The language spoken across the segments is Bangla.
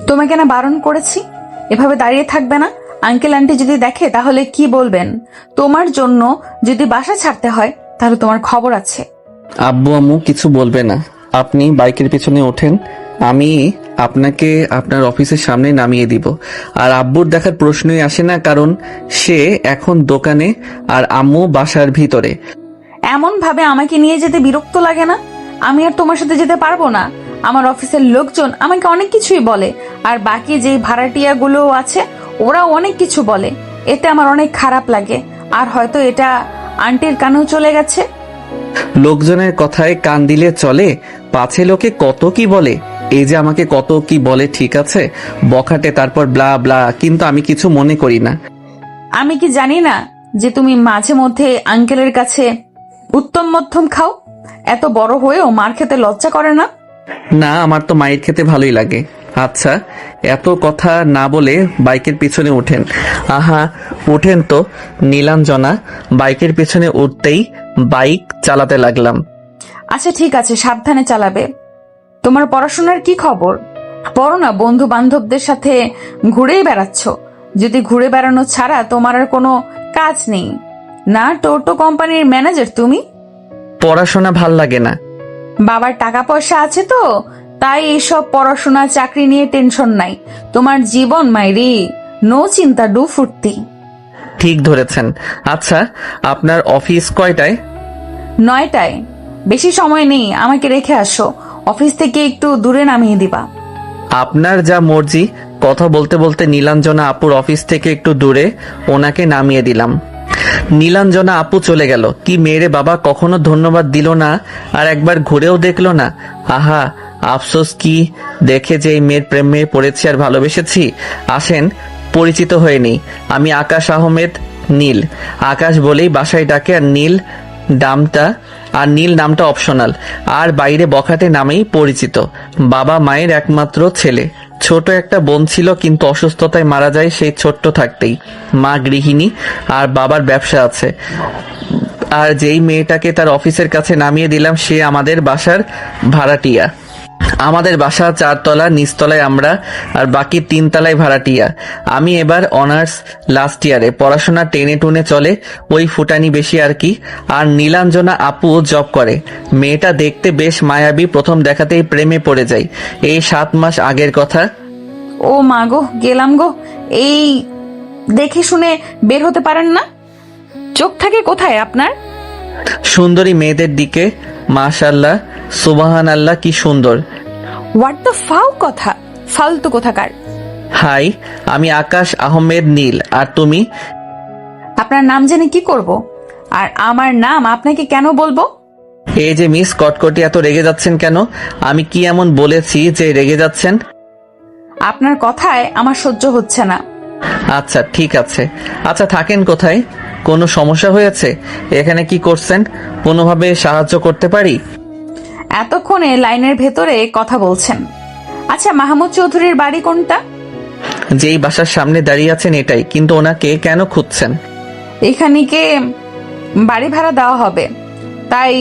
তোমাকে না বারণ করেছি, এভাবে দাঁড়িয়ে থাকবে না। আঙ্কেল আন্টি যদি দেখে তাহলে কি বলবেন? তোমার জন্য যদি বাসা ছাড়তে হয় তাহলে তোমার খবর আছে। আব্বু আম্মু কিছু বলবে না, আপনি বাইকের পিছনে ওঠেন, আমি আপনাকে আপনার অফিসের সামনে নামিয়ে দিব। আর আব্বুর দেখার প্রশ্নই আসে না, কারণ সে এখন দোকানে আর আম্মু বাসার ভিতরে। এমন ভাবে আমাকে নিয়ে যেতে বিরক্ত লাগে না? আমি আর তোমার সাথে যেতে পারবো না। আমার অফিসের লোকজন আমাকে অনেক কিছুই বলে, আর বাকি যে ভাড়াটিয়া গুলো আছে ওরাও অনেক কিছু বলে। এতে আমার অনেক খারাপ লাগে, আর হয়তো এটা আন্টির কানেও চলে গেছে। লোকজনের কথায় কান দিলে চলে? পাছে লোকে কত কি বলে। এই যে আমাকে কত কি বলে, ঠিক আছে, বখাটে, তারপর ব্লা ব্লা, কিন্তু আমি কিছু মনে করি না। আমি কি জানি না যে তুমি মাঝে মধ্যে আঙ্কেলের কাছে উত্তম মধ্যম খাও? এত বড় হয়েও মার খেতে লজ্জা করে না? না, আমার তো মায়ের খেতে ভালোই লাগে। আচ্ছা, এত কথা না বলে বাইকের পিছনে ওঠেন। আহা, ওঠেন তো। নীলাঞ্জনা বাইকের পিছনে উঠতেই বাইক চালাতে লাগলাম। আচ্ছা ঠিক আছে, সাবধানে চালাবে। তোমার পড়াশোনার কি খবর? পড়ো না, বন্ধু বান্ধবদের সাথে ঘুরেই বেড়াচ্ছ। যদি ঘুরে বেড়ানো ছাড়া তোমার আর কোনো কাজ নেই না? টোটো কোম্পানির ম্যানেজার তুমি? পড়াশোনা ভাল লাগে না। বাবার টাকা পয়সা আছে তো, তাই এইসব পড়াশোনা চাকরি নিয়ে টেনশন নাই। তোমার জীবন মাইরি, নো চিন্তা ডু ফুর্তি। ঠিক ধরেছেন। আচ্ছা, আপনার অফিস কয়টায়? 9টায়। বেশি সময় নেই, আমাকে রেখে আসো। অফিস থেকে একটু দূরে নামিয়ে দিবা। আপনার যা মর্জি। কথা বলতে বলতে নীলাঞ্জনা আপুর অফিস থেকে একটু দূরে ওনাকে নামিয়ে দিলাম। নীলাঞ্জনা আপু চলে গেল। কি মেয়েরে বাবা, কখনো ধন্যবাদ দিল না, আর একবার ঘুরেও দেখলো না। আহা, আফসোস কি দেখে যে এই মেয়ের প্রেমে পড়েছি আর ভালোবেসেছি। আসেন, পরিচিত হয়ে নেই। আমি আকাশ আহমেদ, নীল। আকাশ বলেই বাসায় ডাকে, আর নীল নামটা অপশনাল। আর বাইরে বখাটে নামেই পরিচিত। বাবা মায়ের একমাত্র ছেলে। ছোট একটা বোন ছিল, কিন্তু অসুস্থতায় মারা যায় সেই ছোট্ট থাকতেই। মা গৃহিণী আর বাবার ব্যবসা আছে। আর যেই মেয়েটাকে তার অফিসের কাছে নামিয়ে দিলাম সে আমাদের বাসার ভাড়াটিয়া। আমাদের বাসা 4 তলা, নিচতলায় আমরা, আর বাকি 3 তলায় ভাড়াটিয়া। আমি এবার অনার্স লাস্ট ইয়ারে। পড়াশোনা টেনে টুনে চলে, ওই ফুটানি বেশি আর কি। আর নীলাঞ্জনা আপু জব করে। মেয়েটা দেখতে বেশ মায়াবী, প্রথম দেখাতেই প্রেমে পড়ে যাই। এই 7 মাস আগের কথা। ও মা গো, গেলাম গো। এই দেখে শুনে বের হতে পারেন না? চোখ থাকে কোথায় আপনার? সুন্দরী মেয়েদের দিকে। মাশাআল্লাহ, সুবহান আল্লাহ, কি সুন্দর। হোয়াট দ্য ফাউ কথা, ফালতু কোথাকার। হাই, আমি আকাশ আহমেদ, নীল। আর তুমি? আপনার নাম জেনে কি করব? আর আমার নাম আপনাকে কেন বলবো? এই যে মিস কটকটি, এত রেগে যাচ্ছেন কেন? আমি কি এমন বলেছি যে রেগে যাচ্ছেন? আপনার কথায় আমার সহ্য হচ্ছে না। আচ্ছা ঠিক আছে। আচ্ছা, থাকেন কোথায়? কোনো সমস্যা হয়েছে? এখানে কি করছেন? কোনোভাবে সাহায্য করতে পারি? এতক্ষণে লাইনের ভেতরে কথা বলছেন। আচ্ছা, মাহমুদ চৌধুরীর বাড়ি কোনটা? যেই বাসার সামনে দাঁড়িয়ে আছেন এটাই। কিন্তু ওনাকে কেন খুঁজছেন? এখানে কে বাড়ি ভাড়া দেওয়া হবে, তাই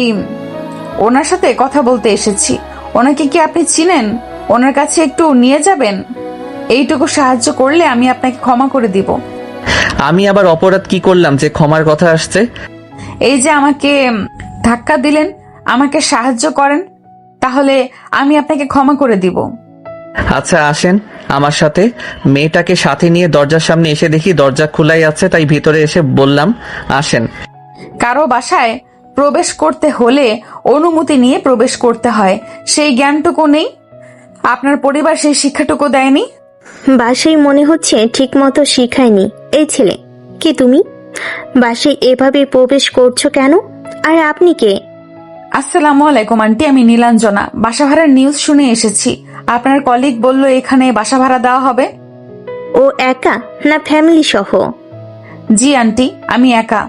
ওনার সাথে কথা বলতে এসেছি। ওনাকে কি আপনি চিনেন? ওনার কাছে একটু নিয়ে যাবেন। এইটুকু সাহায্য করলে আমি আপনাকে ক্ষমা করে দিব। আমি আবার অপরাধ কি করলাম যে ক্ষমার কথা আসছে? এই যে আমাকে ধাক্কা দিলেন, আমাকে সাহায্য করেন, তাহলে আমি আপনাকে ক্ষমা করে দিব। আচ্ছা আসেন আমার সাথে। মেয়েটাকে সাথে নিয়ে দরজার সামনে এসে দেখি দরজা খোলাই আছে, তাই ভিতরে এসে বললাম আসেন। কারো বাসায় প্রবেশ করতে হলে অনুমতি নিয়ে প্রবেশ করতে হয়, সেই জ্ঞানটুকু নেই? আপনার পরিবার সেই শিক্ষাটুকু দেয়নি? বাসায় মনে হচ্ছে ঠিক মতো শিখায়নি এই ছেলে। কি তুমি বাসায় এভাবে প্রবেশ করছো কেন? আর আপনি কে? আসসালামু আলাইকুম আন্টি, আমি নীলাঞ্জনা। বাসা ভাড়ার নিউজ শুনে এসেছি। আপনার কলিগ বলল এখানে বাসা ভাড়া দেওয়া হবে। ও একা না ফ্যামিলি সহ? জি আন্টি, আমি একা।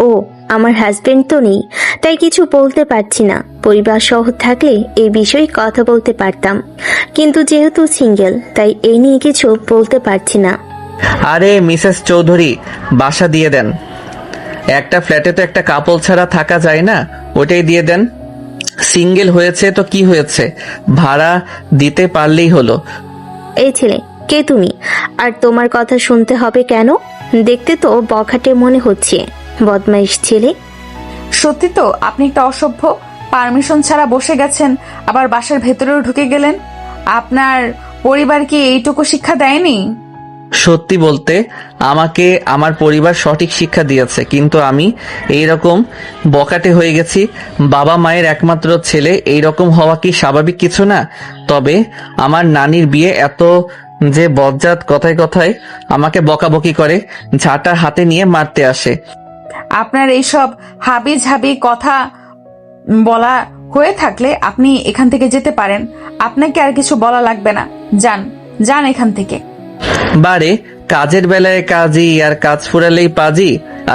ও, আমার হাজবেন্ড তো নেই, তাই কিছু বলতে পারছি না। পরিবার সহ থাকলে এই বিষয়ে কথা বলতে পারতাম, কিন্তু যেহেতু সিঙ্গেল তাই এই নিয়ে কিছু বলতে পারছি না। আরে মিসেস চৌধুরী, বাসা দিয়ে দেন। একটা ফ্ল্যাটে তো একটা কাপল ছাড়া থাকা যায় না, ওটাই দিয়ে দেন। সিঙ্গেল হয়েছে তো কি হয়েছে, ভাড়া দিতে পারলেই হলো। এই ছেলে, কে তুমি? আর তোমার কথা শুনতে হবে কেন? দেখতে তো বখাটে মনে হচ্ছে। বদমাইশ ছেলে। সত্যি তো আপনি একটা অসভ্য। পারমিশন ছাড়া বসে গেছেন, আবার বাসার ভেতরেও ঢুকে গেলেন। আপনার পরিবার কি এইটুকু শিক্ষা দেয়নি? সত্যি বলতে আমাকে আমার পরিবার সঠিক শিক্ষা দিয়েছে, কিন্তু আমি এইরকম বকাটে হয়ে গেছি। বাবা মায়ের একমাত্র ছেলে, এইরকম হওয়া কি স্বাভাবিক কিছু না? তবে আমার নানির বিয়ে এত যে বজ্জাত, কথায় কথায় আমাকে বকাবকি করে, ঝাঁটা হাতে নিয়ে মারতে আসে। আপনার এইসব হাবি ঝাবি কথা বলা হয়ে থাকলে আপনি এখান থেকে যেতে পারেন। আপনাকে আর কিছু বলা লাগবে না। যান যান এখান থেকে। বারে, কাজের বেলায় কাজই আর কাজ ফুরালেই পাজি।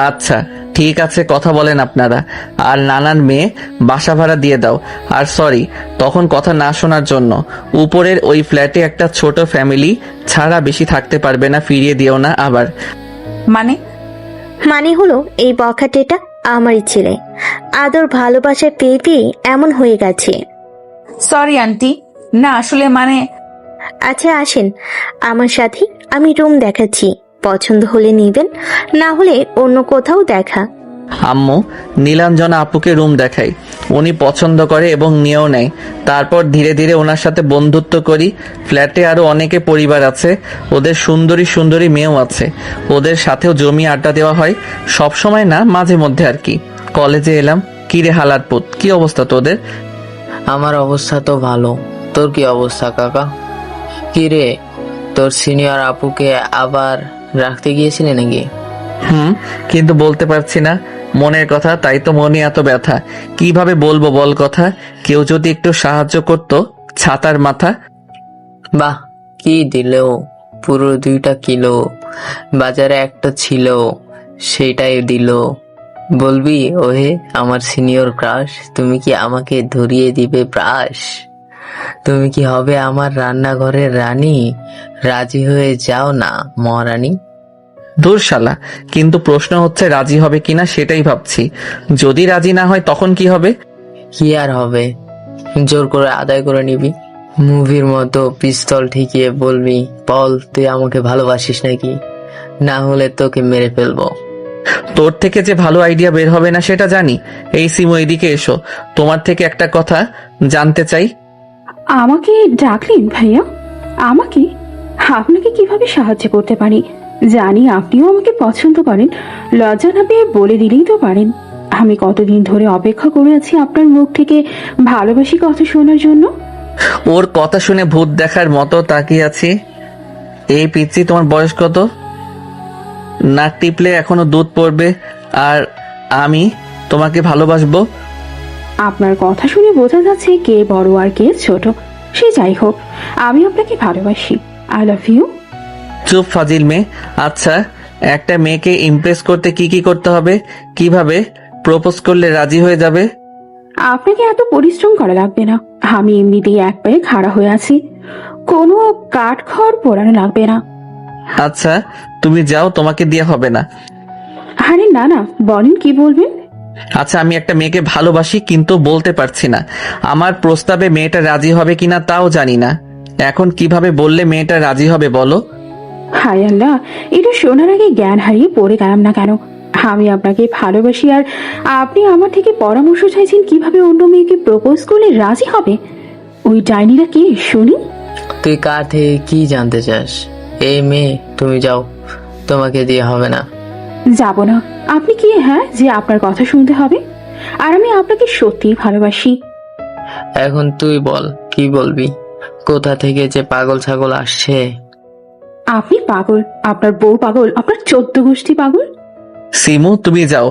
আচ্ছা ঠিক আছে, কথা বলেন আপনারা। আর নানার মেয়ে বাসা ভাড়া দিয়ে দাও। আর সরি তখন কথা না শোনার জন্য। উপরের ওই ফ্ল্যাটে একটা ছোট ফ্যামিলি ছাড়া বেশি থাকতে পারবে না, ফিরিয়ে দিও না আবার। মানে? মানে হলো এই বখাটেটা আমারই ছেলে। আদর ভালোবাসা পেয়ে পেয়ে এমন হয়ে গেছে। সরি আন্টি, না আসলে মানে। আচ্ছা আসেন আমার সাথে, আমি রুম দেখাচ্ছি। পছন্দ হলে নিবেন, না হলে অন্য কোথাও দেখা। আম্মু নীলাঞ্জনা আপুকে রুম দেখাই, উনি পছন্দ করে এবং নিয়েও নেয়। তারপর ধীরে ধীরে ওনার সাথে বন্ধুত্ব করি। ফ্ল্যাটে আরো অনেকে পরিবার আছে, ওদের সুন্দরী সুন্দরী মেয়েও আছে, ওদের সাথেও জমি আড্ডা দেওয়া হয়। সব সময় না, মাঝে মধ্যে আর কি। কলেজে এলাম। কি রে হালার পুত, কি অবস্থা তোদের? আমার অবস্থা তো ভালো। তোর কি অবস্থা কাকা? কি রে, তোর সিনিয়র আপুকে আবার রাখতে গিয়েছিলি নাকি? কিন্তু বলতে পারছি না মনের কথা, তাই তো মনে এত ব্যথা। কিভাবে বলবো বল কথা? কেউ যদি একটু সাহায্য করতো। ছাতার মাথা। বাহ, কি দিলো! পুরো 2 কিলো। বাজারে একটা ছিল, সেটাই দিল। বলবি ওহে আমার সিনিয়র ক্রাশ, তুমি কি আমাকে ধরিয়ে দিবে ব্রাশ? তুমি কি হবে আমার রান্নাঘরের রানী? রাজি হয়ে যাও না মহারানী। দূর শালা, কিন্তু প্রশ্ন হচ্ছে রাজি হবে কিনা সেটাই ভাবছি। যদি রাজি না হয় তখন কি হবে? কি আর হবে, জোর করে আদায় করে নিবি। মুভির মতো পিস্তল ঠেকিয়ে বলবি, বল তুই আমাকে ভালোবাসিস নাকি, না হলে তোকে মেরে ফেলবো। তোর থেকে যে ভালো আইডিয়া বের হবে না সেটা জানি। এই সিমু, এদিকে এসো, তোমার থেকে একটা কথা জানতে চাই। আমাকে ডাকলেন ভাইয়া? আমাকে? আপনাকে কিভাবে সাহায্য করতে পারি? জানি আপনিও আমাকে পছন্দ করেন, লজ্জা না পেয়ে বলে দিলেই তো পারেন। আমি কতদিন ধরে অপেক্ষা করে আছি আপনার মুখ থেকে ভালোবাসি কথা শোনার জন্য। ওর কথা শুনে ভূত দেখার মতো তাকিয়ে আছি। এই পিচ্ছি, তোমার বয়স কত? নাক টিপলে এখনো দুধ পড়বে, আর আমি তোমাকে ভালোবাসবো। আপনার কথা শুনে বোঝা যাচ্ছে কে বড় আর কে ছোট। সে যাই হোক, আমি আপনাকে ভালোবাসি। I love you. চুপ ফাজিল মেয়ে। আচ্ছা, একটা মেয়েকে ইমপ্রেস করতে কি কি করতে হবে? কিভাবে প্রপোজ করলে রাজি হয়ে যাবে? আপনাকে এত পরিশ্রম করা লাগবে না, আমি এমনিতেই এক পায়ে খাড়া হয়ে আছি। কোনো কাঠ খড় পোড়ানো লাগবে না। আচ্ছা তুমি যাও, তোমাকে দিয়ে হবে না। আরে না না, বলেন কি বলবেন। আচ্ছা, আমি একটা মেয়েকে ভালোবাসি কিন্তু বলতে পারছি না। আমার প্রস্তাবে মেয়েটা রাজি হবে কিনা তাও জানি না। এখন কিভাবে বললে মেয়েটা রাজি হবে বলো? হায় আল্লাহ, এটা শোনার আগে জ্ঞান হারিয়ে পড়ে গেলাম না কেন? আমি আপনাকে ভালোবাসি আর আপনি আমার থেকে পরামর্শ চাইছেন কিভাবে অন্য মেয়েকে প্রপোজ করলে রাজি হবে? ওই ডাইনিরা কে শুনি? তুই কার থেকে কি জানতে চাস? এই মেয়ে, তুমি যাও, তোমাকে দিয়ে হবে না। যাব না? আপনি কি হ্যাঁ যে আপনার কথা শুনতে হবে? আর আমি আপনাকে সত্যিই ভালোবাসি। এখন তুই বল, কি বলবি? কোথা থেকে যে পাগল ছাগল আসছে। আপনি পাগল, আপনার বউ পাগল, আপনার 14 গোষ্ঠী পাগল। সিমু তুমি যাও।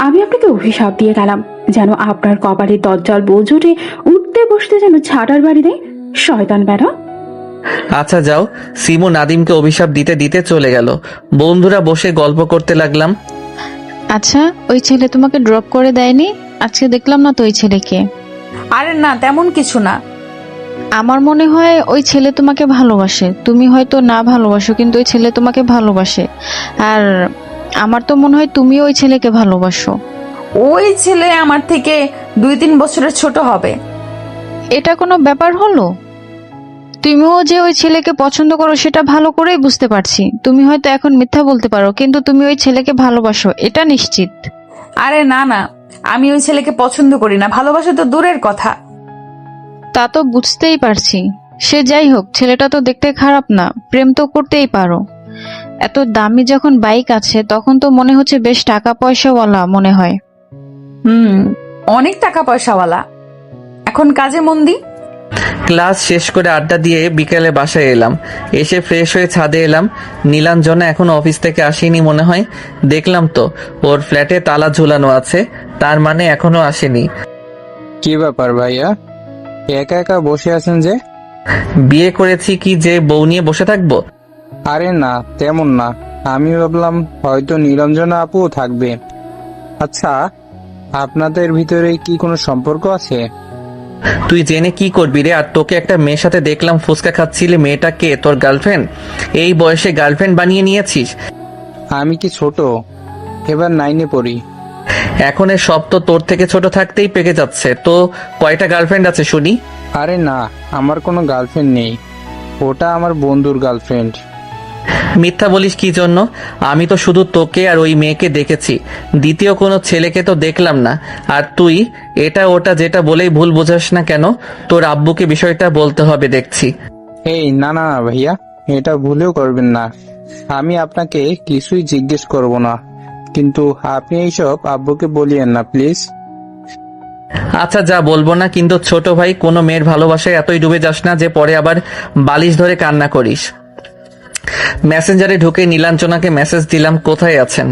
আমি আপনাকে অভিশাপ দিয়ে গেলাম, যেন আপনার কপালে দজ্জাল বউ জোটে উঠতে বসতে যেন ছাটার বাড়ি দেয়, শয়তান বেড়া। আচ্ছা যাও। সিমু নাদিমকে অভিশাপ দিতে দিতে চলে গেল। বন্ধুরা বসে গল্প করতে লাগলাম। আচ্ছা, ওই ছেলে তোমাকে ড্রপ করে দেয়নি? আজকে দেখলাম না তো ওই ছেলেকে। আরে না, তেমন কিছু না। আমার মনে হয় ওই ছেলে তোমাকে ভালোবাসে। তুমি হয়তো না ভালোবাসো, কিন্তু ওই ছেলে তোমাকে ভালোবাসে। আর আমার তো মনে হয় তুমি ওই ছেলেকে ভালোবাসো। ওই ছেলে আমার থেকে 2-3 বছরের ছোট হবে। এটা কোনো ব্যাপার হলো? তুমিও যে ওই ছেলেকে পছন্দ করো সেটা ভালো করেই বুঝতে পারছি। তুমি হয়তো এখন মিথ্যা বলতে পারো, কিন্তু তুমি ওই ছেলেকে ভালোবাসো, এটা নিশ্চিত। আরে না না, আমি ওই ছেলেকে পছন্দ করি না, ভালোবাসা তো দূরের কথা। তা তো বুঝতেই পারছি। সে যাই হোক, ছেলেটা তো দেখতে খারাপ না, প্রেম তো করতেই পারো। এত দামি যখন বাইক আছে তখন তো মনে হচ্ছে বেশ টাকা পয়সাওয়ালা মনে হয়। অনেক টাকা পয়সাওয়ালা। এখন কাজে মন দি। ক্লাস শেষ করে আড্ডা দিয়ে বিকেলে বাসায় এলাম। এসে ফ্রেশ হয়ে ছাদে এলাম। নীলাঞ্জনা এখনো অফিস থেকে আসেনি মনে হয়। দেখলাম তো ওর ফ্ল্যাটে তালা ঝুলানো আছে, তার মানে এখনো আসেনি। কি ব্যাপার ভাইয়া, একা একা বসে আছেন যে? বিয়ে করেছি কি যে বউ নিয়ে বসে থাকবো? আরে না, তেমন না। আমি ভাবলাম হয়তো নীলাঞ্জনা আপুও থাকবে। আচ্ছা, আপনাদের ভিতরে কি কোনো সম্পর্ক আছে? তুই জেনে কি করবি রে? আর তোকে একটা মেয়ের সাথে দেখলাম ফুচকা খাচ্ছিলি, মেয়েটা কে? তোর গার্লফ্রেন্ড? এই বয়সে গার্লফ্রেন্ড বানিয়ে নিয়েছিস? আমি কি ছোট? এবার 9-এ পড়ি। এখন এর সব তো তোর থেকে ছোট থাকতেই পেকে যাচ্ছে। তো কয়টা গার্লফ্রেন্ড আছে শুনি? আরে না, আমার কোনো গার্লফ্রেন্ড নেই, ওটা আমার বন্ধুর গার্লফ্রেন্ড। মিথ্যা বলিস কি জন্য? আমি তো শুধু তোকে আর ওই মেয়েকে দেখেছি, দ্বিতীয় কোনো ছেলেকে তো দেখলাম না। আর তুই এটা ওটা যেটা বলেই ভুল বোঝাস না কেন? তোর আব্বুকে বিষয়টা বলতে হবে দেখছি। এই না না না ভাইয়া, এটা ভুলেও করবেন না। আমি আপনাকে কিছুই জিজ্ঞেস করব না, কিন্তু আপনি এইসব আব্বুকে বলিয়েন না প্লিজ। আচ্ছা যা, বলবো না, কিন্তু ছোট ভাই, কোনো মেয়ের ভালোবাসায় এতই ডুবে যাস না যে পরে আবার বালিশ ধরে কান্না করিস। মেসেঞ্জারে ঢুকে নীলাঞ্জনাকে মেসেজ দিলাম কোথায় আছেন।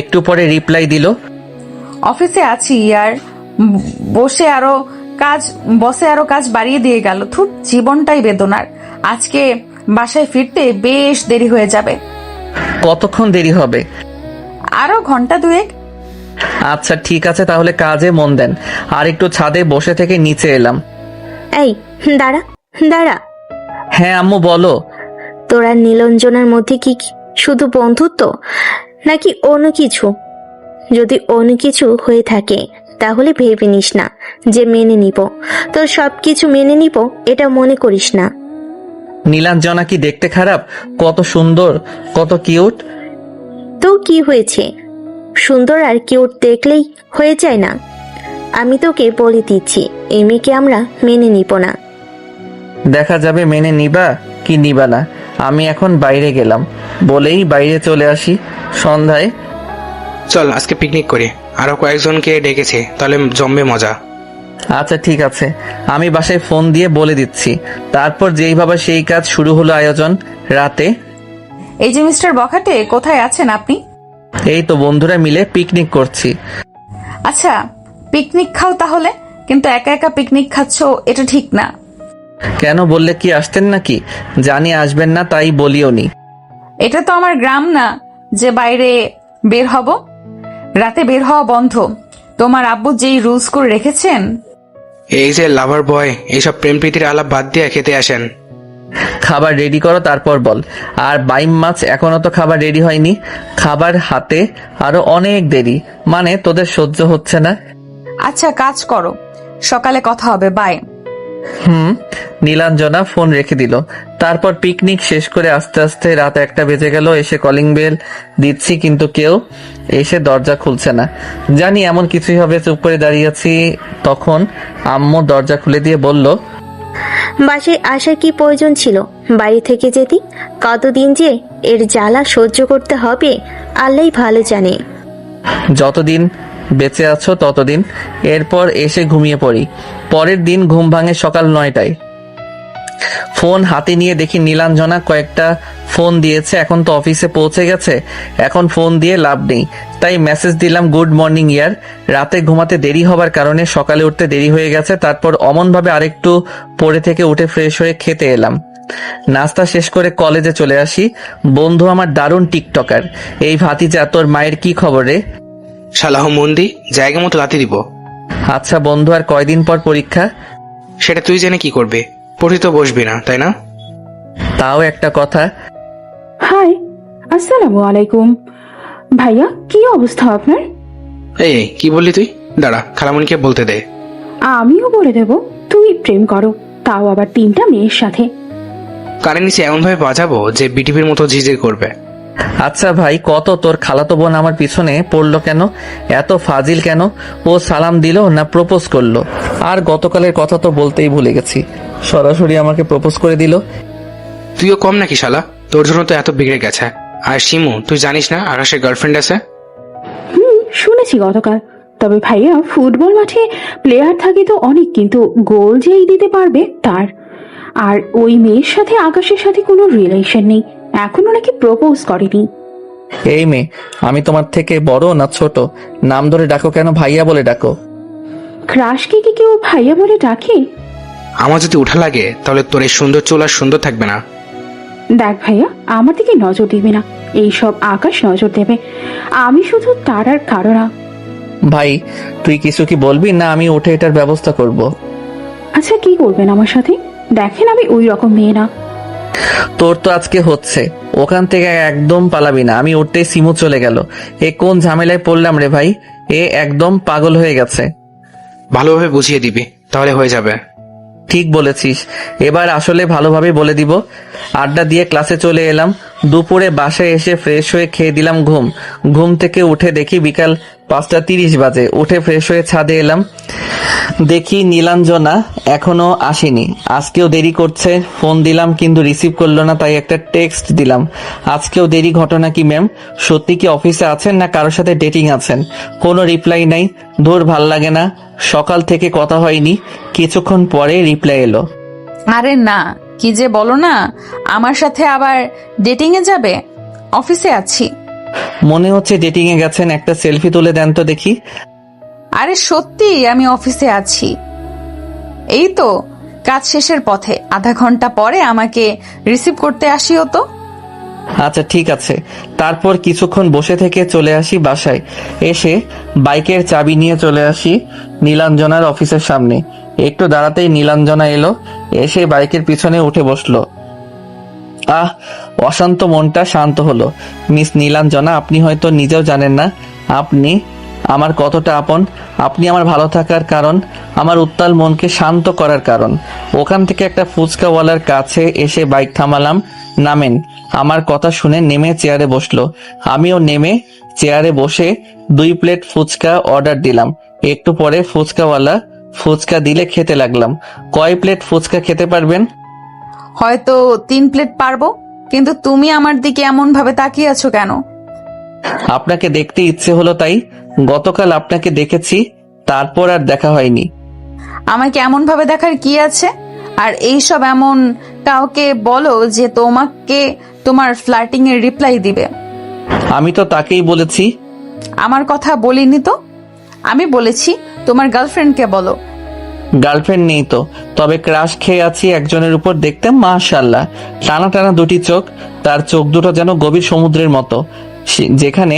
একটু পরে রিপ্লাই দিল, অফিসে আছি আর বসে আরো কাজ বাড়িয়ে দিয়ে গেল। থুর, জীবনটাই বেদনার। আজকে বাসায় ফিরতে বেশ দেরি হয়ে যাবে। কতক্ষণ দেরি হবে? আরো ঘন্টা দুয়েক। আচ্ছা ঠিক আছে, তাহলে কাজে মন দেন। আর একটু ছাদে বসে থেকে নিচে এলাম। এই দাঁড়া দাঁড়া, হ্যাঁ আম্মু বলো। তোরা নীলাঞ্জনার মধ্যে কি শুধু বন্ধুত্ব নাকি অন্য কিছু? যদি অন্য কিছু হয়ে থাকে তাহলে ভেবে নিস না যে মেনে নিব, তোর সবকিছু মেনে নিব এটা মনে করিস না। নীলাঞ্জনা কি দেখতে খারাপ? কত সুন্দর, কত কিউট। তো কি হয়েছে? সুন্দর আর কিউট দেখলেই হয়ে যায় না? আমি তোকে বলে দিচ্ছি, এই মেয়েকে আমরা মেনে নিব না। দেখা যাবে মেনে নিবা কি নিবা না। আমি এখন বাইরে গেলাম বলেই বাইরে চলে আসি। সন্ধ্যায় চল আজকে পিকনিক করি, আরো কয়েকজনকে ডেকেছে, তাহলে জমবে মজা। আচ্ছা ঠিক আছে, আমি বাসায় ফোন দিয়ে বলে দিচ্ছি। তারপর যেইভাবে সেই কাজ শুরু হলো আয়োজন। রাতে এই যে মিস্টার বখাটে, কোথায় আছেন আপনি? এই তো বন্ধুরা মিলে পিকনিক করছি। আচ্ছা, পিকনিক খাও তাহলে, কিন্তু একা একা পিকনিক খাচ্ছ, এটা ঠিক না। কেন, বললে কি আসতেন নাকি? জানি আসবেন না তাই বলিও নি। এটা তো আমার গ্রাম না যে বাইরে বের হব। রাতে বের হওয়া বন্ধ। তোমার আব্বু যেই রুলস করে রেখেছেন। এই যে লাভার বয়, এইসব প্রেম প্রীতির আলাপ বাদ দিয়ে খেতে আসেন। খাবার রেডি করো তারপর বল। আর বাইম মাছ এখনো তো খাবার রেডি হয়নি। খাবার হাতে আরো অনেক দেরি, মানে তোদের সহ্য হচ্ছে না। আচ্ছা কাজ করো, সকালে কথা হবে, বাই। নীলাঞ্জনা ফোন রেখে দিল। তারপর পিকনিক শেষ করে আস্তে আস্তে রাত 1টা বেজে গেল। এসে কলিং বেল দিচ্ছি, কিন্তু কেউ এসে দরজা খুলছে না। জানি এমন কিছুই হবে, চুপ করে দাঁড়িয়ে আছি। তখন আম্মু দরজা খুলে দিয়ে বলল, বাসায় আসার কি প্রয়োজন ছিল? বাড়ি থেকে যেতি। কতদিন যে এর জ্বালা সহ্য করতে হবে আল্লাহই ভালো জানে। যতদিন বেঁচে আছো ততদিন। এরপর এসে ঘুমিয়ে পড়ি। পরের দিন ঘুম ভাঙে সকাল 9টায়। ফোন হাতে নিয়ে দেখি নীলাঞ্জনা কয়েকটা ফোন দিয়েছে। এখন তো অফিসে পৌঁছে গেছে, এখন ফোন দিয়ে লাভ নেই, তাই মেসেজ দিলাম গুড মর্নিং ইয়ার। রাতে ঘুমাতে দেরি হবার কারণে সকালে উঠতে দেরি হয়ে গেছে। তারপর অমন ভাবে আরেকটু পরে থেকে উঠে ফ্রেশ হয়ে খেতে এলাম। নাস্তা শেষ করে কলেজে চলে আসি। বন্ধু আমার দারুণ টিকটকার। এই ভাতিজা, তোর মায়ের কি খবর রে? শালাহ মন্দি, জায়গা মতো লাতি দিব। আচ্ছা বন্ধু, আর কয়দিন পর পরীক্ষা? সেটা তুই জেনে কি করবে? পড়ি তো বসবি না, তাই না? তাও একটা কথা। হাই, আসসালামু আলাইকুম। ভাইয়া, কি অবস্থা আপনার? এই কি বললি তুই? দাঁড়া, খালামণিকে বলতে দে। আমিও বলে দেব, তুই প্রেম করো, তাও আবার 3টা মেয়ের সাথে। কানে নিচে এমনভাবে বাজাবো যে বিটিভির মতো ঝিঝির করবে। আচ্ছা ভাই, কত তোর খালাতো বোন আমার পিছনে পড়লো কেন? এত ফাজিল কেন? ও সালাম দিল না প্রপোজ করলো? আর গতকালের কথা তো বলতেই ভুলে গেছি, সরাসরি আমাকে প্রপোজ করে দিল। তুইও কম নাকি শালা? তোর জন্য তো এত বিগড়ে গেছে। আর শিমু, তুই জানিস না আকাশের গার্লফ্রেন্ড আছে? শুনেছি গতকাল। তবে ভাইয়া, ফুটবল মাঠে প্লেয়ার থাকে তো অনেক, কিন্তু গোল যেই দিতে পারবে তার। আর ওই মেয়ের সাথে আকাশের সাথে কোনো রিলেশন নেই, এখনো নাকি প্রপোজ করেনি। এই মেয়ে, আমি তোমার থেকে বড় না ছোট? নাম ধরে ডাকো কেন? ভাইয়া বলে ডাকো। ক্রাশকে কি কেউ ভাইয়া বলে ডাকে? আমার যদি উঠা লাগে তাহলে তোর এই সুন্দর চুল আর সুন্দর থাকবে না। দেখ ভাইয়া, আমার দিকে নজর দিবি না, এইসব আকাশ নজর দেবে। আমি শুধু তার আর কারো না। ভাই, তুই কিছু কি বলবি না আমি উঠে এটার ব্যবস্থা করব? আচ্ছা, কি করবেন আমার সাথে? দেখেন আমি ওই রকম মেয়ে না। তোর তো আজকে হচ্ছে, ওখান থেকে একদম পালাবি না। আমি উঠতেই সিমু চলে গেল। এ কোন ঝামেলায় পড়লাম রে ভাই? এ একদম পাগল হয়ে গেছে। ভালোভাবে বুঝিয়ে দিবি, তাহলে হয়ে যাবে। ঠিক বলেছিস, এবার আসলে ভালোভাবে বলে দিব। আড্ডা দিয়ে ক্লাসে চলে এলাম। দুপুরে বাসায় এসে ফ্রেশ হয়ে খেয়ে দিলাম ঘুম। ঘুম থেকে উঠে দেখি বিকাল 5:30 বাজে। উঠে ফ্রেশ হয়ে ছাদে এলাম, দেখি নীলাঞ্জনা এখনো আসেনি। আজকেও দেরি করছে। ফোন দিলাম কিন্তু রিসিভ করলো না, তাই একটা টেক্সট দিলাম। আজকেও দেরি, ঘটনা কি ম্যাম? সত্যি কি অফিসে আছেন না কারোর সাথে ডেটিং আছেন? কোনো রিপ্লাই নাই। দূর, ভাল লাগে না, সকাল থেকে কথা হয়নি। কিছুক্ষণ পরে রিপ্লাই এলো। আরে না, কি যে বলো না, আমার সাথে আবার ডেটিং এ যাবে? অফিসে আছি। মনে হচ্ছে ডেটিং এ গেছেন, একটা সেলফি তুলে দেন তো দেখি। আরে সত্যি আমি অফিসে আছি। এই তো কাজ শেষের পথে, আধা ঘন্টা পরে আমাকে রিসিভ করতে আসিও তো। আচ্ছা ঠিক আছে। তারপর কিছুক্ষণ বসে থেকে চলে আসি বাসায়। এসে বাইকের চাবি নিয়ে চলে আসি নীলাঞ্জনার অফিসের সামনে। একটু দাঁড়াতেই নীলাঞ্জনা এলো, এসে বাইকের পিছনে উঠে বসলো। আহ, অশান্ত মনটা শান্ত হলো। মিস নীলাঞ্জনা, আপনি হয়তো নিজেও জানেন না আপনি আমার কতটা আপন। আপনি আমার ভালো থাকার কারণ, আমার উত্তাল মনকে শান্ত করার কারণ। ওখান থেকে একটা ফুচকাওয়ালার কাছে এসে বাইক থামালাম। নামেন। আমার কথা শুনে নেমে চেয়ারে বসলো। আমিও নেমে চেয়ারে বসে 2 প্লেট ফুচকা অর্ডার দিলাম। একটু পরে ফুচকাওয়ালা ফুচকা দিলে খেতে লাগলাম। কয় প্লেট ফুচকা খেতে পারবেন? হয়তো 3 প্লেট পারবো, কিন্তু তুমি আমার দিকে এমন ভাবে তাকিয়ে আছো কেন? আপনাকে দেখতে ইচ্ছে হলো তাই। গতকাল আপনাকে দেখেছি, তারপর আর দেখা হয়নি। আমাকে এমন ভাবে দেখার কি আছে? আর এইসব এমন কাউকে বলো যে তোমাকে তোমার ফ্লার্টিং এর রিপ্লাই দিবে। আমি তো তাকেই বলেছি। আমার কথা বলিনি তো। আমি বলেছি তোমার গার্লফ্রেন্ডকে বলো। গার্লফ্রেন্ড নেই তো, তবে ক্রাশ খেয়ে আছি একজনের উপর। দেখতে মাশাআল্লাহ, টানা টানা 2টি চোখ। তার চোখ দুটো যেন গভীর সমুদ্রের মতো, যেখানে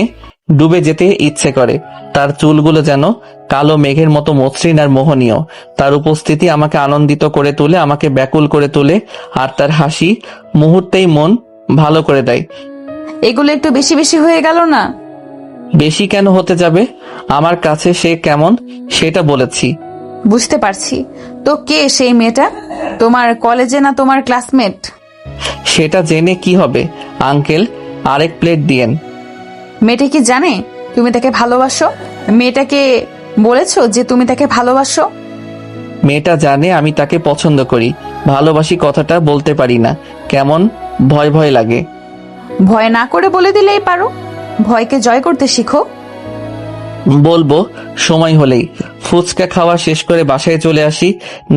ডুবে যেতে ইচ্ছে করে। তার চুলগুলো যেন কালো মেঘের মতো মসৃণ আর মোহনীয়। তার উপস্থিতি আমাকে আনন্দিত করে তোলে, আমাকে ব্যাকুল করে তোলে। আর তার হাসি মুহূর্তেই মন ভালো করে দেয়। এগুলো একটু বেশি বেশি হয়ে গেল না? বেশি কেন হতে যাবে? আমার কাছে সে কেমন সেটা বলেছি। বুঝতে পারছি। তো কে সেই মেয়েটা? তোমার কলেজে না তোমার ক্লাসমেট? সেটা জেনে কি হবে আঙ্কেল, আরেক প্লেট দিয়েন। মেয়েটা কি জানে তুমি তাকে ভালোবাসো? মেয়েটাকে বলেছো যে তুমি তাকে ভালোবাসো? মেয়েটা জানে আমি তাকে পছন্দ করি। ভালোবাসি কথাটা বলতে পারি না, কেমন ভয় ভয় লাগে। ভয় না করে বলে দিলেই পারো। ভয়কে জয় করতে শিখো। বলবো সময় হলেই। ফুচকা খাওয়া শেষ করে বাসায় চলে আসি।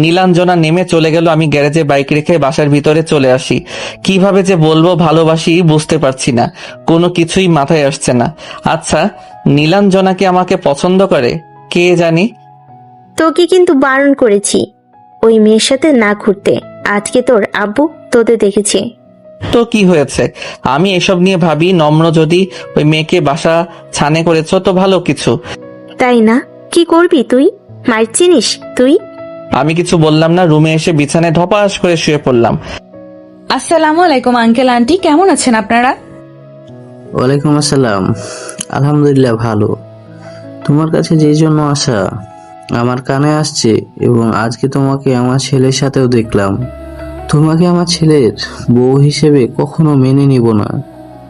নীলাঞ্জনা নেমে চলে গেল। আমি গ্যারেজে বাইক রেখে বাসার ভিতরে চলে আসি। কিভাবে যে বলবো ভালোবাসি বুঝতে পারছি না, কোনো কিছুই মাথায় আসছে না। আচ্ছা, নীলাঞ্জনা কি আমাকে পছন্দ করে? কে জানি। তোকে কিন্তু বারণ করেছি ওই মেয়ের সাথে না ঘুরতে। আজকে তোর আব্বু তোদের দেখেছে। তো কি হয়েছে? আমি এসব নিয়ে ভাবি। নম্র যদি ওই মেয়েকে বাসা ছানে করেছো তো ভালো কিছু। তাই না? কি করবি তুই? মার চিনিস তুই? আমি কিছু বললাম না, রুমে এসে বিছানায় ধপাস করে শুয়ে পড়লাম। আসসালামু আলাইকুম আঙ্কেল আন্টি, কেমন আছেন আপনারা? ওয়ালাইকুম আসসালাম। আলহামদুলিল্লাহ ভালো। তোমার কাছে যেই জন্য আসা আমার কানে আসছে, এবং আজকে তোমাকে আমার ছেলের সাথেও দেখলাম। তোমাকে আমার ছেলের বউ হিসেবে কখনো মেনে নিব না।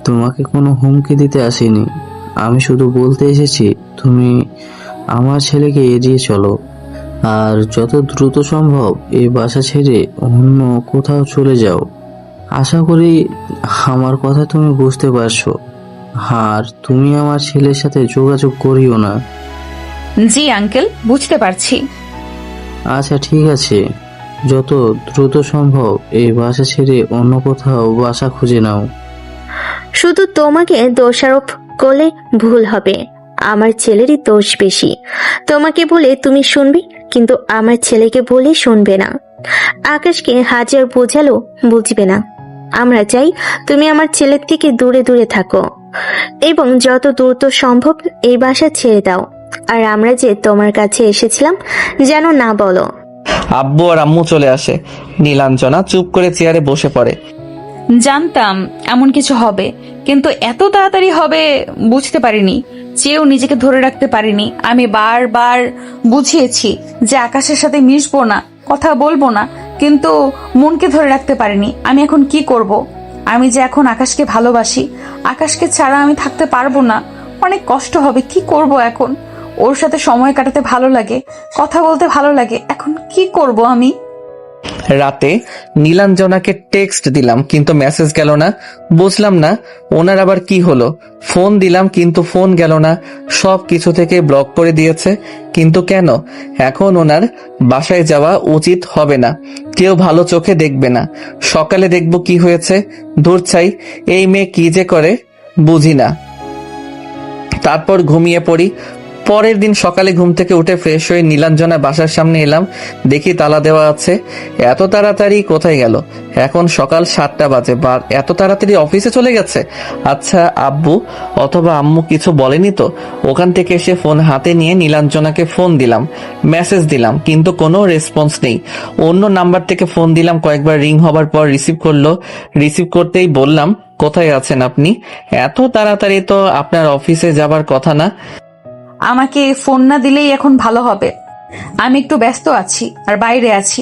তোমাকে কোনো হুমকি দিতে আসিনি, আমি শুধু বলতে এসেছি তুমি আমার ছেলেকে এড়িয়ে চলো, আর যত দ্রুত সম্ভব এই বাসা ছেড়ে অন্য কোথাও চলে যাও। আশা করি আমার কথা তুমি বুঝতে পারছো, আর তুমি আমার ছেলের সাথে যোগাযোগ করিও না। জি আঙ্কেল, বুঝতে পারছি। আচ্ছা ঠিক আছে, যত দ্রুত সম্ভব এই বাসা ছেড়ে অন্য কোথাও বাসা খুঁজে নাও। শুধু তোমাকে দোষারোপ করলে ভুল হবে, আমার ছেলেরই দোষ বেশি। তোমাকে বলে তুমি শুনবে, কিন্তু আমার ছেলেকে বলে শুনবে না। আকাশকে হাজার বোঝালো বুঝবে না। আমরা চাই তুমি আমার ছেলের থেকে দূরে দূরে থাকো এবং যত দ্রুত সম্ভব এই বাসা ছেড়ে দাও। আর আমরা যে তোমার কাছে এসেছিলাম যেন না বলো। আব্বু আর আম্মু চলে আসে। নীলাঞ্জনা চুপ করে চেয়ারে বসে পড়ে। জানতাম এমন কিছু হবে, কিন্তু এত তাড়াতাড়ি হবে বুঝতে পারিনি। চেয়েও নিজেকে ধরে রাখতে পারিনি। আমি বারবার বুঝিয়েছি যে আকাশের সাথে মিশবো না, কথা বলবো না, কিন্তু মনকে ধরে রাখতে পারিনি। আমি এখন কি করব? আমি যে এখন আকাশকে ভালোবাসি, আকাশকে ছাড়া আমি থাকতে পারবো না। অনেক কষ্ট হবে। কি করব এখন? ওর সাথে সময় কাটাতে ভালো লাগে, কথা বলতে ভালো লাগে। এখন কি করব আমি? রাতে নীলাঞ্জনাকে টেক্সট দিলাম কিন্তু মেসেজ গেল না। বুঝলাম না ওনার আবার কি হলো। ফোন দিলাম কিন্তু ফোন গেল না, সব কিছু থেকে ব্লক করে দিয়েছে। কিন্তু কেন? এখন ওনার বাসায় যাওয়া উচিত হবে না, কেউ ভালো চোখে দেখবে না। সকালে দেখব কি হয়েছে। দূর চাই, এই মেয়ে কি যে করে বুঝি না। তারপর ঘুমিয়ে পড়ি। পরের দিন সকালে ঘুম থেকে উঠে ফ্রেশ হয়ে নীলাঞ্জনা বাসার সামনে এলাম, দেখি তালা দেওয়া আছে। এত তাড়াতাড়ি কোথায় গেল? এখন সকাল 7টা বাজে, বা এত তাড়াতাড়ি অফিসে চলে গেছে? আচ্ছা আব্বু অথবা আম্মু কিছু বলেনি তো? ওখান থেকে এসে ফোন হাতে নিয়ে নীলাঞ্জনাকে ফোন দিলাম, মেসেজ দিলাম, কিন্তু কোনো রেসপন্স নেই। অন্য নাম্বার থেকে ফোন দিলাম, কয়েকবার রিং হবার পর রিসিভ করলো। রিসিভ করতেই বললাম, কোথায় আছেন আপনি? এত তাড়াতাড়ি তো আপনার অফিসে যাবার কথা না। আমাকে ফোন না দিলেই এখন ভালো হবে। আমি একটু ব্যস্ত আছি আর বাইরে আছি।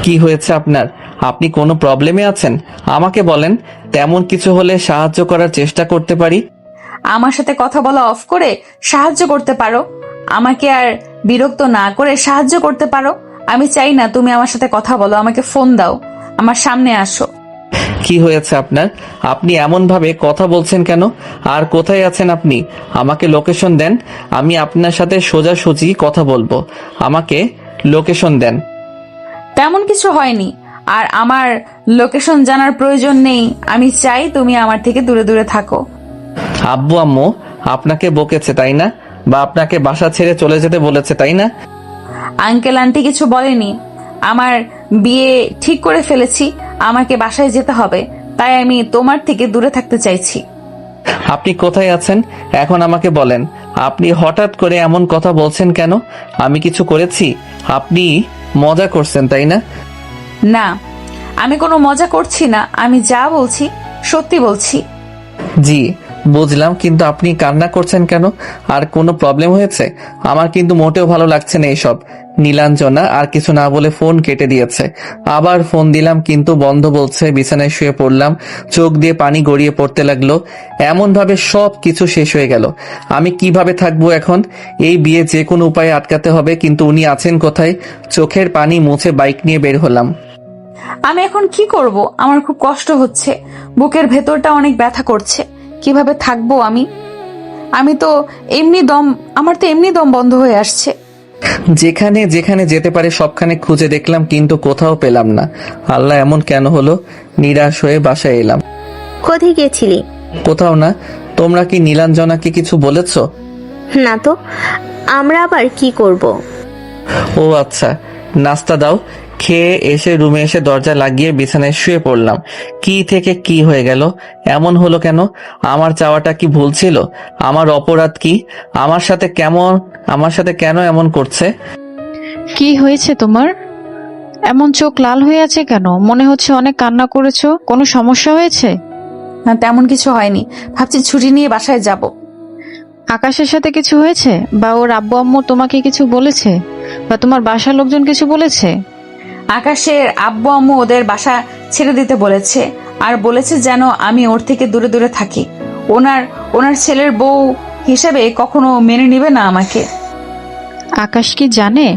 কি হয়েছে আপনার? আপনি কোনো প্রবলেমে আছেন? আমাকে বলেন, তেমন কিছু হলে সাহায্য করার চেষ্টা করতে পারি। আমার সাথে কথা বলা অফ করে সাহায্য করতে পারো। আমাকে আর বিরক্ত না করে সাহায্য করতে পারো। আমি চাই না তুমি আমার সাথে কথা বলো। আমাকে ফোন দাও, আমার সামনে আসো। কি হয়েছে আপনার? আপনি এমন ভাবে কথা বলছেন কেন? আর কোথায় আছেন আপনি? আমাকে লোকেশন দেন, আমি আপনার সাথে সোজাসুজি কথা বলবো। আমাকে লোকেশন দেন। তেমন কিছু হয়নি, আর আমার লোকেশন জানার প্রয়োজন নেই। আমি চাই তুমি আমার থেকে দূরে দূরে থাকো। আব্বু আম্মু আপনাকে বকেছে তাই না? বা আপনাকে বাসা ছেড়ে চলে যেতে বলেছে তাই না? আঙ্কেল আন্টি কিছু বলেনি। আমার বিয়ে ঠিক করে ফেলেছি, আমাকে বাসায় যেতে হবে, তাই আমি তোমার থেকে দূরে থাকতে চাইছি। আপনি কোথায় আছেন এখন আমাকে বলেন। আপনি হঠাৎ করে এমন কথা বলছেন কেন? আমি কিছু করেছি? আপনি মজা করছেন তাই না? না, আমি কোনো মজা করছি না। আমি যা বলছি সত্যি বলছি। জি বুঝলাম, কিন্তু আপনি কান্না করছেন কেন? আর কোনো প্রবলেম হয়েছে? আমার কিন্তু মোটেও ভালো লাগছে না এসব। নীলাঞ্জনা আর কিছু না বলে ফোন কেটে দিয়েছে। আবার ফোন দিলাম কিন্তু বন্ধ বলছে। বিছানায় শুয়ে পড়লাম, চোখ দিয়ে পানি গড়িয়ে পড়তে লাগলো। এমন ভাবে সব কিছু শেষ হয়ে গেল। আমি কিভাবে থাকবো এখন? এই বিয়ে যে কোনো উপায়ে আটকাতে হবে, কিন্তু উনি আছেন কোথায়? চোখের পানি মুছে বাইক নিয়ে বের হলাম। আমি এখন কি করব? আমার খুব কষ্ট হচ্ছে, বুকের ভেতরটা অনেক ব্যথা করছে। কিভাবে থাকবো আমি? আমার তো এমনি দম বন্ধ হয়ে আসছে। যেখানে যেখানে যেতে পারে সবখানে খুঁজে দেখলাম, কিন্তু কোথাও পেলাম না। আল্লাহ, এমন কেন হলো? নিরাশ হয়ে বাসায় এলাম। কোথায় গেছিলি? কোথাও না। তোমরা কি নীলাঞ্জনাকে কিছু বলেছো? না তো, আমরা আবার কি করব? ও আচ্ছা, নাস্তা দাও। খেয়ে এসে রুমে এসে দরজা লাগিয়ে বিছানায় শুয়ে পড়লাম। কি থেকে কি হয়ে গেল? এমন হলো কেন? আমার চাওয়াটা কি ভুল ছিল? আমার অপরাধ কি? আমার সাথে কেন এমন করছে? কি হয়েছে তোমার? এমন চোখ লাল হয়ে আছে কেন? মনে হচ্ছে অনেক কান্না করেছো। কোনো সমস্যা হয়েছে? না, তেমন কিছু হয়নি। ভাবছি ছুটি নিয়ে বাসায় যাব। আকাশের সাথে কিছু হয়েছে? বা ওর আব্বু আম্মু তোমাকে কিছু বলেছে? বা তোমার বাসার লোকজন কিছু বলেছে? আকাশের আব্বু আম্মু ওদের বাসা ছেড়ে দিতে বলেছে, আর বলেছে যেন আমি ওর থেকে দূরে দূরে থাকি। ওনার ছেলের বউ হিসেবে কখনো মেনে নিবে না আমাকে। আকাশ কি জানে?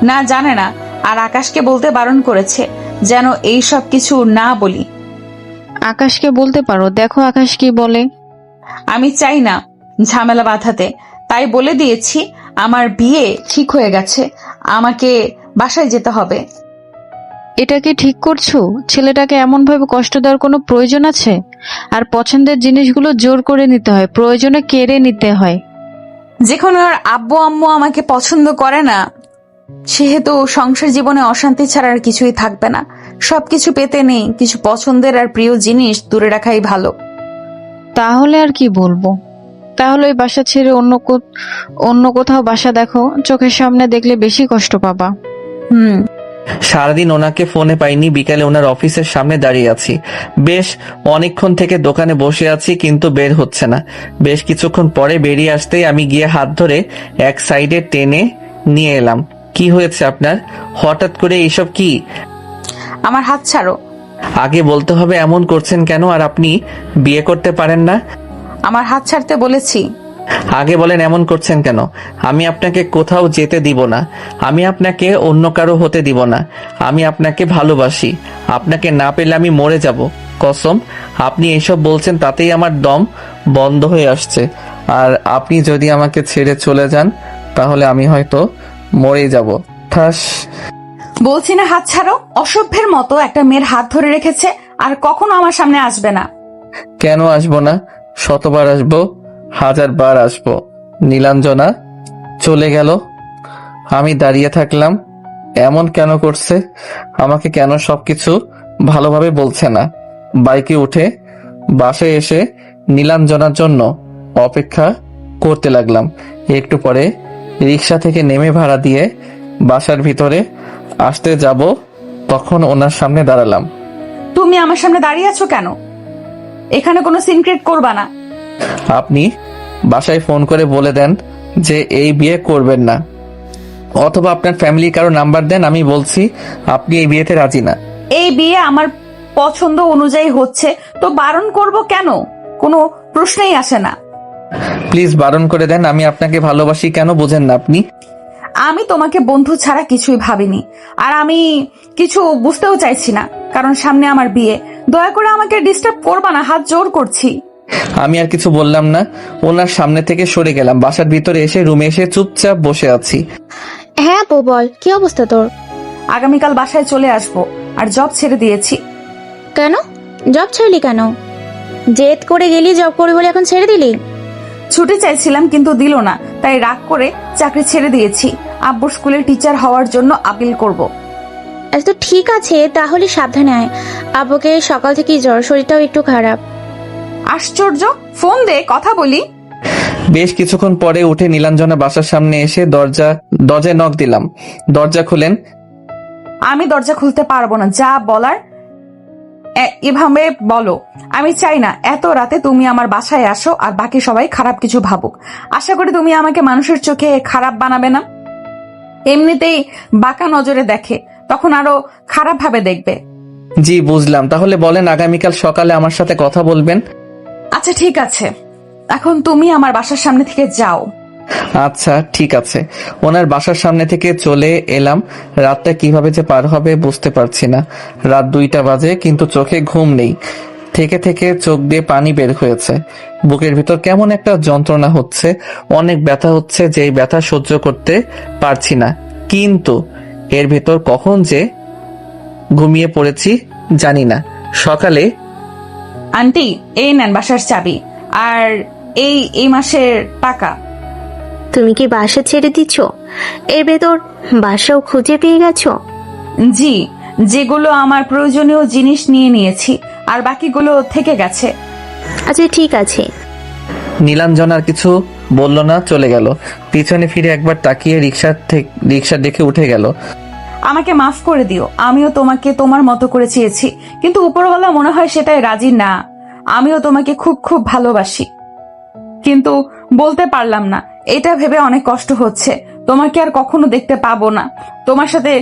না, জানে না, আর আকাশকে বলতে বারণ করেছে যেন এই সব কিছু না বলি। আকাশকে বলতে পারো, দেখো আকাশ কি বলে। আমি চাই না ঝামেলা বাঁধাতে, তাই বলে দিয়েছি আমার বিয়ে ঠিক হয়ে গেছে, আমাকে বাসায় যেতে হবে। এটা কি ঠিক করছো? ছেলেটাকে এমন ভাবে কষ্ট দেওয়ার কোনো প্রয়োজন আছে? আর পছন্দের জিনিসগুলো জোর করে নিতে হয়, প্রয়োজনে কেড়ে নিতে হয়। যখন ওর আব্বু আম্মু আমাকে পছন্দ করে না, সেহেতু সংসার জীবনে অশান্তি ছাড়া আর কিছুই থাকবে না। সবকিছু পেতে নেই, কিছু পছন্দের আর প্রিয় জিনিস দূরে রাখাই ভালো। তাহলে আর কি বলবো? তাহলে ওই বাসা ছেড়ে অন্য কোথাও বাসা দেখো, চোখের সামনে দেখলে বেশি কষ্ট পাবা। সারাদিন ওনাকে ফোনে পাইনি, বিকালে ওনার অফিসের সামনে দাঁড়িয়ে আছি। বেশ অনেকক্ষণ থেকে দোকানে বসে আছি, কিন্তু বের হচ্ছে না। বেশ কিছুক্ষণ পরে বেরিয়ে আসতেই আমি গিয়ে হাত ধরে এক সাইডে টেনে নিয়ে এলাম। কি হয়েছে আপনার? হঠাৎ করে এইসব কি? আমার হাত ছাড়ো। আগে বলতে হবে, এমন করছেন কেন? আর আপনি বিয়ে করতে পারেন না? আমার হাত ছাড়তে বলেছি। আগে বলেন, এমন করছেন কেন? আমি আপনাকে কোথাও যেতে দিব না, আমি আপনাকে অন্য কারো হতে দিব না। আমি আপনাকে ভালোবাসি, আপনাকে না পেলে আমি মরে যাব। কসম, আপনি এইসব বলছেন তাতেই আমার দম বন্ধ হয়ে আসছে। আর আপনি যদি আমাকে ছেড়ে চলে যান, তাহলে আমি হয়তো মরে যাব। ঠাস। বলছি না হাত ছাড়ো। অসভ্যের মতো একটা মেয়ের হাত ধরে রেখেছে, আর কখনো আমার সামনে আসবে না। কেন আসবো না? শতবার আসবো, 1000 বার আসবো। নীলাঞ্জনা চলে গেল, আমি দাঁড়িয়ে থাকলাম। এমন কেন করছে? আমাকে কেন সবকিছু ভালোভাবে বলছে না? বাইকে উঠে বাসায় এসে নীলাঞ্জনার জন্য অপেক্ষা করতে লাগলাম। একটু পরে রিক্সা থেকে নেমে ভাড়া দিয়ে বাসার ভিতরে আসতে যাব, তখন ওনার সামনে দাঁড়ালাম। তুমি আমার সামনে দাঁড়িয়ে আছো কেন? এখানে কোনো সিনক্রেট করবা না। আপনি বাসায় ফোন করে বলে দেন যে এই বিয়ে করবেন না, অথবা আপনার ফ্যামিলির কারো নাম্বার দেন, আমি বলছি আপনি এই বিয়েতে রাজি না। এই বিয়ে আমার পছন্দ অনুযায়ী হচ্ছে, তো বারণ করব কেন? কোনো প্রশ্নই আসে না। প্লিজ বারণ করে দেন, আমি আপনাকে ভালোবাসি, কেন বোঝেন না আপনি? আমি তোমাকে বন্ধু ছাড়া কিছুই ভাবিনি, আর আমি কিছু বুঝতেও চাইছি না, কারণ সামনে আমার বিয়ে। দয়া করে আমাকে ডিস্টার্ব করবা না, হাত জোর করছি। আমি আর কিছু বললাম না, ওনার সামনে থেকে সরে গেলাম। বাসার ভিতরে এসে রুমে এসে চুপচাপ বসে আছি। হ্যাঁ আপু বল, কি অবস্থা তোর? আগামীকাল বাসায় চলে আসবো, আর জব ছেড়ে দিয়েছি। কেন জব ছাড়লি কেন? জেদ করে গেলি জব করে বলে এখন ছেড়ে দিলি? ছুটি চাইছিলাম কিন্তু দিল না, তাই রাগ করে চাকরি ছেড়ে দিয়েছি। আব্বুর স্কুলের টিচার হওয়ার জন্য আপিল করব। আচ্ছা তো ঠিক আছে, তাহলে সাবধানে আয়। আব্বুকে সকাল থেকে জ্বর, শরীরটাও একটু খারাপ। আশ্চর্য, ফোন দে কথা বলি। বেশ কিছুক্ষণ পরে উঠে নীলাঞ্জনা বাসার সামনে এসে দরজায় নক দিলাম। দরজা খুলেন। আমি দরজা খুলতে পারবো না, যা বলার এভাবে বলো। আমি চাই না এত রাতে তুমি আমার বাসায় আসো আর বাকি সবাই খারাপ কিছু ভাবুক। আশা করি তুমি আমাকে মানুষের চোখে খারাপ বানাবে না। এমনিতেই বাঁকা নজরে দেখে, তখন আরো খারাপ ভাবে দেখবে। জি বুঝলাম, তাহলে বলেন আগামীকাল সকালে আমার সাথে কথা বলবেন। আচ্ছা ঠিক আছে, এখন তুমি আমার বাসার সামনে থেকে যাও। আচ্ছা ঠিক আছে। ওনার বাসার সামনে থেকে চলে এলাম। রাতটা কিভাবে যে পার হবে বুঝতে পারছি না। রাত 2টা বাজে, কিন্তু চোখে ঘুম নেই। থেকে থেকে চোখ দিয়ে পানি বের হয়েছে। বুকের ভিতর কেমন একটা যন্ত্রণা হচ্ছে, অনেক ব্যথা হচ্ছে, যেই ব্যথা সহ্য করতে পারছি না। কিন্তু এর ভেতর কখন যে ঘুমিয়ে পড়েছি জানি না। সকালে আন্টি, এই নেন বাসার চাবি, আর এই মাসের টাকা। তুমি কি বাসা ছেড়ে দিচ্ছ? এর ভেতর বাসাও খুঁজে পেয়ে গেছো? জি, যেগুলো আমার প্রয়োজনীয় জিনিস নিয়ে নিয়েছি, আর বাকিগুলো থেকে গেছে। আচ্ছা ঠিক আছে। নীলাঞ্জনার কিছু বলল না, চলে গেল। পিছনে ফিরে একবার তাকিয়ে রিক্সা দেখে উঠে গেল। আমাকে মাফ করে দিও, আমিও তোমাকে তোমার মতো করে চেয়েছি, কিন্তু উপরওয়ালা মনে হয় সেটাই রাজি না। আমিও তোমাকে খুব খুব ভালোবাসি, কিন্তু বলতে পারলাম না। এটা ভেবে অনেক কষ্ট হচ্ছে। তোমাকে আর কখনো দেখতে পাবো না। তোমার সাথে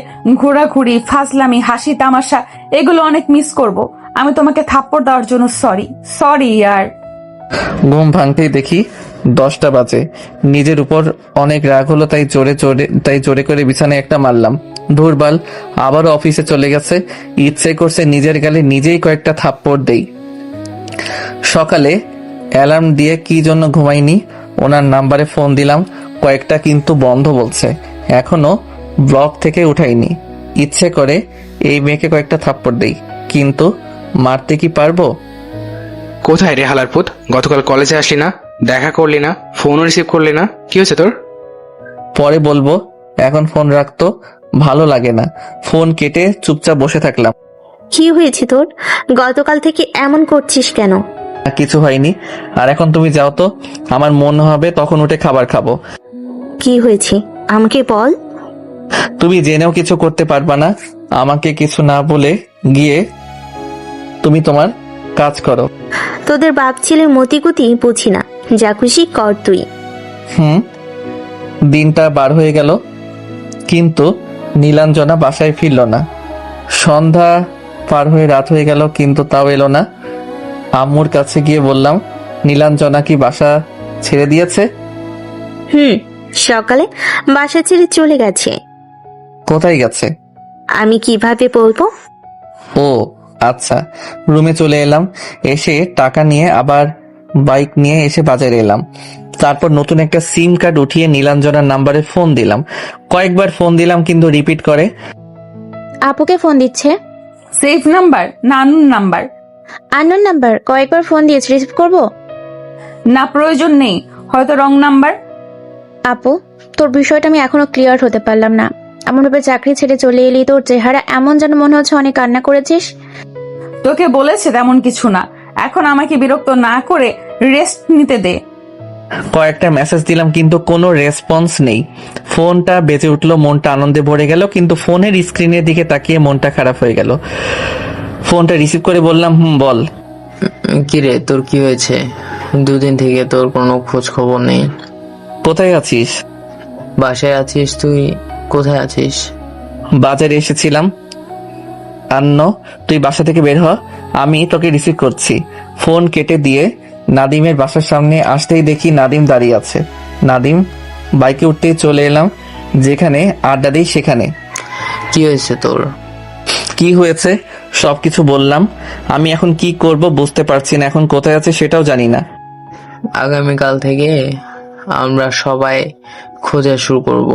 ঘোরাঘুরি, ফাজলামি, হাসি তামাশা এগুলো অনেক মিস করব। আমি তোমাকে থাপ্পড় দেওয়ার জন্য সরি ইয়ার। ঘুম ভাঙতেই দেখি 10টা বাজে। নিজের উপর অনেক রাগ হলো, তাই জোরে করে বিছানায় একটা মারলাম। ধুরবাল, আবারও অফিসে চলে গেছে। ইচ্ছে করছে নিজের গালে নিজেই কয়েকটা থাপ্পড় দেই। সকালে অ্যালার্ম দিয়ে কি জন্য ঘুমাইনি, ওনার নাম্বারে ফোন দিলাম কয়েকটা, কিন্তু বন্ধ বলছে। এখনো ব্লক থেকে উঠাইনি। ইচ্ছে করে এই মেয়েকে কয়েকটা থাপ্পড় দেই, কিন্তু মারতে কি পারবো? কোথায় রে হালার পুত? গতকাল কলেজে আসলি না, দেখা করলি না, ফোনও রিসিভ করলি না, কি হয়েছে তোর? পরে বলবো, এখন ফোন রাখতো ভালো লাগে না। ফোন কেটে চুপচাপ বসে থাকলাম। কি হয়েছে তোর? গতকাল থেকে এমন করছিস কেন? কিছু হয়নি। আর এখন তুমি যাও তো, আমার মন হবে তখন উঠে খাবার খাবো। কি হয়েছে আমাকে বল। তুমি জেনেও কিছু করতে পারবা না। আমাকে কিছু না বলে গিয়ে তুমি তোমার কাজ করো। তোদের বাপ ছেলের মতিগতি বুঝি না, যা খুশি কর তুই। দিনটা বার হয়ে গেল, কিন্তু নীলাঞ্জনা বাসায় ফিরল না। সন্ধ্যা পার হয়ে রাত হয়ে গেল, কিন্তু তাও এলো না। আম্মুর কাছে গিয়ে বললাম, নীলাঞ্জনা কি বাসা ছেড়ে দিয়েছে? সকালে বাসা ছেড়ে চলে গেছে। কোথায় গেছে? আমি কিভাবে বলবো? ও আচ্ছা। রুমে চলে এলাম। এসে টাকা নিয়ে আবার বাইক নিয়ে এসে বাজারে এলাম। তারপর নতুন একটা সিম কার্ড উঠিয়ে নীলাঞ্জনার নাম্বারে ফোন দিলাম। কয়েকবার ফোন দিলাম, কিন্তু রিপিট করে। আপুকে ফোন দিচ্ছে। সেফ নাম্বার না আননোন নাম্বার? Unknown number. কয়েকবার ফোন দিয়েছে, রিসিভ করব? না, প্রয়োজন নেই, হয়তো রং নাম্বার। আপু, তোর বিষয়টা আমি এখনো ক্লিয়ার হতে পারলাম না। এমন ভাবে চাকরি ছেড়ে চলে এলি, তোর চেহারা এমন যেন মনে হচ্ছে অনেক কান্না করেছিস। তোকে বলেছে তেমন কিছু না। এখন আমাকে বিরক্ত না করে রেস্ট নিতে দে। কয়েকটা মেসেজ দিলাম, কিন্তু কোনো রেসপন্স নেই। ফোনটা বেজে উঠলো, মনটা আনন্দে ভরে গেল, কিন্তু ফোনের স্ক্রিনের দিকে তাকিয়ে মনটা খারাপ হয়ে গেল। ফোনটা রিসিভ করে বললাম, বল। কিরে, তোর কি হয়েছে? দুদিন থেকে তোর কোনো খোঁজ খবর নেই। কোথায় আছিস? বাসায় আছিস। তুই কোথায় আছিস? বাজারে এসেছিলাম। আন্ন, তুই বাসা থেকে বের হ, আমি তোকে রিসিভ করছি। ফোন কেটে দিয়ে নাদিমের বাসার সামনে আসতেই দেখি নাদিম দাঁড়িয়ে আছে। নাদিম বাইকে উঠতেই চলে এলাম, যেখানে আড্ডা দিই সেখানে। কি হয়েছে তোর? কি হয়েছে সবকিছু বললাম। আমি এখন কি করব বুঝতে পারছি না, এখন কোথায় আছে সেটাও জানি না। আগামীকাল থেকে আমরা সবাই খোঁজা শুরু করব,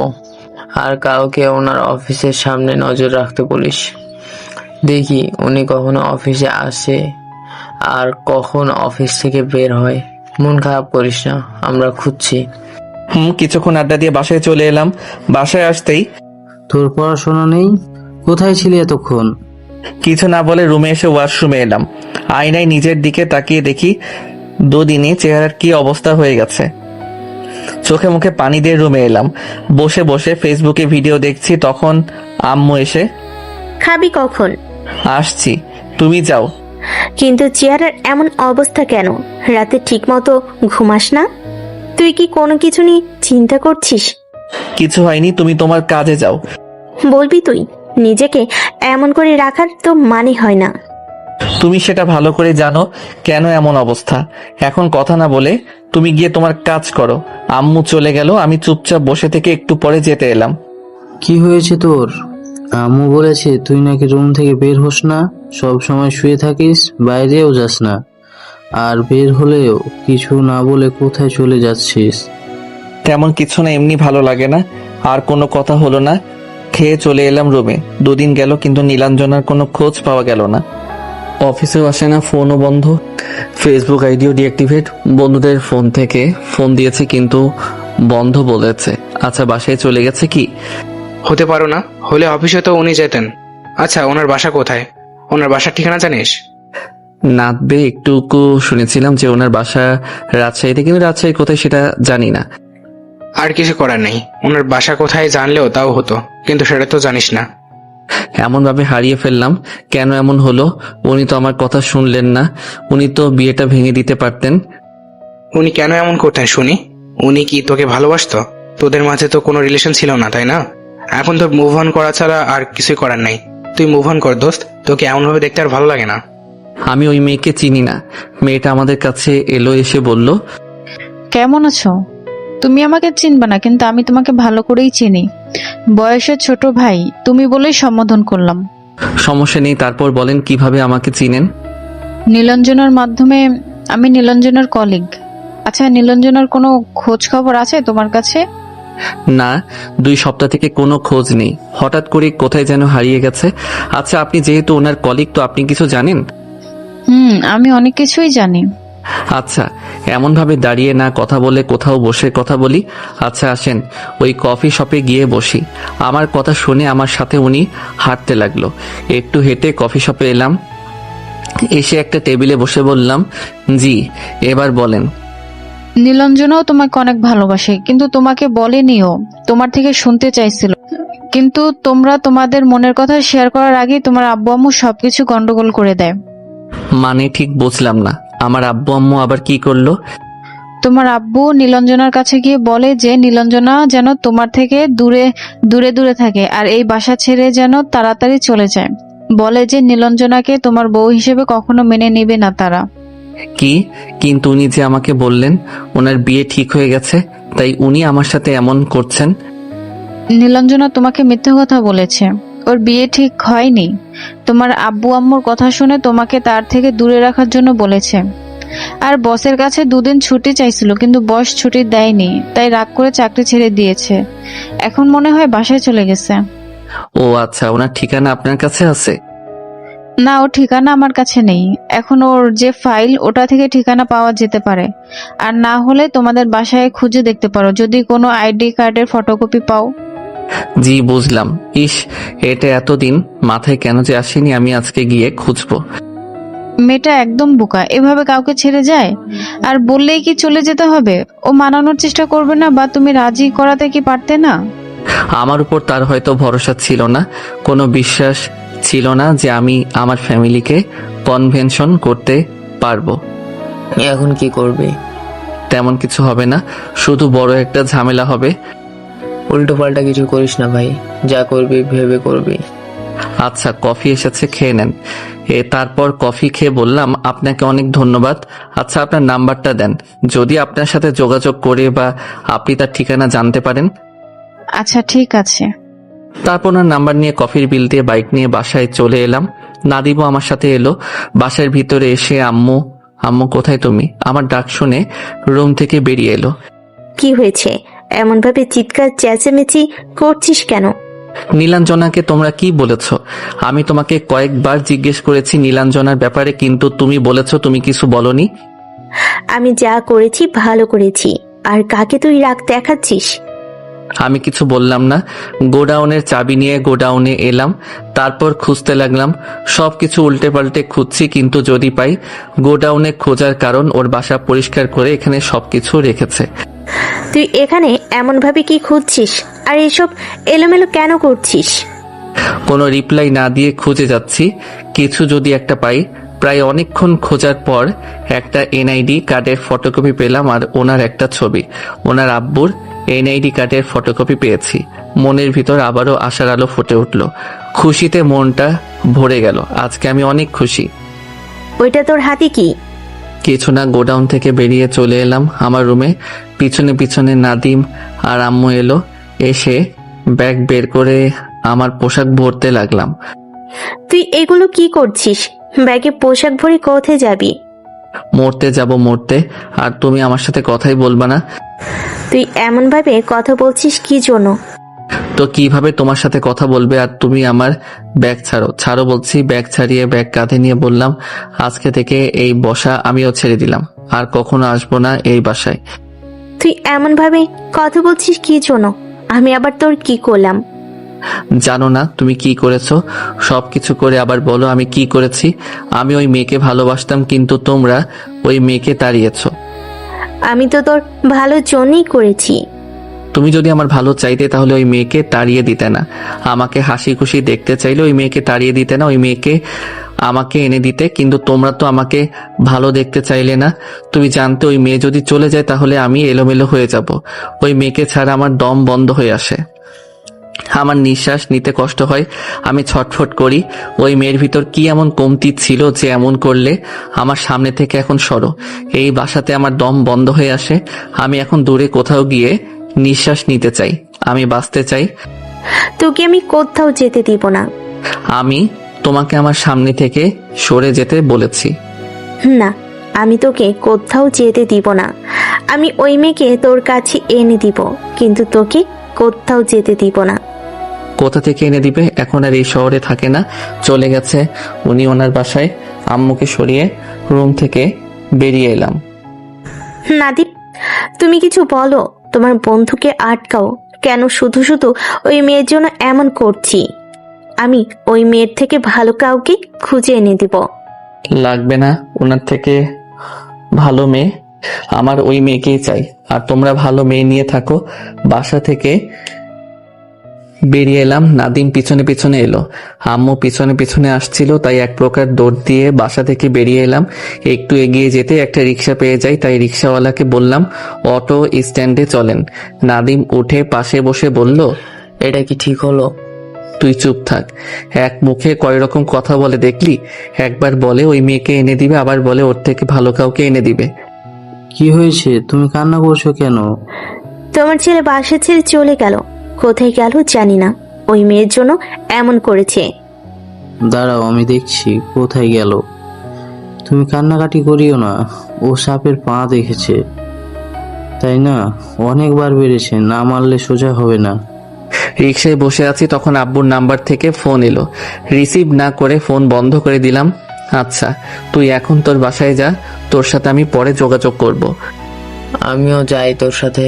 আর কাউকে ওনার অফিসের সামনে নজর রাখতে বলিস। দেখি উনি কখনো অফিসে আসে আর কখন অফিস থেকে বের হয়। মন খারাপ করিস না, আমরা খুঁজছি। কিছুক্ষণ আড্ডা দিয়ে বাসায় চলে এলাম। বাসায় আসতেই, তোর পড়াশোনা নেই? কোথায় ছিলি এতক্ষণ? কিছু না বলে রুমে এসে ওয়াশরুমে এলাম। আয়নায় নিজের দিকে তাকিয়ে দেখি দুদিনে চেহারার কি অবস্থা হয়ে গেছে। চোখে মুখে পানি দিয়ে রুমে এলাম। বসে বসে ফেসবুকে ভিডিও দেখছি, তখন আম্মু এসে, খাবি কখন? আসছি, তুমি যাও। কিন্তু চেহারার এমন অবস্থা কেন? রাতে ঠিক মতো ঘুমাস না? তুই কি কোনো কিছু নিয়ে চিন্তা করছিস? কিছু হয়নি, তুমি তোমার কাজে যাও। বলবি তুই? নিজেকে এমন করে রাখার তো মানে হয় না। তুমি সেটা ভালো করে জানো কেন এমন অবস্থা। এখন কথা না বলে তুমি গিয়ে তোমার কাজ করো। আম্মু চলে গেল, আমি চুপচাপ বসে থেকে একটু পরে যেতে এলাম। কি হয়েছে তোর? আম্মু বলেছে তুই নাকি রুম থেকে বের হোস না, সব সময় শুয়ে থাকিস, বাইরেও যাস না, আর বের হলেও কিছু না বলে কোথায় চলে যাচ্ছিস? তেমন কিছু না, এমনি ভালো লাগে না। আর কোনো কথা হলো না, খেয়ে চলে এলাম রুমে। দুদিন গেল, কিন্তু নীলাঞ্জনার কোনো খোঁজ পাওয়া গেল না। অফিসেও আসে না, ফোনও বন্ধ, ফেসবুক আইডিও ডিঅ্যাক্টিভেট। বন্ধুদের ফোন থেকে ফোন দিয়েছে, কিন্তু বন্ধ বলেছে। আচ্ছা, বাসায় চলে গেছে কি? হতে পারো না, হলে অফিসে তো উনি যেতেন। আচ্ছা, ওনার বাসা কোথায়? ওনার বাসার ঠিকানা জানিস? নাতবে একটুকু শুনেছিলাম যে ওনার বাসা রাজশাহীতে, কিন্তু রাজশাহী কোথায় সেটা জানি না। আর কিছু করার নেই, ওনার বাসা কোথায় জানলেও তাও হতো, কিন্তু সেটা তো জানিস না। এমন ভাবে হারিয়ে ফেললাম, কেন এমন হলো? উনি তো আমার কথা শুনলেন না, উনি তো বিয়েটা ভেঙে দিতে পারতেন। উনি কেন এমন করতেন শুনি? উনি কি তোকে ভালোবাসতো? তোদের মাঝে তো কোনো রিলেশন ছিল না, তাই না? এখন তোর মুভ অন করা ছাড়া আর কিছুই করার নাই। তুই মুভ অন কর দোস্ত, তোকে এমনভাবে দেখতে আর ভালো লাগে না। আমি ওই মেয়েকে চিনি না। মেয়েটা আমাদের কাছে এলো, এসে বলল, কেমন আছো? তুমি আমাকে চিনবে না, কিন্তু আমি তোমাকে ভালো করেই চিনি। বয়সে ছোট ভাই তুমি বলেই সম্বোধন করলাম। সমস্যা নেই। তারপর বলেন কিভাবে আমাকে চিনেন? নীলাঞ্জনার মাধ্যমে। আমি নীলাঞ্জনার কলিগ। আচ্ছা, নীলাঞ্জনার কোনো খোঁজ খবর আছে তোমার কাছে? না, 2 সপ্তাহ থেকে কোনো খোঁজ নেই। হঠাৎ করে কোথায় যেন হারিয়ে গেছে। আচ্ছা, আপনি যেহেতু ওনার কলিগ, তো আপনি কিছু জানেন? আমি অনেক কিছুই জানি। আচ্ছা, এমন ভাবে দাঁড়িয়ে না কথা বলে কোথাও বসে কথা বলি। আচ্ছা আসেন, ওই কফি শপে গিয়ে বসি। আমার কথা শুনে আমার সাথে উনি হাঁটতে লাগলো। একটু হেঁটে কফি শপে এলাম। এসে একটা টেবিলে বসে বললাম, জি, এবার বলেন। নীলাঞ্জনাও তোমাকে অনেক ভালোবাসে, কিন্তু তোমাকে বলেনিও। তোমার থেকে শুনতে চাইছিল, কিন্তু তোমরা তোমাদের মনের কথা শেয়ার করার আগেই তোমার আব্বু আম্মু সবকিছু গন্ডগোল করে দেয়। মানে ঠিক বুঝলাম না, আমার আব্বু আম্মু আবার কি করলো? তোমার আব্বু নীলাঞ্জনার কাছে গিয়ে বলে যে নীলাঞ্জনা যেন তোমার থেকে দূরে দূরে দূরে থাকে, আর এই বাসা ছেড়ে যেন তাড়াতাড়ি চলে যায়। বলে যে নীলাঞ্জনাকে তোমার বউ হিসেবে কখনো মেনে নেবে না তারা। কি? কিন্তু উনি যে আমাকে বললেন ওনার বিয়ে ঠিক হয়ে গেছে, তাই উনি আমার সাথে এমন করছেন? নীলাঞ্জনা তোমাকে মিথ্যে কথা বলেছে। ওর বিয়ে ঠিক হয়নি। তোমার আব্বু আম্মুর কথা শুনে তোমাকে তার থেকে দূরে রাখার জন্য বলেছে। আর বসের কাছে 2 দিন ছুটি চাইছিল, কিন্তু বস ছুটি দেয়নি, তাই রাগ করে চাকরি ছেড়ে দিয়েছে। এখন মনে হয় বাসায় চলে গেছে। ও আচ্ছা, ওনার ঠিকানা আপনার কাছে আছে? না, ওর ঠিকানা আমার কাছে নেই। এখন ওর যে ফাইল, ওটা থেকে ঠিকানা পাওয়া যেতে পারে। আর না হলে তোমাদের বাসায় খুঁজে দেখতে পারো, যদি কোনো আইডি কার্ডের ফটোকপি পাও। জি বুঝলাম। ইস, এটা এতদিন মাথায় কেন যে আসেনি, আমি আজকে গিয়ে খুঁজবো। মেয়েটা একদম বোকা, এভাবে কাউকে ছেড়ে যায়? আর বললেই কি চলে যেতে হবে? ও মানানোর চেষ্টা করবে না, বা তুমি রাজি করাতে কি পারতে না? আমার উপর তার হয়তো ভরসা ছিল না, কোনো বিশ্বাস ছিল না যে আমি আমার ফ্যামিলিকে কনভেনশন করতে পারবো। এখন কি করবে? তেমন কিছু হবে না, শুধু বড় একটা ঝামেলা হবে। উল্টো পাল্টা কিছু করিস না ভাই, যা করবি ভেবে করবি। আচ্ছা, কফি এসেছে, খেয়ে নেন। তারপর কফি খেয়ে বললাম, আপনাকে অনেক ধন্যবাদ। আচ্ছা, আপনার নাম্বারটা দেন, যদি আপনার সাথে যোগাযোগ করে বা আপনি তার ঠিকানা জানতে পারেন। আচ্ছা ঠিক আছে। তারপর ওনার নাম্বার নিয়ে কফির বিল দিয়ে বাইক নিয়ে বাসায় চলে এলাম। নাদিবও আমার সাথে এলো। বাসার ভিতরে এসে আম্মু, আম্মু কোথায় তুমি, আমার ডাক শুনে রুম থেকে বেরিয়ে এলো। কি হয়েছে? এমন ভাবে চিৎকার চেঁচামেচি করছিস কেন? নীলাঞ্জনাকে তোমরা কি বলেছ? আমি তোমাকে কয়েকবার জিজ্ঞেস করেছি নীলাঞ্জনার ব্যাপারে, কিন্তু তুমি বলেছ তুমি কিছু বলনি। আমি যা করেছি ভালো করেছি, আর কাকে তুই রাগ দেখাচ্ছিস? আমি কিছু বললাম না। গোডাউনের চাবি নিয়ে গোডাউনে এলাম, তারপর খুঁজতে লাগলাম। সবকিছু উল্টে পাল্টে খুঁজছি, কিন্তু যদি পাই। গোডাউনে খোঁজার কারণ, ওর বাসা পরিষ্কার করে এখানে সবকিছু রেখেছে। তুই এখানে এমন ভাবে কি খুঁজছিস, আর এসব এলোমেলো কেন করছিস? কোনো রিপ্লাই না দিয়ে খুঁজে যাচ্ছি, কিছু যদি একটা পাই। প্রায় অনেকক্ষণ খোঁজার পর একটা এনআইডি কার্ডের ফটোকপি পেলাম, আর ওনার একটা ছবি। ওনার আব্বুর এনআইডি কার্ডের ফটোকপি পেয়েছি। মনের ভিতর আবারও আশার আলো ফুটে উঠল। খুশিতে মনটা ভরে গেল। আজকে আমি অনেক খুশি। ওইটা তোর হাতে কি? কিছু না, গোডাউন থেকে বেরিয়ে চলে এলাম আমার রুমে। পিছনে পিছনে নাদিম আর আম্মু এলো। এসে ব্যাগ বের করে আমার পোশাক ভরতে লাগলাম। তুই এগুলো কি করছিস? ব্যাগে পোশাক ভরে কোথায় যাবি? মরতে যাব, মরতে। আর তুমি আমার সাথে কথাই বলবা না? তুই এমন ভাবে কথা বলছিস কি জন্য? তো কিভাবে তোমার সাথে কথা বলবে? আর তুমি আমার ব্যাগ ছাড়ো, ছাড়ো বলছি। ব্যাগ ছাড়িয়ে ব্যাগ কাঁধে নিয়ে বললাম, আজকে থেকে এই বসা আমিও ছেড়ে দিলাম, আর কখনো আসবো না এই বাসায়। তুই এমন ভাবে কথা বলছিস কি জন্য? আমি আবার তোর কি করলাম? জানো না তুমি কি করেছো? সবকিছু করে আবার বলো আমি কি করেছি? আমি ওই মেয়েকে ভালোবাসতাম, কিন্তু তোমরা ওই মেয়েকে তাড়িয়েছো। আমি তো তোর ভালোর জন্যই করেছি। তুমি যদি আমার ভালো চাইতে তাহলে ওই মেয়েকে তাড়িয়ে দিতে না। আমাকে হাসি খুশি দেখতে চাইলে ওই মেয়েকে তাড়িয়ে দিতে না, ওই মেয়েকে আমাকে এনে দিতে। কিন্তু তোমরা তো আমাকে ভালো দেখতে চাইলে না। তুমি জানতে ওই মেয়ে যদি চলে যায় তাহলে আমি এলোমেলো হয়ে যাব। ওই মেয়েকে ছাড়া আমার দম বন্ধ হয়ে আসে, আমার নিঃশ্বাস নিতে কষ্ট হয়, আমি ছটফট করি। ওই মেয়ের ভিতর কি এমন কমতি ছিল যে এমন করলে? আমার সামনে থেকে এখন সরো। এই বাসাতে আমার দম বন্ধ হয়ে আসে। আমি এখন দূরে কোথাও গিয়ে নিঃশ্বাস নিতে চাই, আমি বাঁচতে চাই। তোকে আমি কোথাও যেতে দিব না। আমি তোমাকে আমার সামনে থেকে সরে যেতে বলেছি। না, আমি তোকে কোথাও যেতে দিব না। আমি ওই মেয়েকে তোর কাছে এনে দিব, কিন্তু তোকে কোথাও যেতে দিব না। কোথা থেকে এনে দিবে? এখন আর এই শহরে থাকে না, চলে গেছে উনি ওনার বাসায়। আম্মুকে সরিয়ে রুম থেকে বেরিয়ে এলাম। নাদিম, তুমি কিছু বলো, তোমার বন্ধুকে আটকাও। কেন শুধু শুধু ওই মেয়ের জন্য এমন করছি? আমি ওই মেয়ের থেকে ভালো কাউকে খুঁজে এনে দিব। লাগবে না ওনার থেকে ভালো মেয়ে, আমার ওই মেয়েকেই চাই। আর তোমরা ভালো মেয়ে নিয়ে থাকো। বাসা থেকে বেরিয়ে এলাম, নাদিম পিছনে পিছনে এলো। আম্মু পিছনে পিছনে আসছিল, তাই এক প্রকার দৌড় দিয়ে বাসা থেকে বেরিয়ে এলাম। একটু এগিয়ে যেতে একটা রিক্সা পেয়ে যাই, তাই রিক্সাওয়ালাকে বললাম অটো স্ট্যান্ডে চলেন। নাদিম উঠে পাশে বসে বলল, এটা কি ঠিক হলো? তুই চুপ থাক। এক মুখে কয় রকম কথা বলে দেখলি? একবার বলে ওই মেয়েকে এনে দিবে, আবার বলে ওর থেকে ভালো কাউকে এনে দিবে। কি হয়েছে? তুমি কান্না করছো কেন? তোমার ছেলে বাসা ছেড়ে চলে গেল, কোথায় গেল জানি না। ওই মেয়ের জন্য এমন করেছে। দাঁড়াও, আমি দেখছি কোথায় গেল। তুমি কান্নাকাটি করিও না। ও সাপের পা দেখেছে, তাই না? অনেকবার বেড়েছে, না মারলে সোজা হবে না। রিক্সায় বসে আছি, তখন আব্বুর নাম্বার থেকে ফোন এলো। রিসিভ না করে ফোন বন্ধ করে দিলাম। আচ্ছা, তুই এখন তোর বাসায় যা, তোর সাথে আমি পরে যোগাযোগ করব। আমিও যাই তোর সাথে।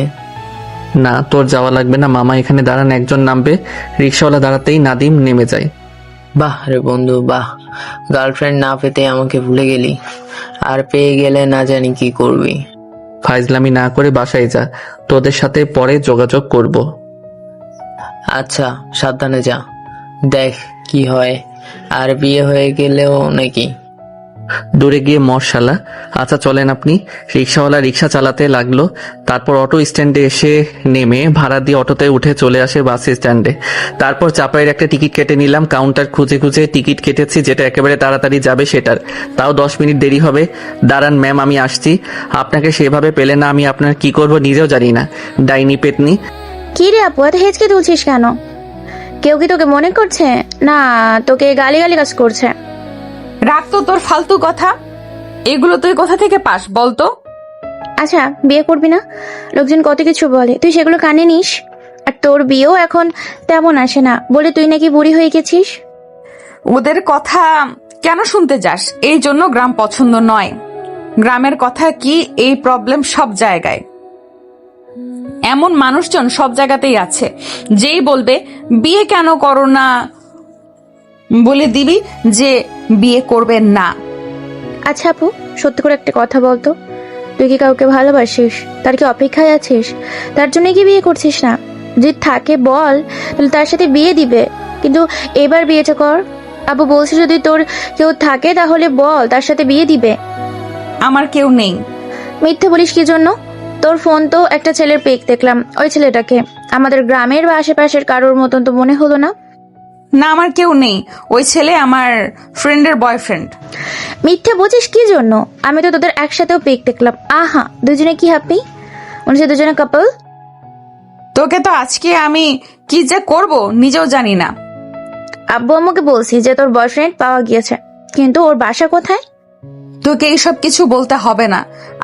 না, তোর যাওয়া লাগবে না। মামা এখানে দাঁড়ান, একজন নামবে। রিক্সাওয়ালা দাঁড়াতেই নাদিম নেমে যায়। বাহ রে বন্ধু, বাহ। গার্লফ্রেন্ড না পেতে আমাকে ভুলে গেলি, আর পেয়ে গেলে না জানি কি করবি। ফাইজলামি না করে বাসায় যা, তোদের সাথে পরে যোগাযোগ করব। আচ্ছা, সাবধানে যা, দেখ কি হয়। আর বিয়ে হয়ে গেলেও নাকি? দূরে গিয়ে মশালা। আচ্ছা চলেন আপনি। রিক্সাওয়ালা রিক্সা চালাতে লাগলো। তারপর অটো স্ট্যান্ডে এসে নেমে ভাড়া দিয়ে অটোতে উঠে চলে আসে বাস স্ট্যান্ডে। তারপর চাপাইয়ের একটা টিকিট কেটে নিলাম। কাউন্টার খুঁজে খুঁজে টিকিট কেটেছি, যেটা একেবারে তাড়াতাড়ি যাবে সেটার। তাও 10 মিনিট দেরি হবে। দাঁড়ান ম্যাম, আমি আসছি। আপনাকে সেভাবে পেলে না আমি আপনার কি করব নিজেও জানি না। ডাইনি পেতনি। কি রে আপু, এত হেঁচকে তুলছিস কেন? কেউ কি তোকে মনে করছে, না তোকে গালি কাজ করছে? রাখ তো তোর ফালতু কথা। এগুলো তুই কোথা থেকে পাস বলতো? আচ্ছা, বিয়ে করবি না? লোকজন কত কিছু বলে, তুই সেগুলো কানে নিস। আর তোর বিয়েও এখন তেমন আসে না বলে তুই নাকি বুড়ি হয়ে গেছিস। ওদের কথা কেন শুনতে যাস? এই জন্য গ্রাম পছন্দ নয়। গ্রামের কথা কি, এই প্রবলেম সব জায়গায়। এমন মানুষজন সব জায়গাতেই আছে, যেই বলবে বিয়ে কেন করো না, বলে দিবি যে বিয়ে করবে না। আচ্ছা আপু, সত্যি করে একটা কথা বলতো, তুই কি কাউকে ভালোবাসিস? তার কি অপেক্ষায় আছিস? তার জন্য কি বিয়ে করছিস না? যদি থাকে বল, তাহলে তার সাথে বিয়ে দিবে। কিন্তু এবার বিয়েটা কর। আপু বলছি, যদি তোর কেউ থাকে তাহলে বল, তার সাথে বিয়ে দিবে। আমার কেউ নেই। মিথ্যে বলিস কি জন্য? তোর ফোন তো একটা ছেলের পিক দেখলাম। ওই ছেলেটাকে আমাদের গ্রামের বা আশেপাশের কারোর মতন তো মনে হলো না। না, আমার কেউ নেই। ওই ছেলে আমার ফ্রেন্ডের বয়ফ্রেন্ড। মিথ্যে বুঝিস কি জন্য? আমি তো তোদের একসাথেও পিক দেখলাম। আহা, দুজনে কি হ্যাপি? মনে হচ্ছে দুজনে কাপল। তোকে তো আজকে আমি কি যে করব নিজেও জানি না। আব্বু আমাকে বলছি যে তোর বয়ফ্রেন্ড পাওয়া গিয়েছে, কিন্তু ওর বাসা কোথায়? তোকে এইসব কিছু বলতে হবে না।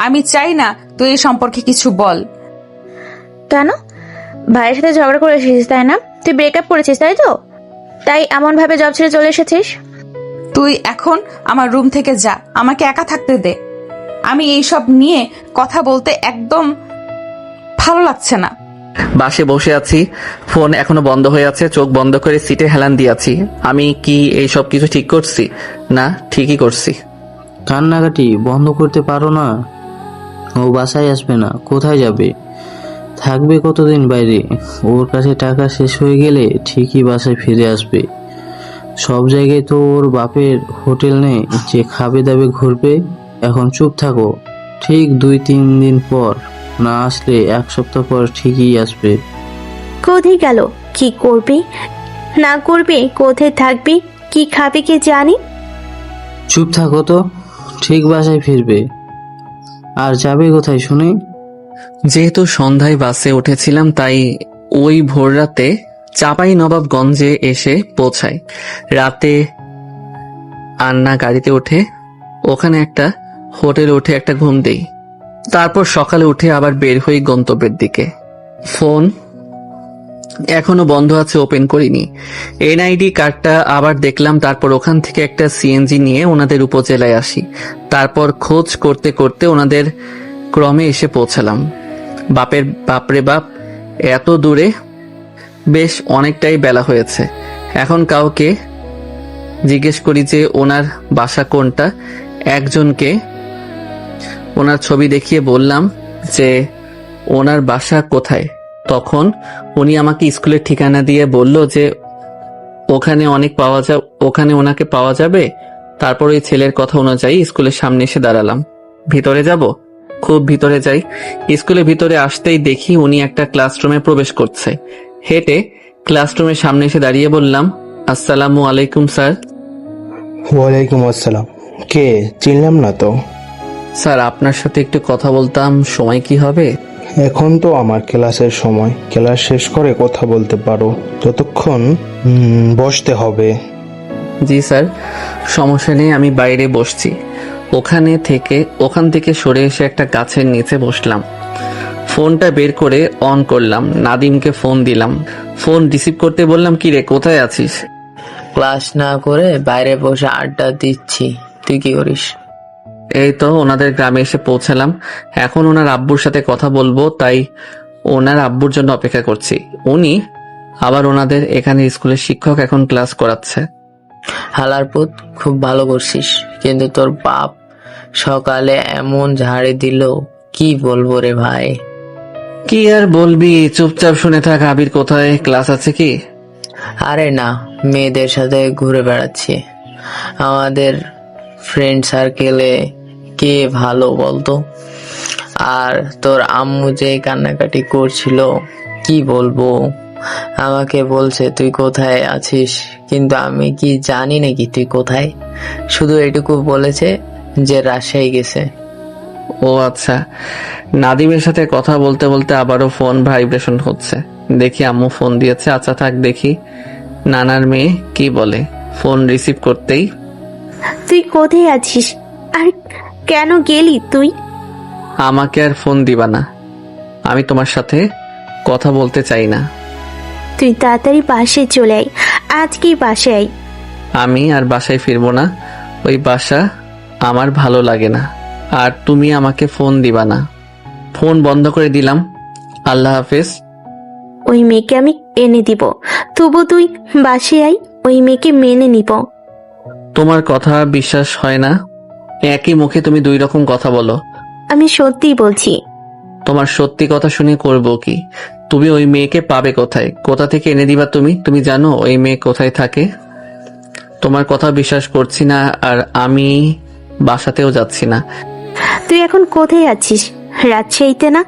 আমি চাই না তুই এই সম্পর্কে কিছু বল। কেন? ভাইয়ের সাথে ঝগড়া করেছিস তাই না? তুই ব্রেকআপ করেছিস তাই তো? তাই এমন ভাবে জব ছেড়ে চলে এসেছিস? তুই এখন আমার রুম থেকে যা, আমাকে একা থাকতে দে। আমি এইসব নিয়ে কথা বলতে একদম ভালো লাগছে না। বাসে বসে আছি, ফোন এখনো বন্ধ হয়ে আছে। চোখ বন্ধ করে সিটে হেলান দিয়ে আছি। আমি কি এই সব কিছু ঠিক করছি? না, ঠিকই করছি। কান্নাকাটি বন্ধ করতে পারো না? ও বাসায় আসবে না, কোথায় যাবে? থাকবে কতদিন বাইরে? ওর কাছে টাকা শেষ হয়ে গেলে ঠিকই বাসায় ফিরে আসবে। সব জায়গায় তো ওর বাপের হোটেল নেই যে খাবে দাবে ঘুরবে। এখন চুপ থাকো। ঠিক 2-3 দিন পর না আসলে 1 সপ্তাহ পর ঠিকই আসবে। কোথায় গেল? কি করবে না করবে, কোথায় থাকবে, কি খাবে কে জানি। চুপ থাকো তো, ঠিক বাসায় ফিরবে। আর যাবে কোথায় শুনি? যেহেতু সন্ধ্যায় বাসে উঠেছিলাম তাই ওই ভোর রাতে চাঁপাই নবাবগঞ্জে এসে পৌঁছাই। রাতে আন্না গাড়িতে উঠে ওখানে একটা হোটেলে উঠে একটা ঘুম দেই। তারপর সকালে উঠে আবার বের হই গন্তব্যের দিকে। ফোন এখনো বন্ধ আছে, ওপেন করিনি। এনআইডি কার্ডটা আবার দেখলাম। তারপর ওখান থেকে একটা সিএনজি নিয়ে ওনাদের উপজেলায় আসি। তারপর খোঁজ করতে করতে ওনাদের ক্রমে এসে পৌঁছালাম। বাপরে বাপ, এত দূরে! বেশ অনেকটাই বেলা হয়েছে। এখন কাউকে জিজ্ঞেস করি যে ওনার বাসা কোনটা। একজনকে ওনার ছবি দেখিয়ে বললাম যে ওনার বাসা কোথায়। তখন উনি আমাকে স্কুলের ঠিকানা দিয়ে বলল যে ওখানে ওনাকে পাওয়া যাবে। তারপর ওই ছেলের কথা অনুযায়ী স্কুলের সামনে এসে দাঁড়ালাম। ভিতরে যাব? খুব ভিতরে যাই। স্কুলের ভিতরে আসতেই দেখি উনি একটা ক্লাসরুমে প্রবেশ করছে। হেঁটে ক্লাসরুমের সামনে এসে দাঁড়িয়ে বললাম, আসসালামু আলাইকুম স্যার। ওয়ালাইকুম আসসালাম। কে? চিনলাম না তো। স্যার, আপনার সাথে একটু কথা বলতাম, সময় কি হবে? এখন তো আমার ক্লাসের সময়, ক্লাস শেষ করে কথা বলতে পারো, ততক্ষণ বসতে হবে। জি স্যার, সমস্যা নেই, আমি বাইরে বসছি। ওখান থেকে সরে এসে একটা গাছের নিচে বসলাম। ফোনটা বের করে অন করলাম, নাদিমকে ফোন দিলাম। ফোন রিসিভ করতে বললাম, কি রে, কোথায় আছিস? ক্লাস না করে বাইরে বসে আড্ডা দিচ্ছি। তুই কি করিস? এই তো ওনাদের গ্রামে এসে পৌঁছালাম। এখন ওনার আব্বুর সাথে কথা বলবো, তাই ওনার আব্বুর জন্য অপেক্ষা করছি। উনি আবার ওনাদের এখানে স্কুলের শিক্ষক, এখন ক্লাস করাচ্ছে। হালার পুত, খুব ভালো করছিস, কিন্তু তোর বাপ সকালে এমন ঝাড়ি দিল, কি বলবো রে ভাই। কি আর বলবি, চুপচাপ শুনে থাক। আবির কোথায়? ক্লাস আছে কি? আরে না, মেয়েদের সাথে ঘুরে বেড়াচ্ছি। আমাদের ফ্রেন্ড সার্কেলে কে ভালো বলতো? আর তোর আম্মু যে কান্নাকাটি করছিল, কি বলবো। আমাকে বলছে তুই কোথায় আছিস, কিন্তু আমি কি জানি নাকি তুই কোথায়। শুধু এটুকু বলেছে যে রাজশাহী গেছে। ও আচ্ছা। নাদিমের সাথে কথা বলতে বলতে আবারও ফোন ভাইব্রেশন হচ্ছে। দেখি আম্মু ফোন দিয়েছে। আচ্ছা থাক, দেখি নানার মেয়ে কি বলে। ফোন রিসিভ করতেই, তুই কোথায় আছিস আর কেন গেলি তুই? আমাকে আর ফোন দিবা না, আমি তোমার সাথে কথা বলতে চাই না। তুই তাড়াতাড়ি বাসে চলে আয়, আজকেই বাসে আয়। আমি আর বাসায় ফিরবো না, ওই বাসা আমার ভালো লাগে না। আর তুমি আমাকে ফোন দিবা না। ফোন বন্ধ করে দিলাম। আল্লাহ হাফেজ। ওই মেয়েকে আমি এনে দিব, তবু তুই বাসে আয়, ওই মেয়েকে মেনে নিব। তোমার কথা বিশ্বাস হয় না। একই মুখে তুমি 2 রকম কথা বলো। আমি সত্যিই বলছি। তোমার সত্যি কথা শুনে করবো কি? তুমি ওই মেয়েকে পাবে কোথায়? কোথা থেকে এনে দিবা তুমি? তুমি জানো ওই মেয়ে কোথায় থাকে? তোমার কথা বিশ্বাস করছি না, আর আমি বাসাতেও যাচ্ছি না। তুই এখন কোথায় আছিস? রাজশাহীতে না?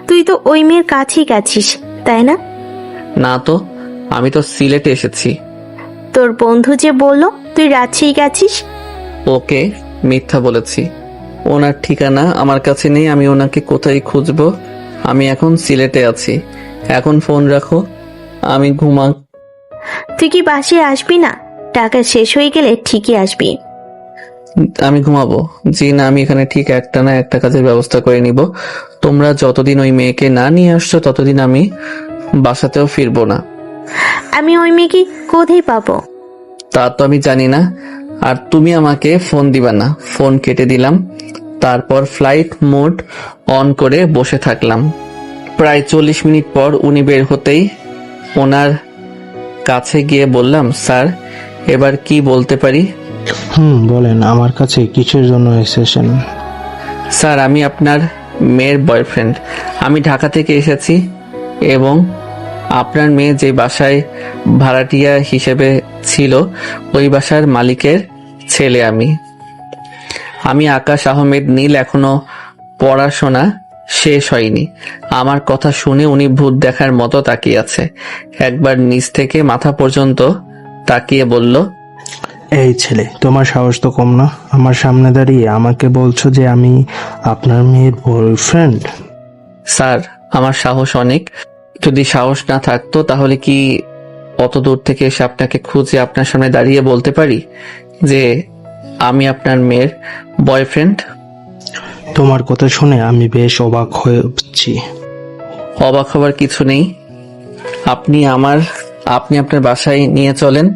তুই তো ওই মেয়ের কাছেই গেছিস, তাই না? না তো, আমি তো সিলেটে এসেছি। তোর বন্ধু যে বললো তুই রাজশাহী গেছিস। ওকে মিথ্যা বলেছি। ওনার ঠিকানা আমার কাছে নেই, আমি ওনাকে কোথায় খুঁজবো? আমি এখন সিলেটে আছি। এখন ফোন রাখো, আমি ঘুমা। তুই কি বাসে আসবি না? টাকা শেষ হয়ে গেলে ঠিকই আসবি। আমি ঘুমাবো। জি না, আমি এখানে ঠিক একটা না একটা কাজের ব্যবস্থা করে নিব। তোমরা যতদিন ওই মেয়েকে না নিয়ে আসছো ততদিন আমি বাসাতেও ফিরবো না। আমি ওই মেয়েকে কোথায় পাবো? তা তো আমি জানি না, আর তুমি আমাকে ফোন দিবা না। ফোন কেটে দিলাম। তারপর ফ্লাইট মোড অন করে বসে থাকলাম। প্রায় 40 মিনিট পর উনি বের হতেই ওনার কাছে গিয়ে বললাম, স্যার এবার কি বলতে পারি? বলেন, আমার কাছে কিসের জন্য এসেছেন? স্যার, আমি আপনার মেয়ের বয়ফ্রেন্ড। আমি ঢাকা থেকে এসেছি এবং আপনার মেয়ে যে বাসায় ভাড়াটিয়া হিসেবে ছিল ওই বাসার মালিকের ছেলে আমি আকাশ আহমেদ নীল। এখনো পড়াশোনা শেষ হয়নি। আমার কথা শুনে উনি ভূত দেখার মতো তাকিয়ে আছে। একবার নিচ থেকে মাথা পর্যন্ত তাকিয়ে বলল, এই ছেলে, তোমার সাহস তো কম না। আমার সামনে দাঁড়িয়ে আমাকে বলছো যে আমি আপনার মেয়ের বয়ফ্রেন্ড? স্যার, আমার সাহস অনেক। যদি সাহস না থাকতো তাহলে কি অত দূর থেকে এসে আপনাকে খুঁজে আপনার সামনে দাঁড়িয়ে বলতে পারি যে আমি আপনার মেয়ের বয়ফ্রেন্ড? তোমার কথা শুনে আমি বেশ অবাক হচ্ছি। অবাক হবার কিছু নেই। আপনি আপনার বাসায় নিয়ে চলেন।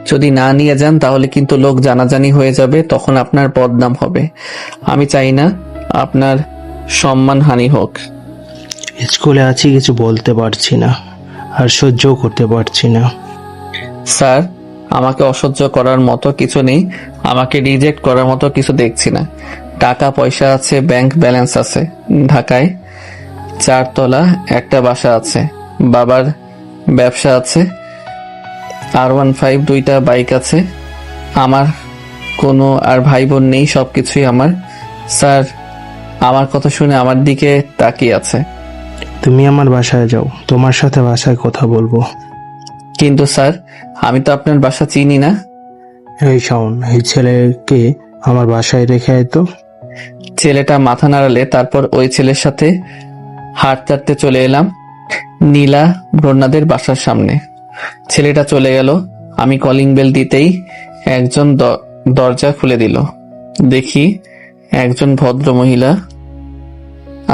যদি না নিয়ে যান তাহলে কিন্তু লোক জানাজানি হয়ে যাবে, তখন আপনার বদনাম হবে। আমি চাই না আপনার সম্মানহানি হোক। স্কুলে আছি, কিছু বলতে পারছি না, আর সহ্যও করতে পারছি না। স্যার, আমাকে অসহ্য করার মতো কিছু নেই, আমাকে রিজেক্ট করার মতো কিছু দেখছি না। টাকা পয়সা আছে, ব্যাংক ব্যালেন্স আছে, ঢাকায় 4 তলা একটা বাসা আছে, বাবার ব্যবসা আছে, R15 2টা বাইক আছে, আমার কোনো আর ভাই বোন নেই, সবকিছুই আমার। স্যার, আমার কথা শুনে আমার দিকে তাকিয়ে আছে। তুমি আমার বাসায় যাও, তোমার সাথে বাসায় কথা বলবো। কিন্তু স্যার, আমি তো আপনার বাসা চিনি না। এই শাওন, এই ছেলেকে আমার বাসায় রেখে আয় তো। ছেলেটা মাথা নাড়ালে তারপর ওই ছেলের সাথে হাঁটতে চলে এলাম নীলা ব্রহ্মাদের বাসার সামনে। ছেলেটা চলে গেল। আমি কলিং বেল দিতেই একজন দরজা খুলে দিল। দেখি একজন ভদ্র মহিলা।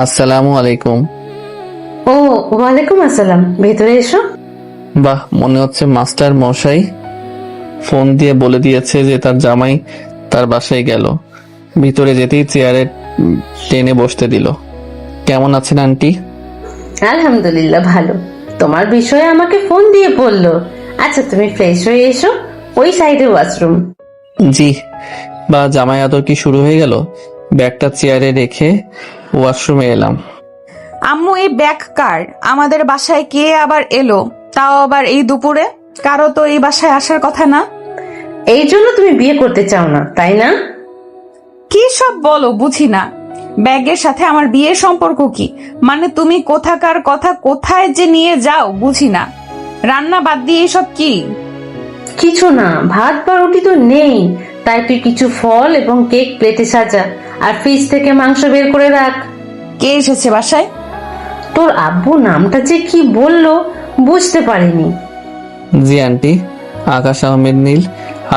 আসসালামু আলাইকুম। ও, ওয়ালাইকুম আসসালাম, ভেতরে এসো। বাহ, মনে হচ্ছে মাস্টার মশাই ফোন দিয়ে বলে দিয়েছে যে তার জামাই তার বাসায় গেল। ভিতরে যেতেই চেয়ারে টেনে বসতে দিল। কেমন আছেন আন্টি? আলহামদুলিল্লাহ ভালো। তোমার বিষয়ে আমাকে ফোন দিয়ে বললো। আচ্ছা, তুমি ফ্রেশ হয়ে এসো, ওই সাইডে ওয়াশরুম। জি। বা জামাই আদর কি শুরু হয়ে গেল? ব্যাগটা চেয়ারে রেখে ওয়াশরুমে এলাম। আম্মু, এই ব্যাগ কার? আমাদের বাসায় কে আবার এলো? তাও আবার এই দুপুরে? কারো তো এই বাসায় আসার কথা না। এই জন্য তুমি বিয়ে করতে চাও না, তাই না? কি সব বলো, বুঝি না। ব্যাগের সাথে আমার বিয়ের সম্পর্ক কি? মানে তুমি কোথাকার কথা কোথায় যে নিয়ে যাও বুঝি না। রান্না বাদ দিয়ে এসব কি? কিছু না, ভাত বা রুটি তো নেই, তাই তুই কিছু ফল এবং কেক প্লেটে সাজা, আর ফ্রিজ থেকে মাংস বের করে রাখ। কে এসেছে বাসায়? তোর আব্বু নামটা যে কি বললো বুঝতে পারিনি। জি আন্টি, আকাশ আহমেদ নীল।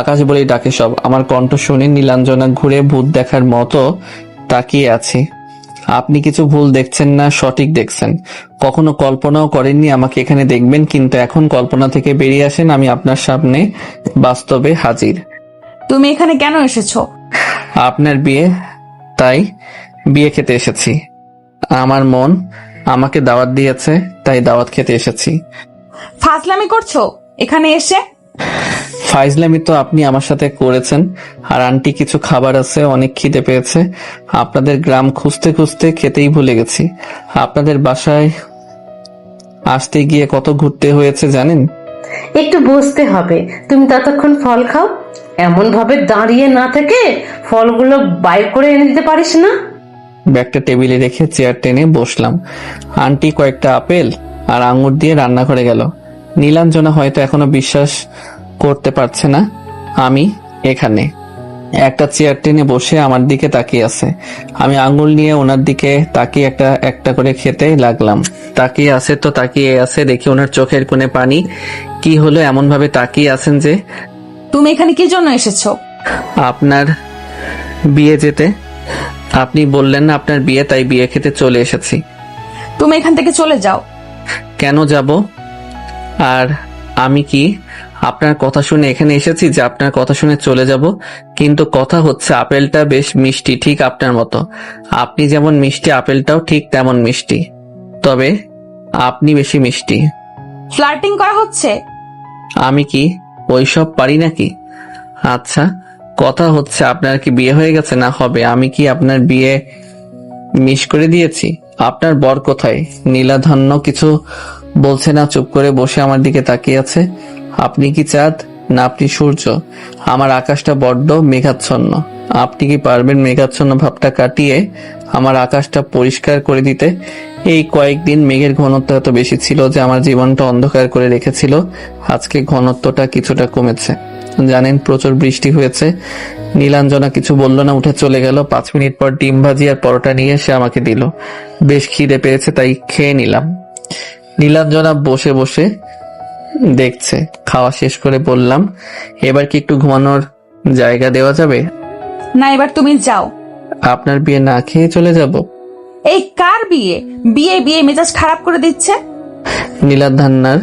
আকাশ বলেই ডাকে সব। আমার কণ্ঠ শুনে নীলাঞ্জনা ঘুরে ভূত দেখার মতো তাকিয়ে আছে। আপনি কিছু ভুল দেখছেন না, সঠিক দেখছেন। কখনো কল্পনাও করেননি আমাকে এখানে দেখবেন, কিন্তু এখন কল্পনা থেকে বেরিয়ে আসেন। আমি আপনার সামনে বাস্তবে হাজির। তুমি এখানে কেন এসেছো? আপনার বিয়ে, তাই বিয়ে খেতে এসেছি। আমার মন আমাকে দাওয়াত দিয়েছে, তাই দাওয়াত খেতে এসেছি। ফাজলামি করছো এখানে এসে? ফাইজলামি তো আপনি আমার সাথে করেছেন। আর আন্টি, কিছু খাবার আছে, অনেক খিদে পেয়েছে। আপনাদের গ্রাম খুঁজতে খুঁজতে খেতেই ভুলে গেছি। আপনাদের বাসায় আসতে গিয়ে কত ঘুরতে হয়েছে জানেন? একটু বসতে হবে, তুমি ততক্ষণ ফল খাও। এমন ভাবে দাঁড়িয়ে না থেকে ফলগুলো বাইর করে এনে দিতে পারিস না? ব্যাগটা টেবিলে রেখে চেয়ার টেনে বসলাম। আন্টি কয়েকটা আপেল আর আঙুর দিয়ে রান্না করে গেল। নীলাঞ্জনা হয়তো এখনো বিশ্বাস করতে পারছে না আমি এখানে। একটা চেয়ার টেনে বসে আমার দিকে তাকিয়ে আছে। আমি আঙুল নিয়ে ওনার দিকে তাকিয়ে একটা একটা করে খেতে লাগলাম। তাকিয়ে আছে তো তাকিয়ে আছে, দেখি ওনার চোখের কোণে পানি। কি হলো এমন ভাবে তাকিয়ে আছেন যে? তুমি এখানে কি জন্য এসেছো? আপনার বিয়ে যেতে। আপনি বললেন না আপনার বিয়ে, তাই বিয়ে খেতে চলে এসেছি। তুমি এখান থেকে চলে যাও। কেন যাব? আর আমি কি আপনার কথা শুনে এখানে এসেছি যে আপনার কথা শুনে চলে যাব? কিন্তু কথা হচ্ছে আপেলটা বেশ মিষ্টি, ঠিক আপনার মতো। আপনি যেমন মিষ্টি, আপেলটাও ঠিক তেমন মিষ্টি, তবে আপনি বেশি মিষ্টি। ফ্লার্টিং করা হচ্ছে? আমি কি ওইসব পারি নাকি? আচ্ছা, কথা হচ্ছে আপনার কি বিয়ে হয়ে গেছে না হবে? আমি কি আপনার বিয়ে মিস করে দিয়েছি? আপনার বর কোথায়? নীলাধান্য কিছু বলছে না, চুপ করে বসে আমার দিকে তাকিয়ে আছে। আপনি কি চাঁদ না আপনি সূর্য? আমার আকাশটা বড্ড মেঘাচ্ছন্ন। আপনি কি পারবেন মেঘাচ্ছন্ন ভাবটা কাটিয়ে আমার আকাশটা পরিষ্কার করে দিতে? এই কয়েকদিন মেঘের ঘনত্ব এত বেশি ছিল যে আমার জীবনটা অন্ধকার করে রেখেছিল। আজকে ঘনত্বটা কিছুটা কমেছে। জানেন, প্রচুর বৃষ্টি হয়েছে। নীলাঞ্জনা কিছু বলল না, উঠে চলে গেল। 5 মিনিট পর ডিম ভাজি আর পরোটা নিয়ে সে আমাকে দিল। বেশ খিদে পেয়েছে, তাই খেয়ে নিলাম। নীলাঞ্জনা বসে বসে দেখছে। খাওয়া শেষ করে বললাম, এবার কি একটু ঘুমানোর জায়গা দেওয়া যাবে? না, এবার তুমি যাও। আপনার বিয়ে না খেয়ে চলে যাব? এই কার বিয়ে? বিয়ে বিয়ে মেজাজ খারাপ করে দিচ্ছে। নীলাধান্নার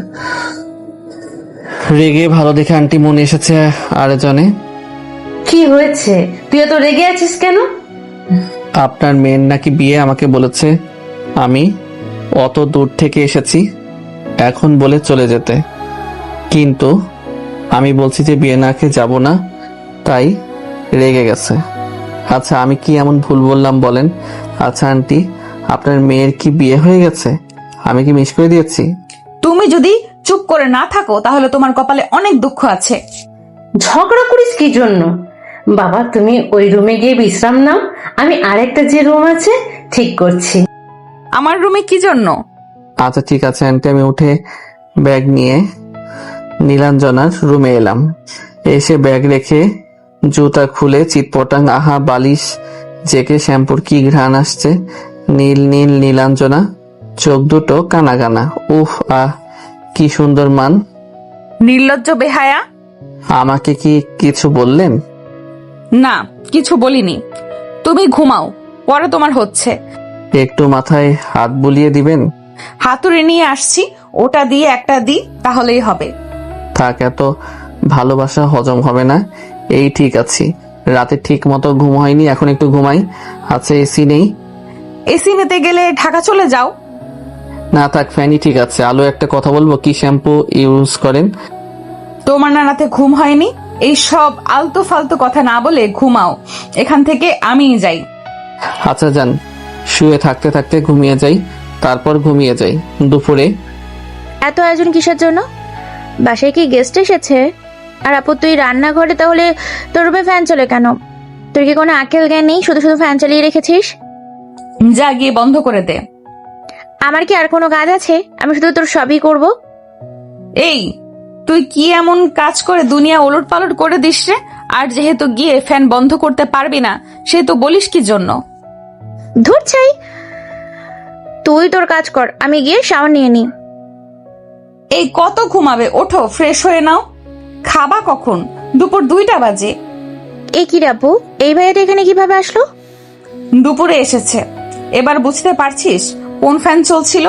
রেগে ভালো দেখে আন্টি মনে এসেছে আরেকজনে। কি হয়েছে, তুই এত রেগে আছিস কেন? আপনার মেয়ের নাকি বিয়ে, আমাকে বলেছে। আমি অত দূর থেকে এসেছি এখন বলে চলে যেতে, কিন্তু আমি বলছি যে বিয়ে না খেয়ে যাব না, তাই রেগে গেছে। আচ্ছা, আমি কি এমন ভুল বললাম বলেন? আচ্ছা আন্টি, আপনার মেয়ের কি বিয়ে হয়ে গেছে? আমি কি মিস করে দিয়েছি? তুমি যদি চুপ করে না থাকো তাহলে তোমার কপালে অনেক দুঃখ আছে। ঝগড়া করিস কি জন্য? বাবা, তুমি ওই রুমে গিয়ে বিশ্রাম নাও, আমি আরেকটা যে রুম আছে ঠিক করছি। আমার রুমে কি জন্য? আচ্ছা ঠিক আছে আন্টি। আমি উঠে ব্যাগ নিয়ে নীলাঞ্জনার রুমে এলাম। এসে ব্যাগ রেখে জুতা খুলে চিৎপটাং, আহা বালিশ জেকে শ্যাম্পুর কি ঘ্রাণ আসছে। নীল নীল নীলাঞ্জনা, চোখ দুটো কানা কানা। উফ, আহ কি সুন্দর মান। নির্লজ্জ বেহায়া। আমাকে কি কিছু বললেন? না, কিছু বলিনি। তুমি ঘুমাও, পরে তোমার হচ্ছে। একটু মাথায় হাত বুলিয়ে দিবেন? হাতুড়ি নিয়ে আসছি, ওটা দিয়ে একটা দিই, তাহলেই হবে। থাক, এত ভালোবাসা হজম হবে না। এই ঠিক আছি, রাতে ঠিক মতো ঘুম হয়নি, এখন একটু ঘুমাই। আচ্ছা, এসি নেই? এসি নিতে গেলে ঢাকা চলে যাও। না থাক, ফ্যানই ঠিক আছে। আলো, একটা কথা বলবো, কি শ্যাম্পু ইউজ করেন? তোমার না রাতে ঘুম হয়নি? এই সব আলতু ফালতু কথা না বলে ঘুমাও, এখান থেকে আমিই যাই। আচ্ছা যান, শুয়ে থাকতে থাকতে ঘুমিয়ে যাই, তারপর ঘুমিয়ে যাই। দুপুরে এত আয়োজন কিসের জন্য? বাসায় কি গেস্ট এসেছে? আর আপু, তুই রান্নাঘরে, তাহলে তোর রুমে ফ্যান চলে কেন? তোর কি কোনো আকেল জ্ঞান নেই? শুধু শুধু ফ্যান চালিয়ে রেখেছিস। যা গিয়ে বন্ধ করে দে। আমার কি আর কোনো কাজ আছে? আমি শুধু তোর সবই করব। এই, তুই কি এমন কাজ করে দুনিয়া ওলট পালট করে দিস রে? আর যেহেতু গিয়ে ফ্যান বন্ধ করতে পারবি না, সেহেতু বলিস কি জন্য? ধুর চাই, তুই তোর কাজ কর, আমি গিয়ে শাওয়ার নিয়ে নি। এই কত ঘুমাবে? ওঠো, ফ্রেশ হয়ে নাও। খাবা কখন? দুপুর 2টা বাজে। এ কি রে আপু, এই ভাইয়াটা এখানে কিভাবে আসলো? দুপুরে এসেছে। এবার বুঝতে পারছিস কোন ফ্যান চলছিল?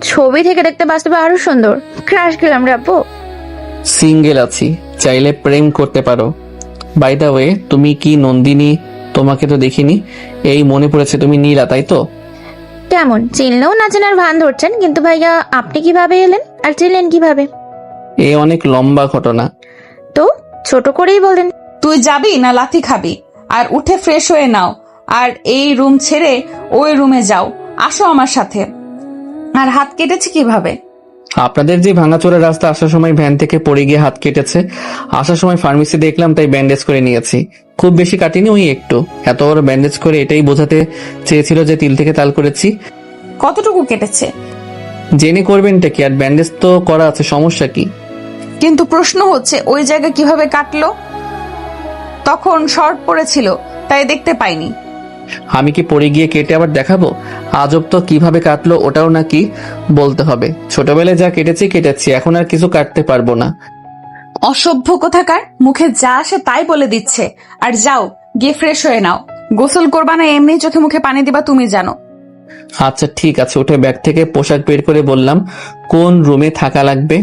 ছবি থেকে দেখতে বাস্তবে আরো সুন্দর। ক্রাশ গেলাম রে আপু। সিঙ্গেল আছি, চাইলে প্রেম করতে পারো। বাই দ্য ওয়ে, তুমি কি নন্দিনী? তোমাকে তো দেখিনি। এই মনে পড়েছে, তুমি নীলা, তাই তো? কেমন চিনলেও না চেনার ভান ধরছেন, কিন্তু ভাইয়া আপনি কিভাবে এলেন আর চিনলেন কিভাবে? এ অনেক লম্বা ঘটনা। তো ছোট করেই বলেন। তুই যাবি না লাথি খাবি? আর উঠে ফ্রেশ হয়ে নাও, আর এই রুম ছেড়ে ওই রুমে যাও। আসো আমার সাথে। আর হাত কেটেছে কিভাবে? আপনাদের যে ভাঙাচোরা রাস্তা, আসার সময় ভ্যান থেকে পড়ে গিয়ে হাত কেটেছে। আসার সময় ফার্মেসি দেখলাম, তাই ব্যান্ডেজ করে নিয়েছি। খুব বেশি কাটিনি, ওই একটু। এত বড় ব্যান্ডেজ করে এটাই বোঝাতে চেয়েছিল যে তিল থেকে তাল করেছি। কতটুকু কেটেছে? জেনে করবেনটা কি, আর ব্যান্ডেজ তো করা আছে, সমস্যা কি? কিন্তু প্রশ্ন হচ্ছে ওই জায়গা কিভাবে কাটলো? তখন শর্ট পড়েছিল, তাই দেখতে পাইনি। আমি কি পড়ে গিয়ে কেটে আবার দেখাবো? আজব তো, কিভাবে কাটলো ওটাও নাকি বলতে হবে? ছোটবেলায় যা কেটেছি, এখন আর কিছু কাটতে পারবো না। অসভ্য কোথাকার, মুখে যা আসে তাই বলে দিচ্ছে। আর যাও, গিয়ে ফ্রেশ হয়ে নাও। গোসল করবা না এমনি চোখে মুখে পানি দিবা, তুমি জানো। আচ্ছা ঠিক আছে। উঠে ব্যাগ থেকে পোশাক বের করে বললাম, কোন রুমে থাকা লাগবে?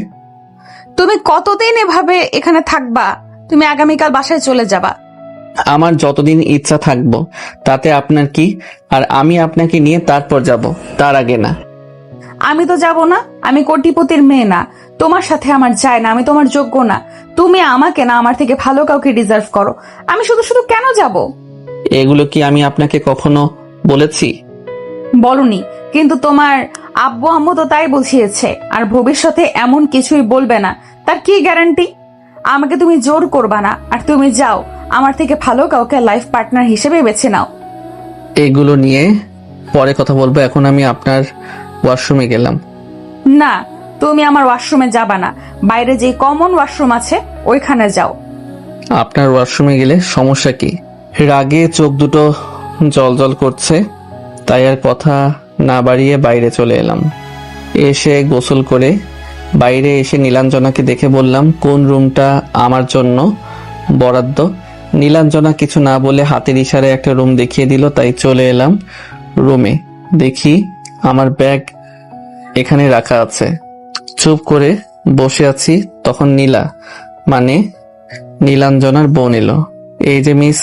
তুমি কতদিন এভাবে এখানে থাকবা? তুমি আগামীকাল বাসায় চলে যাবা। আমার যতদিন ইচ্ছা থাকবো, তাতে আপনার কি? আর আমি আপনাকে নিয়ে তারপর যাব, তার আগে না। আমি তো যাব না। আমি কোটিপতির মেয়ে না, তোমার সাথে আমার যায় না। আমি তোমার যোগ্য না। তুমি আমাকে না, আমার থেকে ভালো কাউকে ডিজার্ভ করো। আমি শুধু শুধু কেন যাব? এগুলো কি আমি আপনাকে কখনো বলেছি? বলনি, কিন্তু তোমার আব্বু আম্মু তো তাই বুঝিয়েছে। আর ভবিষ্যতে এমন কিছুই বলবে না, তার কি গ্যারান্টি? আমাকে তুমি জোর করবা না, আর তুমি যাও, আমার থেকে ভালো কাউকে লাইফ পার্টনার হিসেবে বেছে নাও। এগুলো নিয়ে পরে কথা বলবো, এখন আমি আপনার ওয়াশরুমে গেলাম। না, তুমি আমার ওয়াশরুমে যাবা না, বাইরে যে কমন ওয়াশরুম আছে ওইখানে যাও। আপনার ওয়াশরুমে গেলে সমস্যা কি? রাগে চোখ দুটো জল করছে, তাই আর কথা না বাড়িয়ে বাইরে চলে এলাম। এসে গোসল করে বাইরে এসে নীলাঞ্জনাকে দেখে বললাম, কোন রুমটা আমার জন্য বরাদ্দ? নীলাঞ্জনা কিছু না বলে হাতের ইশারায় একটা রুম দেখিয়ে দিল, তাই চলে এলাম রুমে। দেখি আমার ব্যাগ এখানে রাখা আছে। চুপ করে বসে আছি, তখন মানে নীলাঞ্জনার বোন এলো। এই যে মিস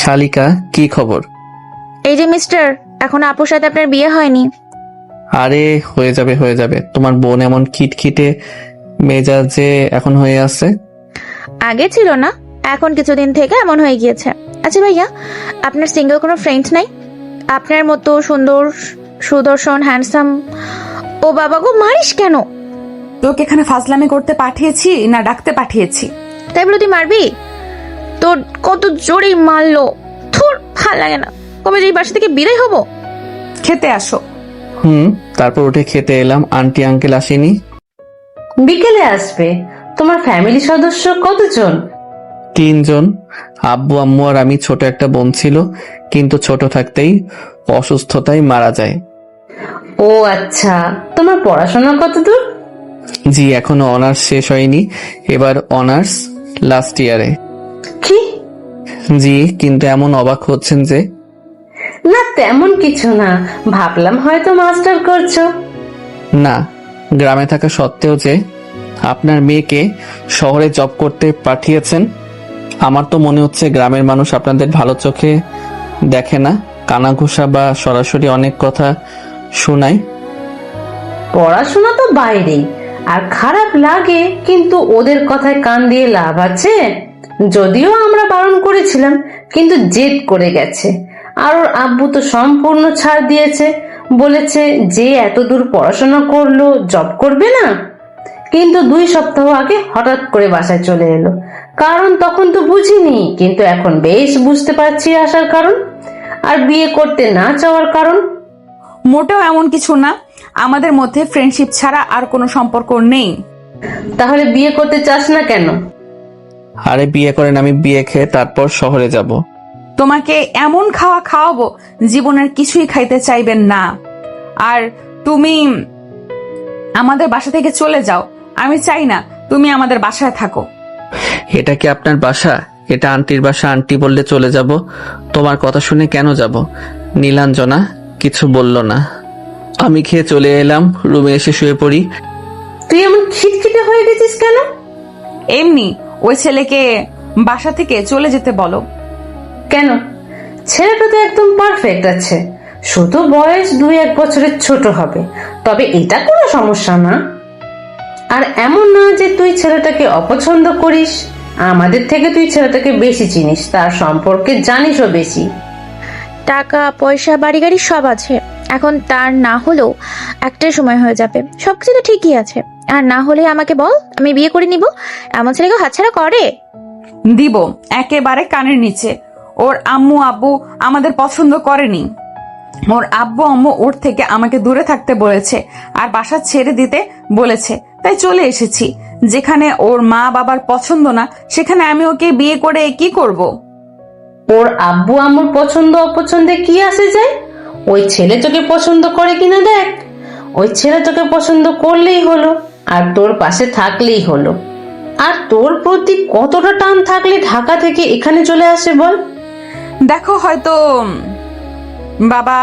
শালিকা, কি খবর? এই যে মিস্টার, এখন আপুর সাথে আপনার বিয়ে হয়নি। আরে হয়ে যাবে। তোমার বোন এমন খিটখিটে মেজাজে এখন হয়ে আছে? আগে ছিল না, এখন কিছুদিন থেকে এমন হয়ে গিয়েছে। আচ্ছা ভাইয়া, আপনার সিঙ্গেল কোনো ফ্রেন্ড নাই? আপনার মতো সুন্দর, সুদর্শন, হ্যান্ডসাম। ও বাবা গো, মারিস কেন? তোকে এখানে ফাজলামি করতে পাঠিয়েছি না ডাকতে পাঠিয়েছি? তাই বলে তুই মারবি? তোর কত জোরেই মারলো, থুর, ভাল লাগে না। কবে যে এই বাসা থেকে বিদায় হবো? খেতে আসো। তারপর উঠে খেতে এলাম। আন্টি আঙ্কেল আসেনি? বিকেলে আসবে। তোমার ফ্যামিলি সদস্য কতজন? 3 জন, আব্বু আম্মু আর আমি। ছোট একটা বোন ছিল, কিন্তু ছোট থাকতেই অসুস্থতায় মারা যায়। ও আচ্ছা, তোমার পড়াশোনা কতদূর? জি, এখনো অনার্স শেষ হয়নি, এবার অনার্স লাস্ট ইয়ারে। কি? জি, কিন্তু এমন অবাক হচ্ছেন যে? না তেমন কিছু না, ভাবলাম হয়তো মাস্টার করছো। না, গ্রামে থাকা সত্ত্বেও যে আপনার মেয়েকে শহরে জব করতে পাঠিয়েছেন, আমার তো মনে হচ্ছে গ্রামের মানুষ আপনাদের ভালো চোখে দেখে না, কানাঘুষা বা সরাসরি অনেক কথা শোনায়। পড়াশোনা তো বাইরেই, আর খারাপ লাগে, কিন্তু ওদের কথায় কান দিয়ে লাভ আছে? যদিও আমরা বারণ করেছিলাম, কিন্তু জেদ করে গেছে। আর ওর আব্বু তো সম্পূর্ণ ছাড় দিয়েছে, বলেছে যে এত দূর পড়াশোনা করলো, জব করবে না। কিন্তু 2 সপ্তাহ আগে হঠাৎ করে বাসায় চলে এলো। কারণ তখন তো বুঝিনি, কিন্তু এখন বেশ বুঝতে পারছি আসার কারণ। আর বিয়ে করতে না চাওয়ার কারণ? মোটেও এমন কিছু না, আমাদের মধ্যে ফ্রেন্ডশিপ ছাড়া আর কোনো সম্পর্ক নেই। তাহলে বিয়ে করতে চাস না কেন? আরে বিয়ে করেন, আমি বিয়ে খেয়ে তারপর শহরে যাব। তোমাকে এমন খাওয়াবো জীবনের কিছুই খাইতে চাইবেন না। আর তুমি আমাদের বাসা থেকে চলে যাও, আমি চাই না তুমি আমাদের বাসায় থাকো। এটা কি আপনার বাসা? এটা আন্টির বাসা, আন্টি বললে চলে যাব। তোমার কথা শুনে কেন যাব? নীলাঞ্জনা কিছু বলল না। আমি খেয়ে চলে এলাম, রুমে এসে শুয়ে পড়ি। তুই এমন খিটখিটে হয়ে গেছিস কেন? এমনি, ওই ছেলেকে বাসা থেকে চলে যেতে বলো। কেন? ছেলেটা তো একদম পারফেক্ট আছে, শুধু বয়স 2-1 বছরের ছোট হবে, তবে এটা কোনো সমস্যা না। আর এমন না যে তুই ছেলেটাকে অপছন্দ করিস, আমাদের থেকে তুই ছেলেটাকে বেশি চিনিস, তার সম্পর্কে জানিসও বেশি। টাকা পয়সা বাড়ি গাড়ি সব আছে, এখন তার না হলেও একটাই সময় হয়ে যাবে। সবকিছু তো ঠিকই আছে, আর না হলে আমাকে বল, আমি বিয়ে করে নিব। এমন ছেলেকে হাতছাড়া করে দিব একেবারে কানের নিচে। ওর আম্মু আব্বু আমাদের পছন্দ করেনি, ওর আব্বু আম্মু ওর থেকে আমাকে দূরে থাকতে বলেছে আর বাসা ছেড়ে দিতে বলেছে, তাই চলে এসেছি। যেখানে ওর মা বাবার পছন্দ না, সেখানে আমি ওকে বিয়ে করে কি করব? ওর আব্বু আম্মুর পছন্দ অপছন্দে কি আসে যায়? ওই ছেলে তোকে পছন্দ করে কিনা দেখ। ওই ছেলে তোকে পছন্দ করলেই হলো, আর তোর পাশে থাকলেই হলো। আর তোর প্রতি কতটা টান থাকলে ঢাকা থেকে এখানে চলে আসে বল? দেখো, হয়তো বাবা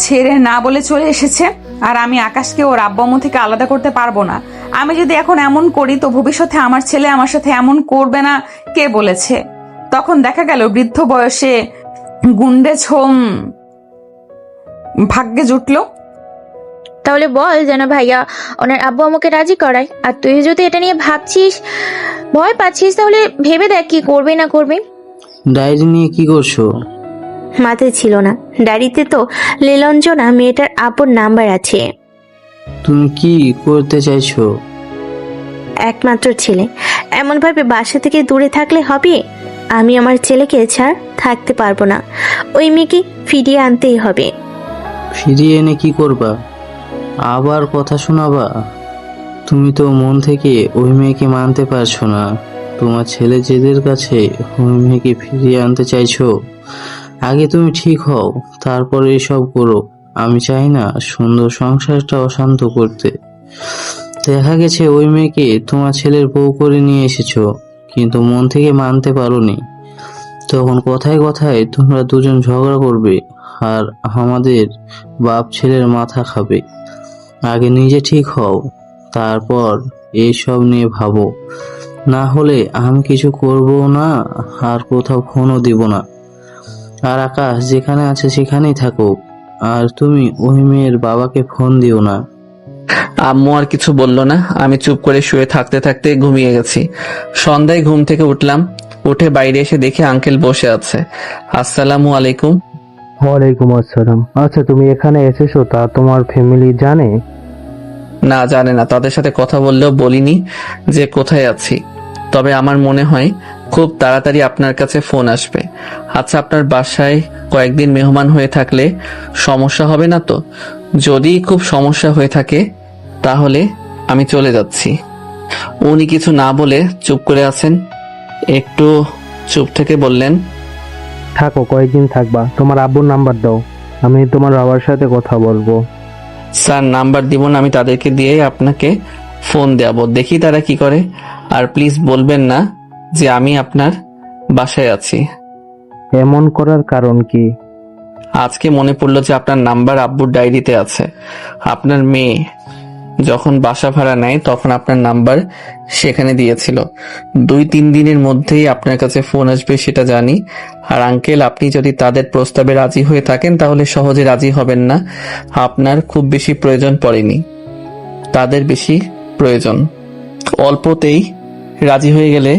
ছেড়ে না বলে চলে এসেছে, আর আমি আকাশকে ওর আব্বু আম্মু থেকে আলাদা করতে পারবো না। আমি যদি এখন এমন করি, তো ভবিষ্যতে আমার ছেলে আমার সাথে এমন করবে না কে বলেছে? তখন দেখা গেল বৃদ্ধ বয়সে গুন্ডে ছোম ভাগ্যে জুটলো। তাহলে বল যেন ভাইয়া ওনার আব্বু আম্মুকে রাজি করায়। আর তুই যদি এটা নিয়ে ভাবছিস, ভয় পাচ্ছিস, তাহলে ভেবে দেখ কি করবি না করবি। ডায়েরি নিয়ে কি করছো? মাথায় ছিল না। ডায়েরিতে তো লীলাঞ্জনা মেয়েটার আপুর নাম্বার আছে। তুমি কি করতে চাইছো? একমাত্র ছেলে, এমনভাবে বাসা থেকে দূরে থাকলে হবে? আমি আমার ছেলেকে ছাড় থাকতে পারবো না। ওই মেয়েকে ফিরিয়ে আনতেই হবে। ফিরিয়ে এনে কি করবা? আবার কথা শোনাবা? তুমি তো মন থেকে ওই মেয়েকে মানতে পারছো না। তোমার ছেলে জেদের কাছে ওই মেয়েকে ফিরিয়ে আনতে চাইছো। আগে তুমি ঠিক হও, তারপরে এসব করো। আমি চাই না সুন্দর সংসারটা অশান্ত করতে। দেখা গেছে ওই মেয়েকে তোমার ছেলের বউ করে নিয়ে এসেছো, কিন্তু মন থেকে মানতে পারোনি। তখন কথায় কথায় তোমরা দুজন ঝগড়া করবে আর আমাদের বাপ ছেলের মাথা খাবে। আগে নিজে ঠিক হও, তারপর এইসব নিয়ে ভাবো। না হলে আমি কিছু করবো না, আর কোথাও ফোনও দিব না। আর আকাশ যেখানে আছে সেখানেই থাকুক, আর তুমি ওই মেয়ের বাবাকে ফোন দিও না। আম্মু আর কিছু বললো না। আমি চুপ করে শুয়ে থাকতে থাকতে ঘুমিয়ে গেছি। সন্ধ্যায় ঘুম থেকে উঠলাম। উঠে বাইরে এসে দেখি আঙ্কেল বসে আছে। আসসালামু আলাইকুম। ওয়ালাইকুম আসসালাম। আচ্ছা, তুমি এখানে এসেছো, তা তোমার ফ্যামিলি জানে? না, জানে না। তাদের সাথে কথা বললেও বলিনি যে কোথায় আছি। তবে আমার মনে হয় খুব তাড়াতাড়ি আপনার কাছে ফোন আসবে। আচ্ছা, আপনার বাসায় কয়েকদিন মেহমান হয়ে থাকলে সমস্যা হবে না তো? যদি খুব সমস্যা হয়ে থাকে তাহলে আমি চলে যাচ্ছি। উনি কিছু না বলে চুপ করে আছেন। একটু চুপ থেকে বললেন, থাকো, কয়েকদিন থাকবা। তোমার আব্বুর নাম্বার দাও, আমি তোমার বাবার সাথে কথা বলবো। স্যার, নাম্বার দিব না, আমি তাদেরকে দিয়ে আপনাকে ফোন দেবো, দেখি তারা কি করে। আর প্লিজ বলবেন না যে আমি আপনার বাসায় আছি। এমন করার কারণ কি? আজকে মনে পড়লো যে আপনার নাম্বার আব্বুর ডায়েরিতে আছে। আপনার মেয়ে যখন বাসা ভাড়া নেয় তখন আপনার নাম্বার সেখানে দিয়েছিল। 2-3 দিনের মধ্যেই আপনার কাছে ফোন আসবে সেটা জানি। আর আঙ্কেল, আপনি যদি তাদের প্রস্তাবে রাজি হয়ে থাকেন তাহলে সহজে রাজি হবেন না। আপনার খুব বেশি প্রয়োজন পড়েনি, তাদের বেশি প্রয়োজন। অল্পতেই রাজি হয়ে গেলে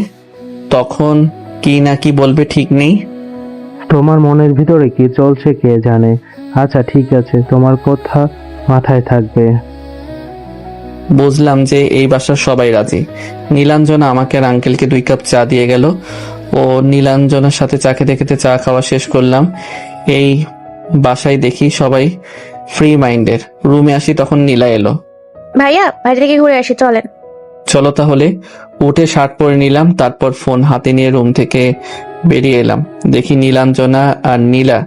তখন কি না কি বলবে ঠিক নেই। তোমার মনের ভিতরে কি চলছে কে জানে। আচ্ছা ঠিক আছে, তোমার কথা মাথায় থাকবে। বুঝলাম যে এই বাসার সবাই রাজি। নীলাঞ্জনা আমাকে আর আঙ্কেলকে 2 কাপ চা দিয়ে গেল। ও নীলাঞ্জনার সাথে চা খেতে খেতে চা খাওয়া শেষ করলাম। এই বাসায় দেখি সবাই ফ্রি মাইন্ডের। রুমে আসি তখন নীলা এলো। ভাইয়া, বাইরে থেকে ঘুরে আসি, চলেন। চলো তাহলে। উঠে শার্ট পরে নিলাম, তারপর ফোন হাতে নিয়ে রুম থেকে বেরিয়ে এলাম। দেখি নীলাঞ্জনা আর নীলা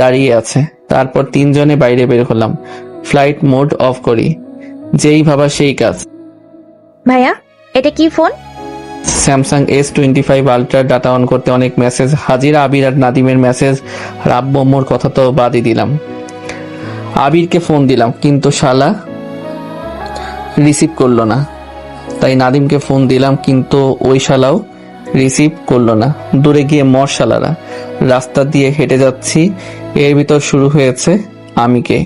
দাঁড়িয়ে আছে। তারপর 3 জনে বাইরে বের হলাম। ফ্লাইট মোড অফ করি, যেই ভাবা সেই কাজ। ভাইয়া, এটা কি phone? Samsung S25 ultra. Data on করতে অনেক মেসেজ। হাজিরা আবির আর নাদিমের মেসেজ। আর আব্বুর কথা তো বাদই দিলাম। আবিরকে ফোন দিলাম কিন্তু শালা রিসিভ করলো না। তাই নাদিমকে ফোন দিলাম কিন্তু ওই শালাও রিসিভ করলো না। দূরে গিয়ে মর শালারা। রাস্তা দিয়ে হেঁটে যাচ্ছি, এর ভিতর শুরু হয়েছে আমি কে।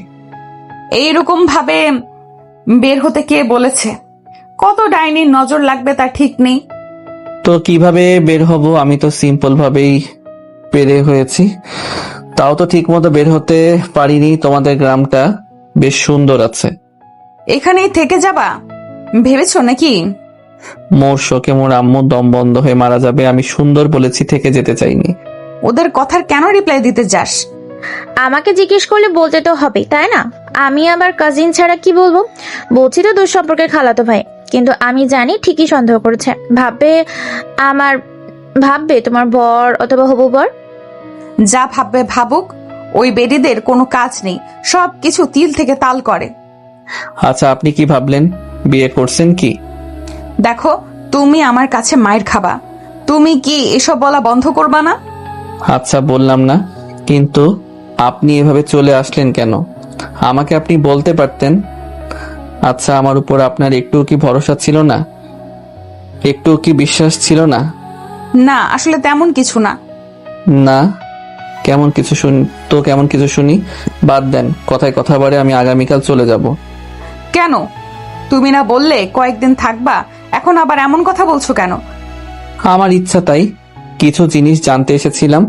এইরকম ভাবে বের হতে কে বলেছে? কত ডাইনির নজর লাগবে তা ঠিক নেই। তো কিভাবে বের হব? আমি তো সিম্পল ভাবেই বের হয়েছি। তাও তো ঠিক মতো বের হতে পারিনি। তোমাদের গ্রামটা বেশ সুন্দর আছে। এখানেই থেকে যাবা ভেবেছো নাকি? মোর শোকে মোর আম্মু দম বন্ধ হয়ে মারা যাবে। আমি সুন্দর বলেছি, থেকে যেতে চাইনি। ওদের কথার কেন রিপ্লাই দিতে যাস? আমাকে জিজ্ঞেস করলে বলতে তো হবে, তাই না? আমি আবার কাজিন ছাড়া কি বলবো? বলছি তো দূর সম্পর্কে খালাতো ভাই, কিন্তু আমি জানি ঠিকই সন্দেহ করেছে। ভাববে তোমার বর অথবা হবু বর। যা ভাববে ভাবুক, ওই বেডিদের কোনো কাজ নেই, সব কিছু তিল থেকে তাল করে। আচ্ছা, আপনি কি ভাবলেন? বিয়ে করছেন কি? দেখো, তুমি আমার কাছে মায়ের খাবা। তুমি কি এসব বলা বন্ধ করবা না? আচ্ছা, বললাম না, কিন্তু আপনি এভাবে চলে আসলেন কেন? আমাকে আপনি বলতে পারতেন। আচ্ছা, আমার উপর আপনার একটু কি ভরসা ছিল না? একটু কি বিশ্বাস ছিল না? না, আসলে তেমন কিছু না। না? কেমন কিছু শুনি তো? কেমন কিছু শুনি? বাদ দেন, কথায় কথা বাড়ে। আমি আগামীকাল চলে যাব। কেন? তুমি না বললে কয়েকদিন থাকবা, এখন আবার এমন কথা বলছো কেন? আমার ইচ্ছা তাই। কিছু জিনিস জানতে এসেছিলাম,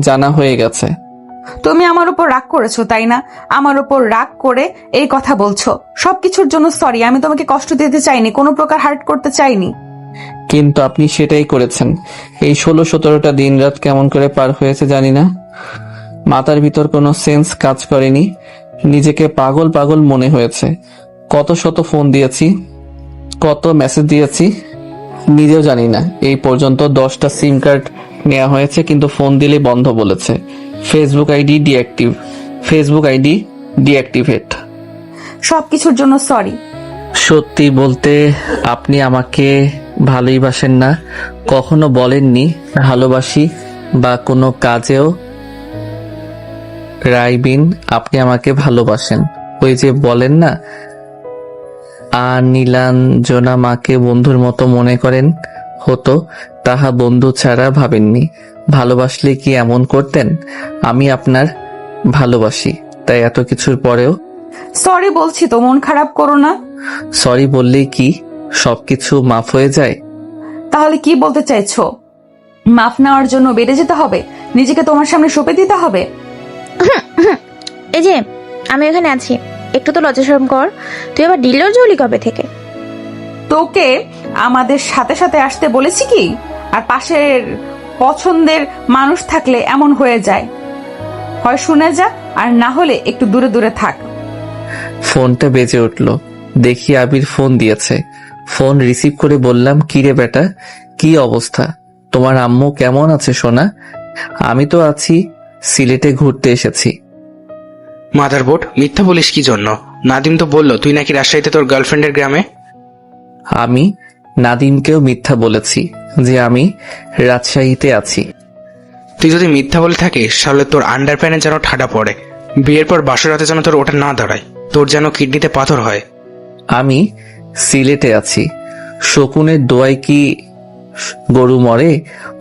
জানা হয়ে গেছে। তুমি আমার উপর রাগ করেছো তাই না? আমার উপর রাগ করে এই কথা বলছো। সবকিছুর জন্য সরি, আমি তোমাকে কষ্ট দিতে চাইনি, কোনো প্রকার হার্ট করতে চাইনি। কিন্তু আপনি সেটাই করেছেন। এই 16-17টা দিন রাত কেমন করে পার হয়েছে জানি না, মাথার ভিতর কোনো সেন্স কাজ করেনি, নিজেকে পাগল পাগল মনে হয়েছে। কত শত ফোন দিয়েছি, কত মেসেজ দিয়েছি নিজেও জানি না। এই পর্যন্ত 10টা সিম কার্ড নেওয়া হয়েছে, কিন্তু ফোন দিলে বন্ধ বলেছে। Facebook ID deactivate. সবকিছুর জন্য সরি। সত্যি বলতে আপনি আমাকে ভালোই বাসেন না, কখনো বলেননি ভালোবাসি বা কোনো কাজেও। রাইবিন, আপনি আমাকে ভালোবাসেন। ওই যে বলেন না, আর নীলাঞ্জনা মাকে বন্ধুর মতো মনে করেন, হতো তাহা বন্ধু ছাড়া ভাবেননি। ভালোবাসলে কি এমন করতেন? আমি আপনার ভালোবাসি, তাই এত কিছুর পরেও সরি বলছি তো, মন খারাপ করো না। সরি বললেই কি সবকিছু মাফ হয়ে যায়? তাহলে কি বলতে চাইছো? মাফ নেওয়ার জন্য বেড়ে যেতে হবে, নিজেকে তোমার সামনে সঁপে দিতে হবে? এই যে আমি এখানে আছি, একটু তো লজ্জা শরম কর। তুই আবার ডিলার জলি কবে থেকে? তোকে আমাদের সাথে সাথে আসতে বলেছি কি? আর পাশের পছন্দের মানুষ থাকলে এমন হয়ে যায়, হয় শুনে যা আর না হলে একটু দূরে দূরে থাক। ফোনটা বেজে উঠল, দেখি আবির ফোন দিয়েছে। ফোন রিসিভ করে বললাম, কিরে বেটা, কি অবস্থা? তোমার আম্মু কেমন আছে সোনা? আমি তো আছি, সিলেটে ঘুরতে এসেছি। মাদারবোর্ড, মিথ্যা বলিস কি জন্য? নাদিম তো বললো তুই নাকি রাজশাহীতে তোর গার্লফ্রেন্ডের গ্রামে। আমি নাদিমকেও মিথ্যা বলেছি যে আমি রাজশাহীতে আছি। তুই যদি মিথ্যা বলে থাকিস তাহলে তোর আন্ডার প্যানে যেন ঠাডা পড়ে, বিয়ের পর বাসরাতে যেন তোর ওটা না দাঁড়ায়, তোর যেন কিডনিতে পাথর হয়। আমি সিলেটে আছি। শকুনের দোয়ায় কি গরু মরে?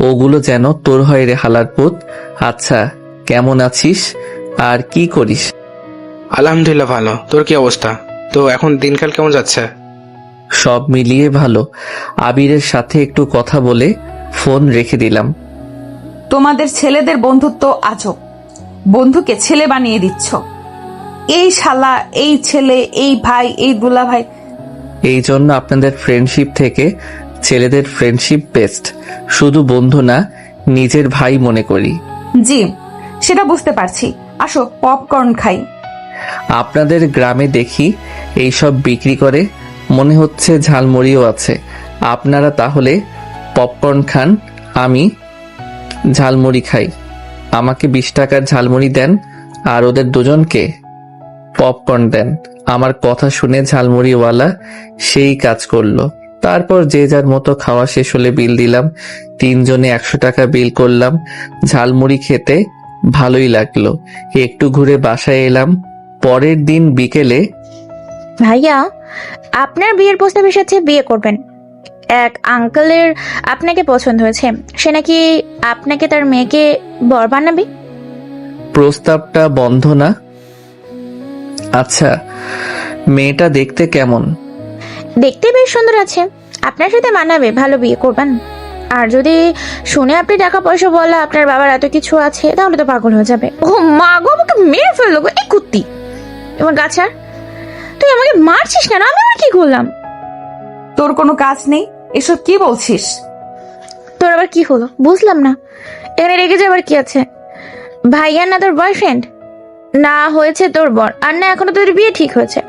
ওগুলো যেন তোর হয় রে হালার পুত। আচ্ছা, কেমন আছিস আর কি করিস? আলহামদুলিল্লাহ ভালো। তোর কি অবস্থা? তো এখন দিনকাল কেমন যাচ্ছে? সব মিলিয়ে ভালো। আবিরের সাথে একটু কথা বলে ফোন রেখে দিলাম। তোমাদের ছেলেদের বন্ধুত্ব আজব, বন্ধুকে ছেলে বানিয়ে দিচ্ছ। এই শালা, এই ছেলে, এই ভাই, এই দুলা ভাই। এই জন্য আপনাদের ফ্রেন্ডশিপ থেকে ছেলেদের ফ্রেন্ডশিপ বেস্ট। শুধু বন্ধু না, নিজের ভাই মনে করি। জি, সেটা বুঝতে পারছি। আসো পপকর্ন খাই। আপনাদের গ্রামে দেখি এইসব বিক্রি করে, মনে হচ্ছে ঝালমুড়িও আছে। আপনারা তাহলে পপকর্ন খান, আমি ঝালমুড়ি খাই। আমাকে 20 টাকার ঝালমুড়ি দেন আর ওদের দুজনকে পপকর্ন দেন। আমার কথা শুনে ঝালমুড়িওয়ালা সেই কাজ করলো। তারপর যে যার মতো খাওয়া শেষ হলে বিল দিলাম। 3 জনে 100 টাকা বিল করলাম। ঝালমুড়ি খেতে ভালোই লাগলো। একটু ঘুরে বাসায় এলাম। পরের দিন বিকেলে, ভাইয়া, আপনার বিয়ের প্রস্তাব এসেছে, বিয়ে করবেন। এক আঙ্কেলের আপনাকে পছন্দ হয়েছে, সে নাকি আপনাকে তার মেয়েকে বর বানাবে। প্রস্তাবটা বন্ধ না? আচ্ছা, মেয়েটা দেখতে কেমন? দেখতে বেশ সুন্দর আছে, আপনার সাথে মানাবে, ভালো, বিয়ে করবেন। আর যদি শুনে আপনি টাকা পয়সা বলা, আপনার বাবার এত কিছু আছে, তাহলে তো পাগল হয়ে যাবে। ও মা গো, আমাকে মেরে ফেললো গো, এই কুত্তি। এবার গাছার, তুই আমাকে মারছিস কেন? আমি আর কি করলাম? তোর কোনো কাজ নেই, এসব কি বলছিস? তোর আবার কি হলো বুঝলাম না। এখানে রেগে যাবার কি আছে? ভাইয়া না তোর বয়ফ্রেন্ড, না হয়েছে তোর বর, আর না এখনো তোর বিয়ে ঠিক হয়েছে।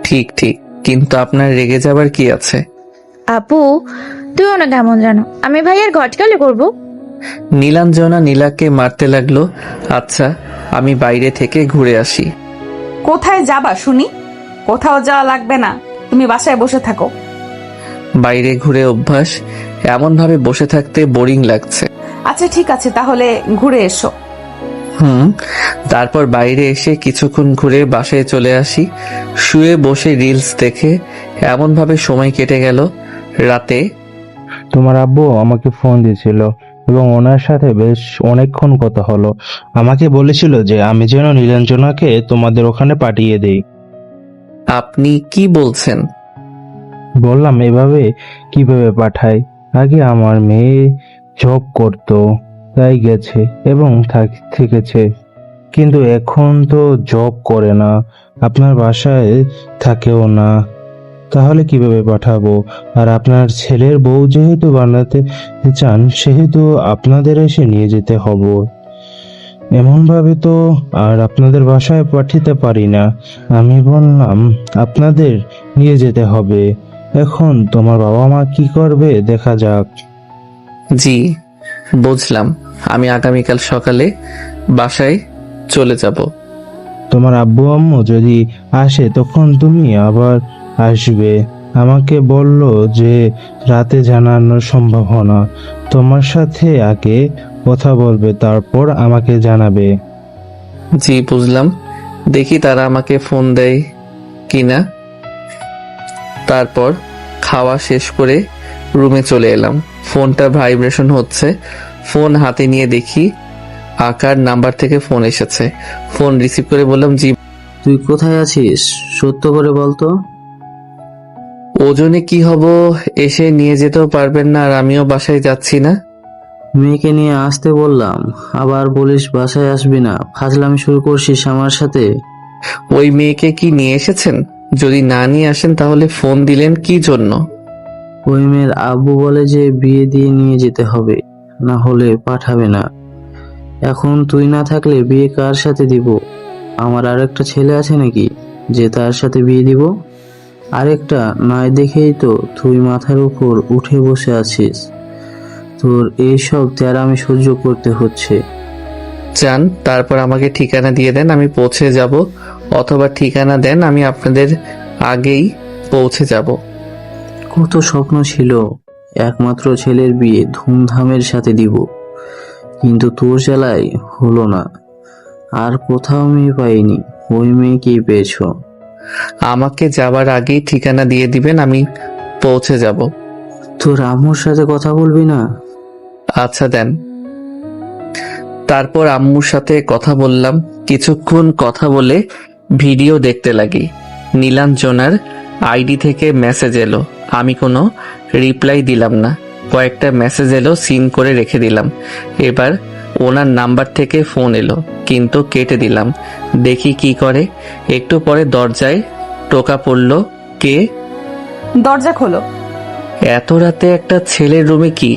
ঠিক ঠিক, কিন্তু আপনার রেগে যাবার কি আছে? আপু, তুইও না কেমন জানো, আমি ভাইয়ার ঘটকালে করবো। নীলাঞ্জনা নীলাকে মারতে লাগলো। আচ্ছা, আমি বাইরে থেকে ঘুরে আসি। কোথায় যাবা শুনি? কোথাও যাওয়া লাগবে না, তুমি বাসায় বসে থাকো। বাইরে ঘুরে অভ্যাস, এমন ভাবে বসে থাকতে বোরিং লাগছে। আচ্ছা ঠিক আছে, তাহলে ঘুরে এসো। তারপর বাইরে এসে কিছুক্ষণ ঘুরে বাসায় চলে আসি। শুয়ে বসে রিলস দেখে এমন ভাবে সময় কেটে গেল। রাতে তোমার আব্বু আমাকে ফোন দিয়েছিল এবং ওনার সাথে বেশ অনেকক্ষণ কথা হলো। আমাকে বলেছিল যে আমি যেন নীলাঞ্জনাকে তোমাদের ওখানে পাঠিয়ে দেই। আপনি কি বলছেন? বললাম, এভাবে কিভাবে পাঠাই? আগে আমার মেয়ে জব করতো, তাই গেছে এবং থেকেছে। কিন্তু এখন তো জব করে না, আপনার বাসায় থাকেও না, তাহলে কিভাবে পাঠাবো? আর আপনার ছেলের বউ যেহেতু বানাতে চান, সেহেতু আপনাদের এসে নিয়ে যেতে হবে। এমন ভাবে তো আর আপনাদের বাসায় পাঠাতে পারি না। আমি বললাম আপনাদের নিয়ে যেতে হবে। এখন তোমার বাবা মা কি করবে দেখা যাক। জি বুঝলাম, আমি আগামীকাল সকালে বাসায় চলে যাব। তোমার আব্বু আম্মু যদি আসে তখন তুমি আবার আসবে। আমাকে বলল যে রাতে জানানোর সম্ভাবনা, তোমার সাথে আগে কথা বলবে, তারপর আমাকে জানাবে। জি বুঝলাম, দেখি তারা আমাকে ফোন দেয় কিনা। তারপর খাওয়া শেষ করে রুমে চলে এলাম। ফোনটা ভাইব্রেশন হচ্ছে, ফোন হাতে নিয়ে দেখি আকার নাম্বার থেকে ফোন এসেছে। ফোন রিসিভ করে বললাম, জি। তুই কোথায় আছিস সত্য করে বলতো। ওজনে কি হব, এসে নিয়ে যেতেও পারবেন না, আর আমিও বাসায় যাচ্ছি না। মেয়েকে নিয়ে আসতে বললাম, আবার বলিস বাসায় আসবি না। ফাজলামি শুরু করছিস আমার সাথে। ওই মেয়েকে কি নিয়ে এসেছেন? যদি না নিয়ে আসেন তাহলে ফোন দিলেন কি জন্য? ওই মেয়ের আব্বু বলে যে বিয়ে দিয়ে নিয়ে যেতে হবে, না হলে পাঠাবে না। এখন তুই না থাকলে বিয়ে কার সাথে দিব? আমার আরেকটা ছেলে আছে নাকি যে তার সাথে বিয়ে দিব? আরেকটা নাই দেখেই তো তুই মাথার উপর উঠে বসে আছিস। তোর এইসব তেড়ামি সহ্য করতে হচ্ছে। চান তারপর আমাকে ঠিকানা দিয়ে দেন, আমি পৌঁছে যাব, অথবা ঠিকানা দেন আমি আপনাদের আগেই পৌঁছে যাব। কত স্বপ্ন ছিল একমাত্র ছেলের বিয়ে ধুমধামের সাথে দিব, কিন্তু তোর জ্বালাই হলো না। আর কোথাও মেয়ে পাইনি, ওই মেয়েকেই পেয়েছ। আমাকে যাবার আগেই ঠিকানা দিয়ে দিবেন, আমি পৌঁছে যাব। তোর আম্মুর সাথে কথা বলবি না? আচ্ছা দেন। তারপর আম্মুর সাথে কথা বললাম। কিছুক্ষণ কথা বলে ভিডিও দেখতে লাগি। নীলাঞ্জনার আইডি থেকে মেসেজ এলো, আমি কোনো রিপ্লাই দিলাম না। কয়েকটা মেসেজ এলো, সিন করে রেখে দিলাম। এবার ওনার নাম্বার থেকে ফোন এলো, কিন্তু কেটে দিলাম। দেখি কি করে। একটু পরে দরজায় টোকা পড়লো। কে? দরজা খোলো। এত রাতে একটা ছেলের রুমে কি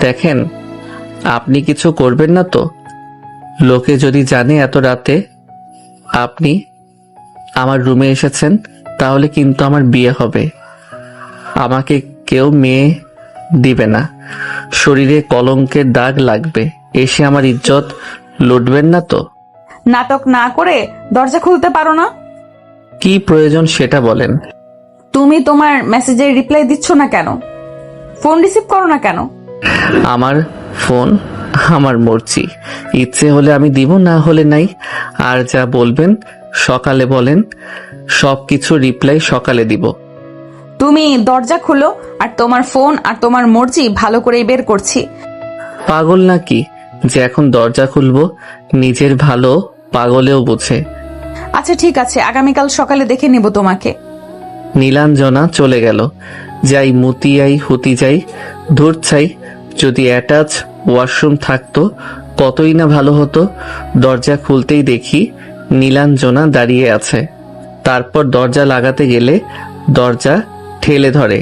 দেখেন? আপনি কিছু করবেন না তো? লোকে যদি জানে এত রাতে আপনি আমার রুমে এসেছেন, তাহলে কিন্তু আমার বিয়ে হবে। আমাকে কেউ মেয়ে দিবে না, শরীরে কলঙ্কের দাগ লাগবে। এসে আমার ইজ্জত লুটবেন না তো? নাটক না করে দরজা খুলতে পারো না? কি প্রয়োজন সেটা বলেন। তুমি তোমার মেসেজের রিপ্লাই দিচ্ছ না কেন? ফোন রিসিভ করো না কেন? আমার ফোন আমার মর্জি, ইচ্ছে হলে আমি দিব, না হলে নাই। আর যা বলবেন সকালে বলেন, সবকিছু রিপ্লাই সকালে দিব। তুমি দরজা খুলো, আর তোমার ফোন আর তোমার মর্জি ভালো করেই বের করছি। পাগল নাকি যে এখন দরজা খুলবো? নিজের ভালো পাগলেও বোঝে। আচ্ছা ঠিক আছে, আগামীকাল সকালে দেখে নিব তোমাকে। নীলাঞ্জনা চলে গেল। যাই মুতিয়াই হুতি যাই, ধূর ছাই। যদি অ্যাটাচ ওয়াশরুম থাকতো কতই না ভালো হতো। দরজা খুলতেই দেখি নীলাঞ্জনা দাঁড়িয়ে আছে। তারপর দরজা লাগাতে গেলে দরজা ঠেলে ধরে।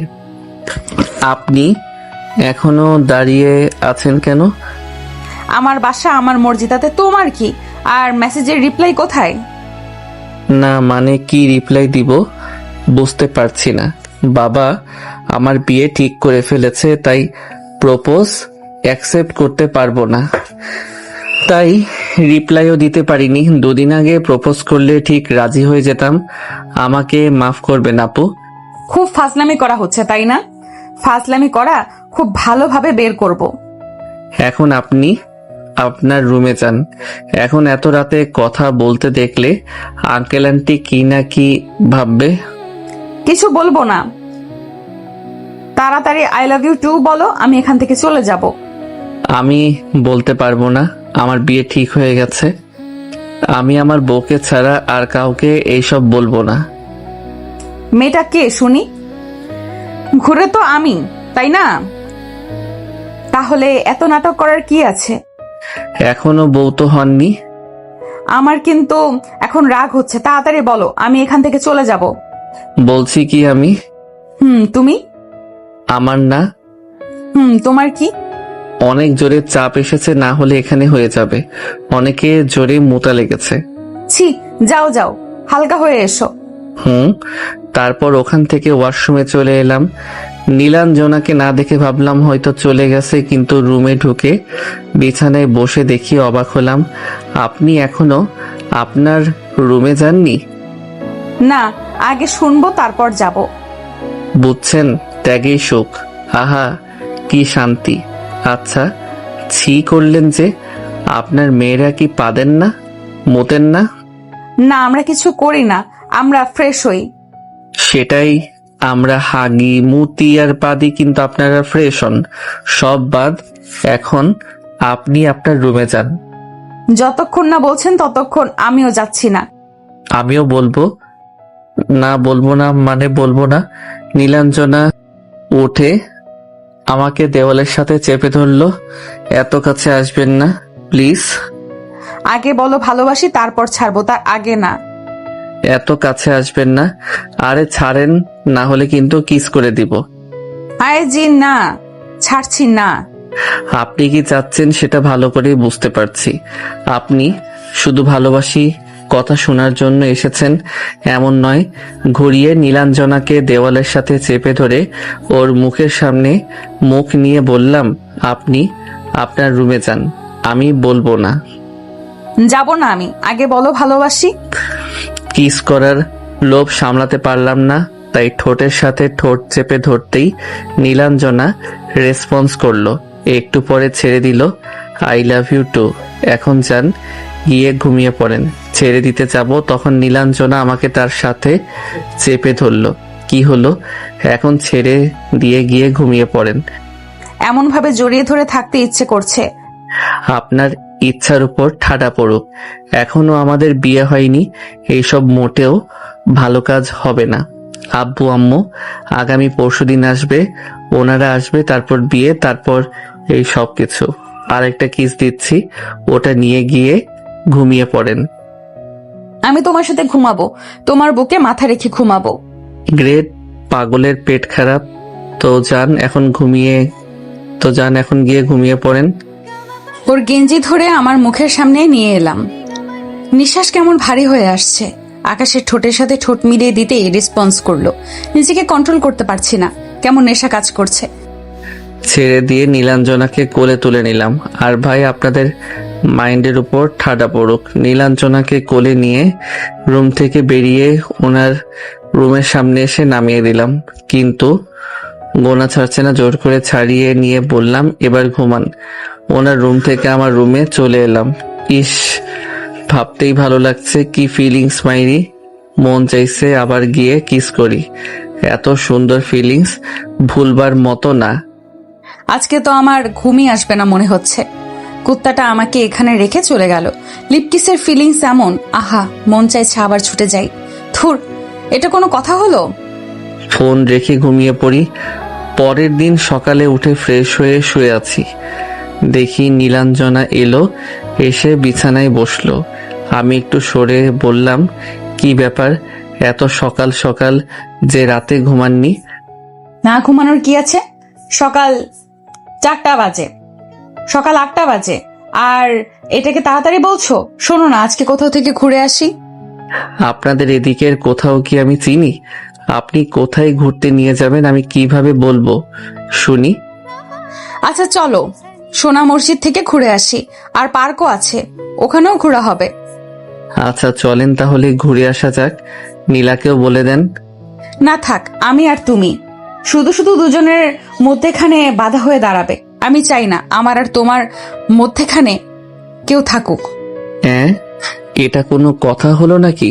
আপনি এখনো দাঁড়িয়ে আছেন কেন? আমার বাসা আমার মর্জি, তাতে তোমার কি? আর মেসেজের রিপ্লাই কোথায়? না মানে কি রিপ্লাই দিব বুঝতে পারছি না। বাবা আমার বিয়ে ঠিক করে ফেলেছে, তাই প্রপোজ অ্যাকসেপ্ট করতে পারবো না, তাই রিপ্লাইও দিতে পারিনি। দুদিন আগে প্রপোজ করলে ঠিক রাজি হয়ে যেতাম। আমাকে মাফ করবেন আপু। খুব ফাজলামি করা হচ্ছে তাই না? ফাজলামি করা খুব ভালোভাবে বের করব। এখন আপনি আপনার রুমে যান। এখন এত রাতে কথা বলতে দেখলে আঙ্কেল আন্টি কি না কি ভাববে। কিছু বলবো না, তাড়াতাড়ি আই লাভ ইউ টু বলো, আমি এখান থেকে চলে যাব। আমি বলতে পারবো না, আমার বিয়ে ঠিক হয়ে গেছে। আমি আমার বউকে ছাড়া আর কাউকে এইসব বলবো না। মেয়েটা কে শুনি? ঘুরে তো আমি, তাই না? তাহলে এত নাটক করার কি আছে? এখনো বউ তো হননি। আমার কিন্তু এখন রাগ হচ্ছে, তাড়াতাড়ি বলো, আমি এখান থেকে চলে যাব। বলছি কি আমি? তুমি? আমার না। তোমার কি? অনেক জোরে চাপ এসেছে, না হলে এখানে হয়ে যাবে। অনেকে জোরে মোটা লেগেছে। ছি, যাও যাও, হালকা হয়ে এসো। তারপর ওখান থেকে ওয়াশরুমে চলে এলাম। নীলাঞ্জনাকে না দেখে ভাবলাম হয়তো চলে গেছে, কিন্তু রুমে ঢুকে বিছানায় বসে দেখি অবাক হলাম। আপনি এখনো আপনার রুমে যাননি? না, আগে শুনবো তারপর যাব। বুঝছেন, ত্যাগেই সুখ। আহা, কি শান্তি। আচ্ছা, ছি করলেন যে? আপনার মেয়েরা কি পাদেন না, মোতেন না? না, আমরা কিছু করি না, আমরা ফ্রেশ হই। সেটাই, আমরা হাগি মুতি আর পাদি, কিন্তু আপনারা ফ্রেশ হন। সব বাদ, এখন আপনি আপনার রুমে যান। যতক্ষণ না বলছেন ততক্ষণ আমিও যাচ্ছি না। আমিও বলবো না, বলবো না মানে বলবো না। নীলাঞ্জনা উঠে আমাকে দেওয়ালের সাথে চেপে ধরলো। এত কাছে আসবেন না প্লিজ। আগে বলো ভালোবাসি, তারপর ছাড়বো, তার আগে না। এত কাছে আসবেন না। আরে ছাড়েন, না হলে কিন্তু কিস করে দিব। আরে জি না, ছাড়ছি না। আপনি কি চাচ্ছেন সেটা ভালো করে বুঝতে পারছি। আপনি শুধু ভালোবাসি কথা শোনার জন্য এসেছেন এমন নয়। ঘুরিয়ে নীলাঞ্জনাকে দেওয়ালের সাথে চেপে ধরে ওর মুখের সামনে মুখ নিয়ে বললাম, আপনি আপনার রুমে যান, আমি বলবো না। যাব না আমি, আগে বলো ভালোবাসি। কিস করার লোভ সামলাতে পারলাম না, তাই ঠোঁটের সাথে ঠোঁট চেপে ধরতেই নীলাঞ্জনা রেসপন্স করলো। একটু পরে ছেড়ে দিল, আই লাভ ইউ টু। এখন যান, গিয়ে ঘুমিয়ে পড়েন। ছেড়ে দিতে যাব, তখন নীলাঞ্জনা আমাকে তার সাথে চেপে ধরলো। কি হলো? এখন ছেড়ে দিয়ে গিয়ে ঘুমিয়ে পড়েন। এমন ভাবে জড়িয়ে ধরে থাকতে ইচ্ছে করছে। আপনার ইচ্ছার উপর ঠাডা পড়ুক। এখনো আমাদের বিয়ে হয়নি, এইসব মোটেও ভালো কাজ হবে না। আব্বু আম্মু আগামী পরশুদিন আসবে, ওনারা আসবে, তারপর বিয়ে, তারপর এই সব কিছু। আর একটা কিস দিচ্ছি, ওটা নিয়ে গিয়ে ঘুমিয়ে পড়েন। আমি তোমার সাথে ঘুমাবো, তোমার বুকে মাথা রেখে ঘুমাবো। গ্রেট, পাগলের পেট খারাপ। তো যান এখন গিয়ে ঘুমিয়ে পড়েন। ওর গেঞ্জি ধরে আমার মুখের সামনে নিয়ে এলাম। নিঃশ্বাস কেমন ভারী হয়ে আসছে। আকাশের ঠোঁটের সাথে ঠোঁট মিলিয়ে দিতেই রেসপন্স করলো। নিজেকে কন্ট্রোল করতে পারছি না, কেমন নেশা কাজ করছে। ছেড়ে দিয়ে নীলাঞ্জনাকে কোলে তুলে নিলাম। আর ভাই, আপনাদের মাইন্ডের উপর ঠাডা পড়ুক। নীলাঞ্জনাকে কোলে নিয়ে রুম থেকে বেরিয়ে ওনার রুমের সামনে এসে নামিয়ে দিলাম, কিন্তু গোনা ছাড়ছে না। জোর করে ছাড়িয়ে নিয়ে বললাম, এবার ঘুমান। ওনার রুম থেকে আমার রুমে চলে এলাম। ইস, ভাবতেই ভালো লাগছে, কি ফিলিংস মাইরি। মন চাইছে আবার গিয়ে কিস করি। এত সুন্দর ফিলিংস ভুলবার মতো না। আজকে তো আমার ঘুমই আসবে না মনে হচ্ছে। কুত্তাটা আমাকে এখানে রেখে চলে গেল। লিপকিসের ফিলিংস এমন, আহা, মন চাইছে আবার ছুটে যাই। ধুর, এটা কোনো কথা হলো? ফোন রেখে ঘুমিয়ে পড়ি। পরের দিন সকালে উঠে ফ্রেশ হয়ে শুয়ে আছি। দেখি নীলাঞ্জনা এলো, এসে বিছানায় বসলো। আমি একটু সরে বললাম, কি ব্যাপার, এত সকাল সকাল যে? রাতে ঘুমাননি? না ঘুমানোর কি আছে? সকাল 4টা বাজে, সকাল 8টা বাজে, আর এটাকে তাড়াতাড়ি বলছো? শোনো না, আজকে কোথাও থেকে ঘুরে আসি। আপনাদের এদিকের কোথাও কি আমি চিনি? আপনি কোথায় ঘুরতে নিয়ে যাবেন আমি কিভাবে বলবো শুনি? আচ্ছা চলো, সোনা মসজিদ থেকে ঘুরে আসি, আর পার্কও আছে, ওখানেও ঘোরা হবে। আচ্ছা চলেন তাহলে, ঘুরে আসা যাক। নীলাকেও বলে দেন। না থাক, আমি আর তুমি শুধু শুধু দুজনের মধ্যেখানে বাধা হয়ে দাঁড়াবে। আমি চাই না আমার আর তোমার মধ্যেখানে কেউ থাকুক। হ্যাঁ, এটা কোনো কথা হলো নাকি?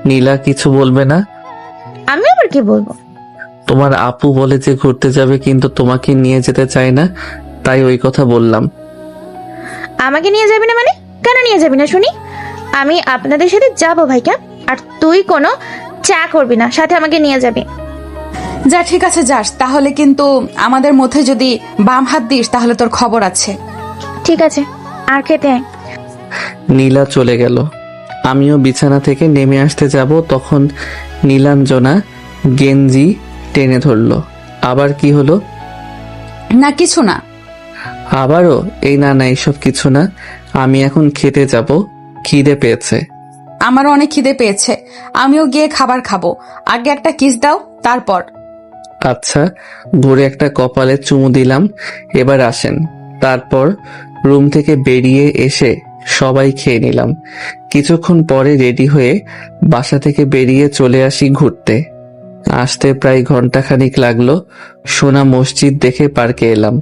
নীলা কিছু বলবে না? আমি আবার কি বলবো? তোমার আপু বলে যে ঘুরতে যাবে, কিন্তু তোমাকে নিয়ে যেতে চায় না, তাই ওই কথা বললাম। আমাকে নিয়ে যাবি না মানে? কেন নিয়ে যাবি না শুনি? আমি আপনাদের সাথে যাবো ভাইকা, আর তুই কোনো চা করবি না, সাথে আমাকে নিয়ে যাবি। যা, ঠিক আছে যাস, তাহলে কিন্তু আমাদের মধ্যে যদি বাম হাত দিস তাহলে তোর খবর আছে। ঠিক আছে, আর খেতে আয়। নীলা চলে গেল। আমিও বিছানা থেকে নেমে আসতে যাব, তখন নীলাঞ্জনা গেঞ্জি টেনে ধরলো। আবার কি হলো? না কিছু না। আবারও? এই না না, এইসব কিছু না, আমি এখন খেতে যাব, খিদে পেয়েছে। আমারও অনেক খিদে পেয়েছে, আমিও গিয়ে খাবার খাবো। আগে একটা কিস দাও, তারপর। আচ্ছা, ঘুরে একটা কপালে চুমু দিলাম। এবার আসেন। তারপর রুম থেকে বেরিয়ে এসে সবাই খেয়ে নিলাম। কিছুক্ষণ পরে রেডি হয়ে বাসা থেকে বেরিয়ে চলে আসি ঘুরতে। আসতে প্রায় ঘন্টাখানিক লাগলো। সোনা মসজিদ দেখে পার্কে এলাম।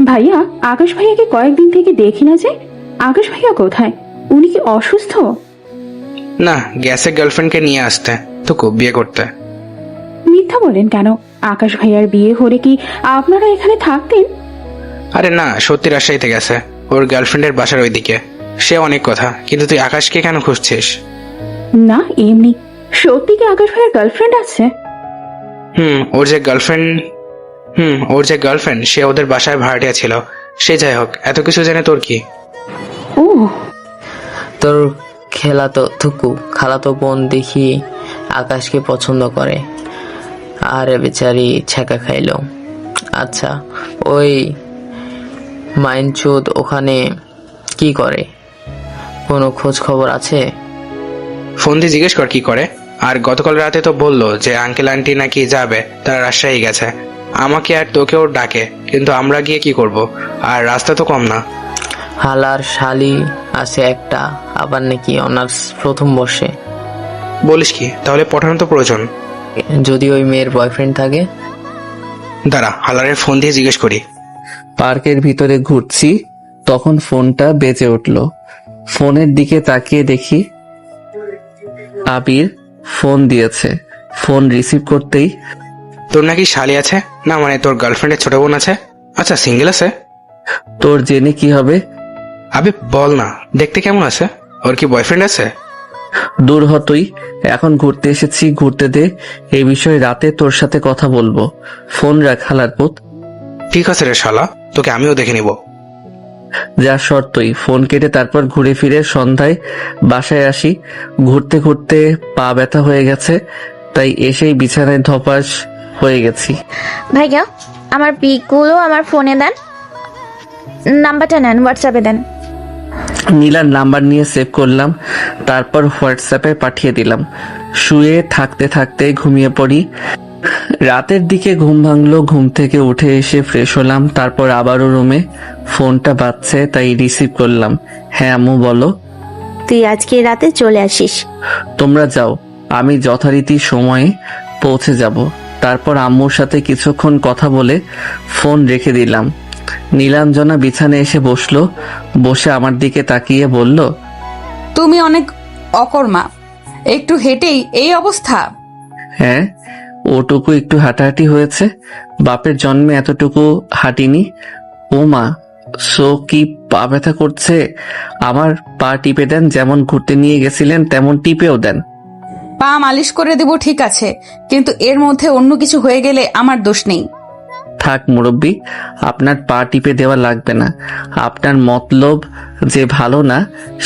ভাইয়া, আকাশ ভাইয়াকে কয়েকদিন থেকে দেখি না যে। আকাশ ভাইয়া কোথায়? উনি কি অসুস্থ? না, গ্যাসের গার্লফ্রেন্ডকে নিয়ে আসতে তো খুব বিয়ে করতে। মিথ্যা বলেন কেন? আকাশ ভাইয়ার বিয়ে হলে কি আপনারা এখানে থাকতেন? আরে না, সত্যি রাজশাহীতে গেছে, ওর গার্লফ্রেন্ডের বাসার ওইদিকে। সে অনেক কথা, কিন্তু তুই আকাশকে কেন খুঁজছিস? না এমনি। সত্যি কি আকাশ ভাইয়ার গার্লফ্রেন্ড আছে? ওর যে গার্লফ্রেন্ড সে ওদের বাসায় ভাড়াটিয়া ছিল। সে যাই হোক, এত কিছু জেনে তোর কি? ও, তোর খালাতো বোন দেখি আকাশকে পছন্দ করে, আর বেচারি ছ্যাঁকা খাইলো। আচ্ছা, ওই মাইনচোদ ওখানে কি করে? কোনো খোঁজ খবর আছে? ফোন দিয়ে জিজ্ঞেস কর কি করে। আর গতকাল রাতে তো বললো যে আঙ্কেল আন্টি নাকি যাবে, তারা রাজশাহী গেছে। আমাকে আর তোকেও ডাকে, কিন্তু আমরা গিয়ে কি করব? আর রাস্তা তো কম না। হালার শালি আছে একটা, আবার নাকি অনার্স প্রথম বর্ষে। বলিস কি? তাহলে পাঠানো তো প্রয়োজন। যদি ওই মেয়ের বয়ফ্রেন্ড থাকে? দাঁড়া, হালারের ফোন দিয়ে জিজ্ঞেস করি। পার্কের ভিতরে ঘুরছি, তখন ফোনটা বেজে উঠল। ফোনের দিকে তাকিয়ে দেখি আবির ফোন দিয়েছে। ফোন রিসিভ করতেই, তোর নাকি শালি আছে? না মানে তোর গার্লফ্রেন্ডের ছোট বোন আছে? আচ্ছা, সিঙ্গেল আছে? তোর জেনে কি হবে? আবে বল না, দেখতে কেমন আছে? ওর কি বয়ফ্রেন্ড আছে? দূর হতই, এখন ঘুরতে এসেছি, ঘুরতে দে। এই বিষয়ে রাতে তোর সাথে কথা বলবো। ফোন রাখ হালার পুত। ঠিক আছে রে শালা, তোকে আমিও দেখে নিব। যা শর্তই। ফোন কেটে তারপর ঘুরে ফিরে সন্ধ্যায় বাসায় আসি। ঘুরতে ঘুরতে পা ব্যথা হয়ে গেছে, তাই এসেই বিছানায় ধপাস হয়ে গেছি। ভাইয়া, আমার পিকগুলো আমার ফোনে দেন, নাম্বারটা নেন, হোয়াটসঅ্যাপে দেন। নীলার নাম্বার নিয়ে সেভ করলাম, তারপর হোয়াটসঅ্যাপে পাঠিয়ে দিলাম। শুয়ে থাকতে থাকতে ঘুমিয়ে পড়ি। রাতের দিকে ঘুম ভাঙলো। ঘুম থেকে উঠে এসে ফ্রেশ হলাম, তারপর আবারও রুমে। ফোনটা বাজছে, তাই রিসিভ করলাম। হ্যাঁ আম্মু বলো। তুই আজকে রাতে চলে আসিস। তোমরা যাও, আমি যথারীতি সময়ে পৌঁছে যাব। তারপর আম্মুর সাথে কিছুক্ষণ কথা বলে ফোন রেখে দিলাম। নীলাঞ্জনা বিছানে এসে বসলো, বসে আমার দিকে তাকিয়ে বলল, তুমি অনেক অকর্মা, একটু হেঁটেই এই অবস্থা? হ্যাঁ, ওটুকু একটু হাঁটাহাঁটি হয়েছে, বাপের জন্মে এতটুকু হাঁটিনি। ও মা, সো কি পা ব্যথা করছে? আমার পা টিপে দেন, যেমন ঘুরতে নিয়ে গেছিলেন তেমন টিপেও দেন। পা মালিশ করে দেব ঠিক আছে, কিন্তু এর মধ্যে অন্য কিছু হয়ে গেলে আমার দোষ নেই। থাক মুরব্বি, আপনার পা টিপে দেওয়া লাগবে না। আপনার মতলব যে ভালো না,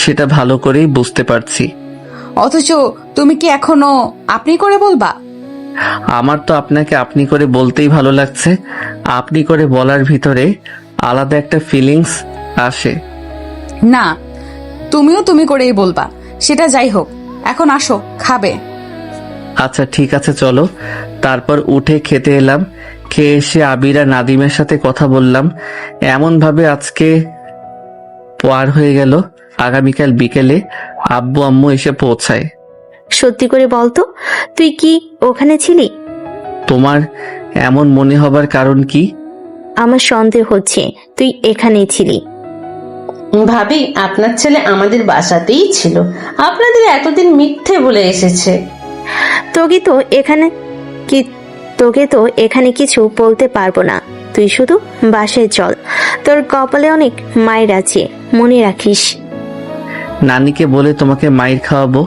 সেটা ভালো করেই বুঝতে পারছি। অথচ তুমি কি এখনো আপনি করে বলবা? আমার তো আপনাকে আপনি করে বলতেই ভালো লাগছে। আপনি করে বলার ভিতরে আলাদা একটা ফিলিংস আসে। না, তুমিও তুমি করেই বলবা। সেটা যাই হোক, এখন আসো, খাবে। আচ্ছা ঠিক আছে, চলো। তারপর উঠে খেতে এলাম। খেয়ে এসে আবির আর নাদিমের সাথে কথা বললাম। এমন ভাবে আজকে পার হয়ে গেল। আগামীকাল বিকেলে আব্বু আম্মু এসে পৌঁছায়। সত্যি করে বলতো, তুই কি ওখানে ছিলি? তোমার এমন মনে হবার কারণ কি? আমার সন্দেহ হচ্ছে তুই এখানেই ছিলি। ভাবি, আপনার ছেলে আমাদের বাসাতেই ছিল, আপনাদের এতদিন মিথ্যে বলে এসেছে। তোকে তো এখানে কিছু বলতে পারবো না। তুই শুধু বাসায় চল, তোর কপালে অনেক মায়ের আছে, মনে রাখিস। নানিকে বলে তোমাকে মাইর খাওয়াবো।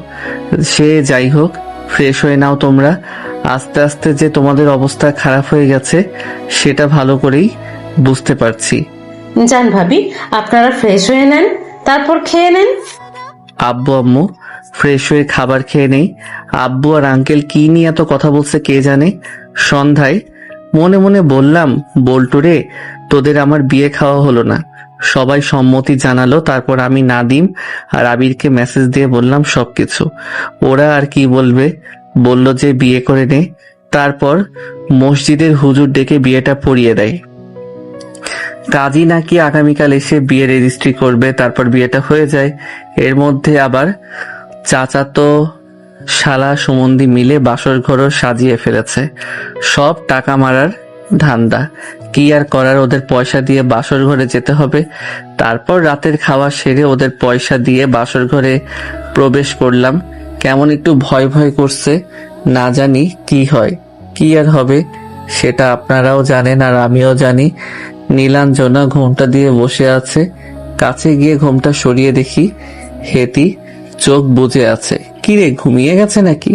সে যাই হোক, ফ্রেশ হয়ে নাও তোমরা। আস্তে আস্তে যে তোমাদের অবস্থা খারাপ হয়ে গেছে সেটা ভালো করেই বুঝতে পারছি। যান ভাবি, আপনারা ফ্রেশ হয়ে নেন, তারপর খেয়ে নেন। আব্বু আম্মু ফ্রেশ হয়ে খাবার খেয়ে নেই। আব্বু আর আঙ্কেল কি নিয়ে এত কথা বলছে কে জানে। সন্ধ্যায় মনে মনে বললাম, বল্টুরে তোদের আমার বিয়ে খাওয়া হলো না। সবাই সম্মতি জানালো। তারপর আমি নাদিম আর আবিরকে মেসেজ দিয়ে বললাম সবকিছু। ওরা আর কি বলবে, বলল যে বিয়ে করে নে। তারপর মসজিদের হুজুর ডেকে বিয়েটা পড়িয়ে দেয়। কাজী নাকি আগামীকাল এসে বিয়ে রেজিস্ট্রি করবে, তারপর বিয়েটা হয়ে যায়। এর মধ্যে আবার চাচাতো শালা সুমন্দি মিলে বাসর ঘরও সাজিয়ে ফেলেছে। সব টাকা মারার ধান্দা। কি আর করার, ওদের পয়সা দিয়ে বাসর ঘরে যেতে হবে। তারপর রাতের খাওয়া সেরে ওদের পয়সা দিয়ে বাসর ঘরে প্রবেশ করলাম। কেমন একটু ভয় ভয় করছে, না জানি কি হয়। কি আর হবে সেটা আপনারাও জানেন আর আমিও জানি। নীলাঞ্জনা ঘোমটা দিয়ে বসে আছে। কাছে গিয়ে ঘোমটা সরিয়ে দেখি হেতি চোখ বুজে আছে। কিরে, ঘুমিয়ে গেছে নাকি?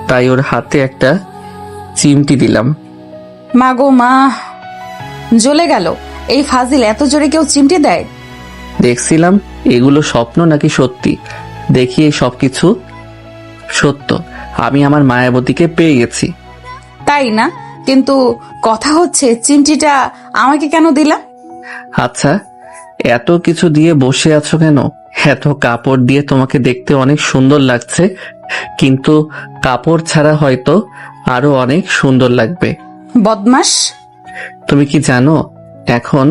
তাই ওর হাতে একটা চিমটি দিলাম। মা গো মা, জ্বলে গেল। এই ফাজিল এত জোরে কেউ চিমটি দেয়? দেখছিলাম এগুলো স্বপ্ন নাকি সত্যি। দেখি এই সবকিছু সত্য। আমি আমার মায়াবতীকে পেয়ে গেছি। তাই না? কিন্তু কথা হচ্ছে চিমটিটা আমাকে কেন দিলা? আচ্ছা, এত কিছু দিয়ে বসে আছো কেন? এত কাপড় দিয়ে তোমাকে দেখতে অনেক সুন্দর লাগছে, কিন্তু কাপড় ছাড়া হয়তো আরো অনেক সুন্দর লাগবে। বদমাস! তুমি কি জানো এখন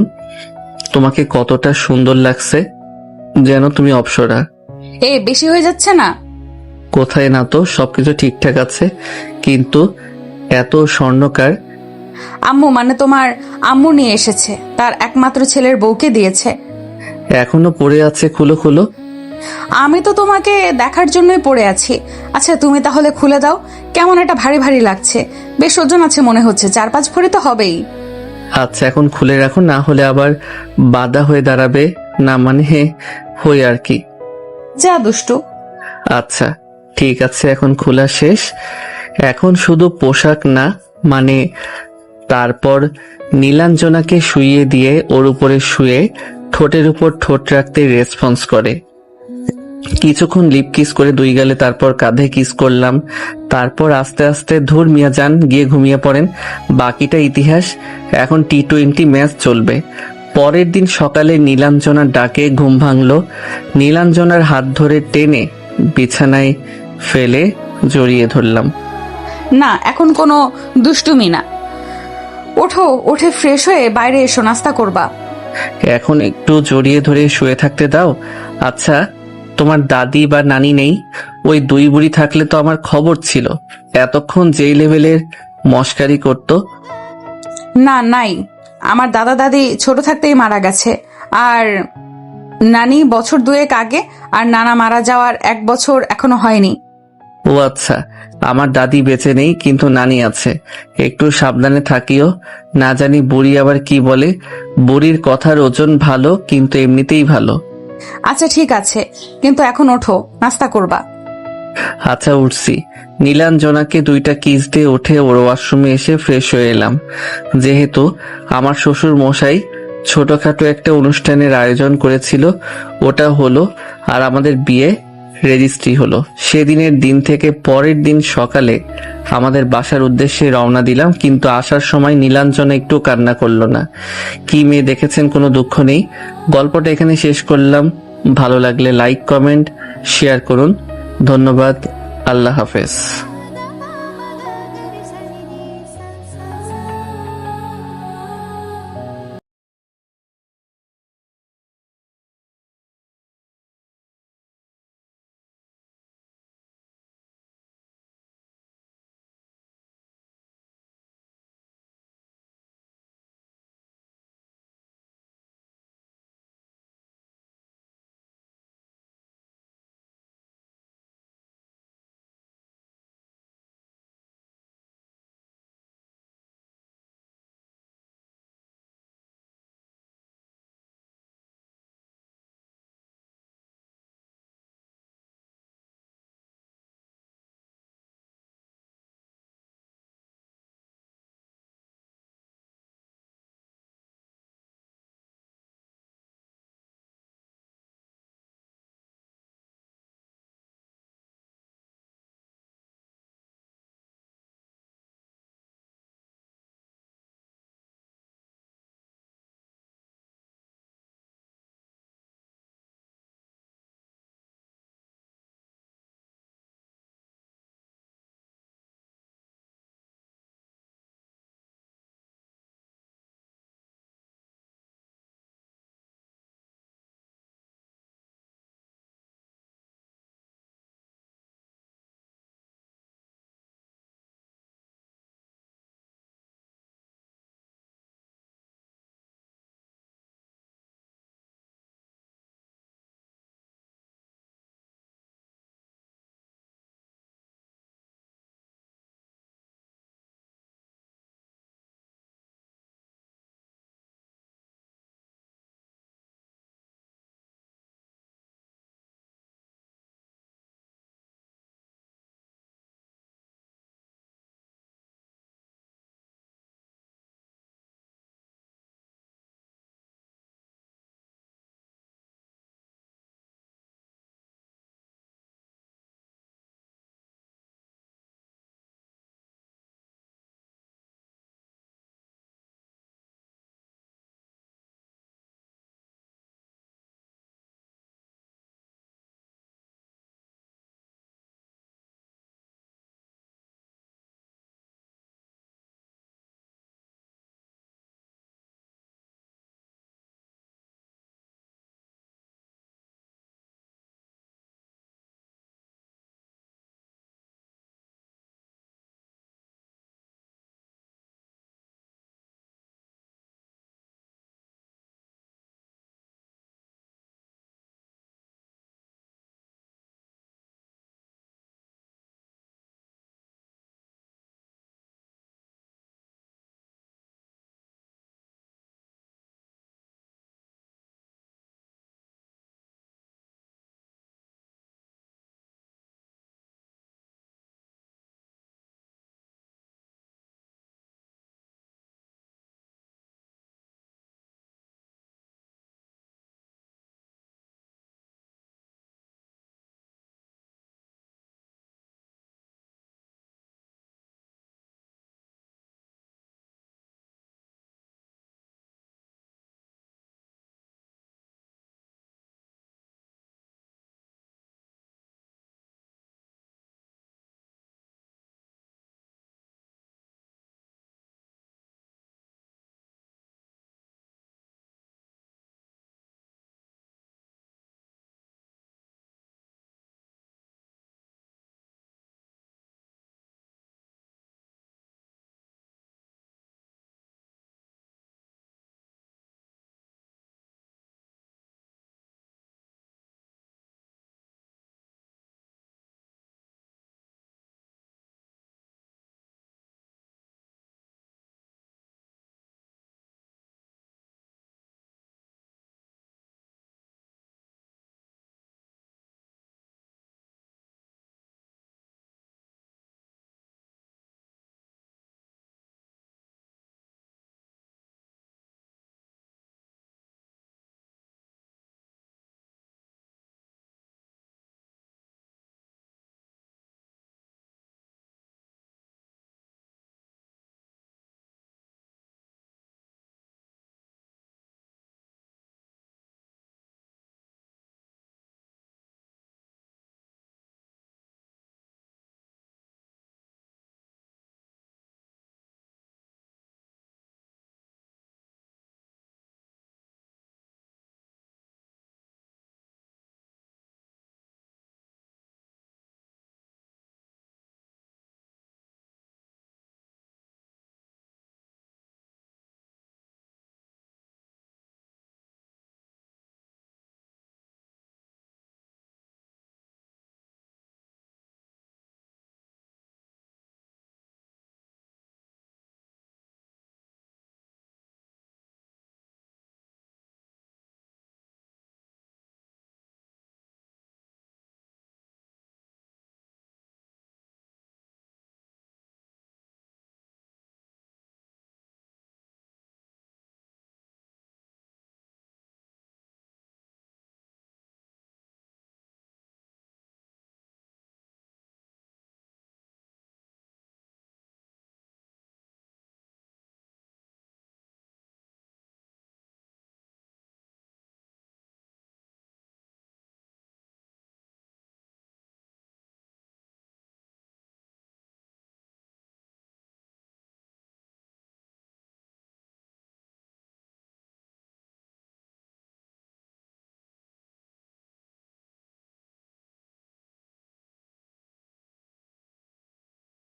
তোমাকে কতটা সুন্দর লাগছে? যেন তুমি অপ্সরা। বেশি হয়ে যাচ্ছে না? কোথায় না তো, সবকিছু ঠিকঠাক আছে, কিন্তু এত স্বর্ণকার। আম্মু, মানে তোমার আম্মু নিয়ে এসেছে, তার একমাত্র ছেলের বউকে দিয়েছে। এখনো পড়ে আছে, খুলো খুলো। আমি তো তোমাকে দেখার জন্যই পড়ে আছি। আচ্ছা তুমি তাহলে খুলে দাও। কেমন একটা ভারী ভারী লাগছে, বেশ ওজন আছে মনে হচ্ছে, 4-5 ভরি তো হবেই। আচ্ছা এখন খুলে রাখো, না হলে আবার বাধা হয়ে দাঁড়াবে। না মানে হই আর কি। যা দুষ্টু। আচ্ছা ঠিক আছে, এখন খোলা শেষ। এখন শুধু পোশাক না, মানে তারপর নীলাঞ্জনাকে শুইয়ে দিয়ে ওর উপরে শুয়ে ঠোঁটের উপর ঠোঁট রাখতে রেসপন্স করে। কিছুক্ষণ লিপ কিস করে 2 গালে, তারপর কাঁধে কিস করলাম। তারপর আস্তে আস্তে ধুর মিয়া যান, গিয়ে ঘুমিয়ে পড়েন। বাকিটা ইতিহাস। এখন T20 ম্যাচ চলবে। পরের দিন সকালে নীলাঞ্জনার ডাকে ঘুম ভাঙলো। নীলাঞ্জনার হাত ধরে টেনে বিছানায় ফেলে জড়িয়ে ধরলাম। না, এখন কোনো দুষ্টুমি না। ওঠো, উঠে ফ্রেশ হয়ে বাইরে এসো, নাস্তা করবা। এখন একটু জড়িয়ে ধরে শুয়ে থাকতে দাও। আচ্ছা তোমার দাদি বা নানি নেই? ওই 2 বুড়ি থাকলে তো আমার খবর ছিল। এতক্ষণ যেই লেভেলের মস্কারি করতো। না, নাই। আমার দাদা দাদি ছোট থাকতেই মারা গেছে, আর নানি বছর 2 আগে, আর নানা মারা যাওয়ার 1 বছর এখনো হয়নি। ও আচ্ছা, আমার দাদি বেঁচে নেই, কিন্তু নানি আছে। একটু সাবধানে থাকিও, না জানি বুড়ি আবার কি বলে। বুড়ির কথার ওজন ভালো, কিন্তু এমনিতেই ভালো। আচ্ছা ঠিক আছে, কিন্তু এখন ওঠো, নাস্তা করবা। আচ্ছা উঠছি। নীলাঞ্জনাকে 2টা কিস দিয়ে উঠে ওর ওয়াশরুমে এসে ফ্রেশ হয়ে এলাম। যেহেতু আমার শ্বশুর মশাই ছোটখাটো একটা অনুষ্ঠানের আয়োজন করেছিল, ওটা হলো, আর আমাদের বিয়ে রেজিস্ট্রি হলো। সেদিনের দিন থেকে পরের দিন সকালে আমাদের বাসার উদ্দেশ্যে রওনা দিলাম। কিন্তু আসার সময় নীলাঞ্জনা একটু কান্না করলো না। কি মেয়ে দেখেছেন, কোনো দুঃখ নেই। গল্পটা এখানে শেষ করলাম। ভালো লাগলে লাইক, কমেন্ট, শেয়ার করুন। ধন্যবাদ। আল্লাহ হাফেজ।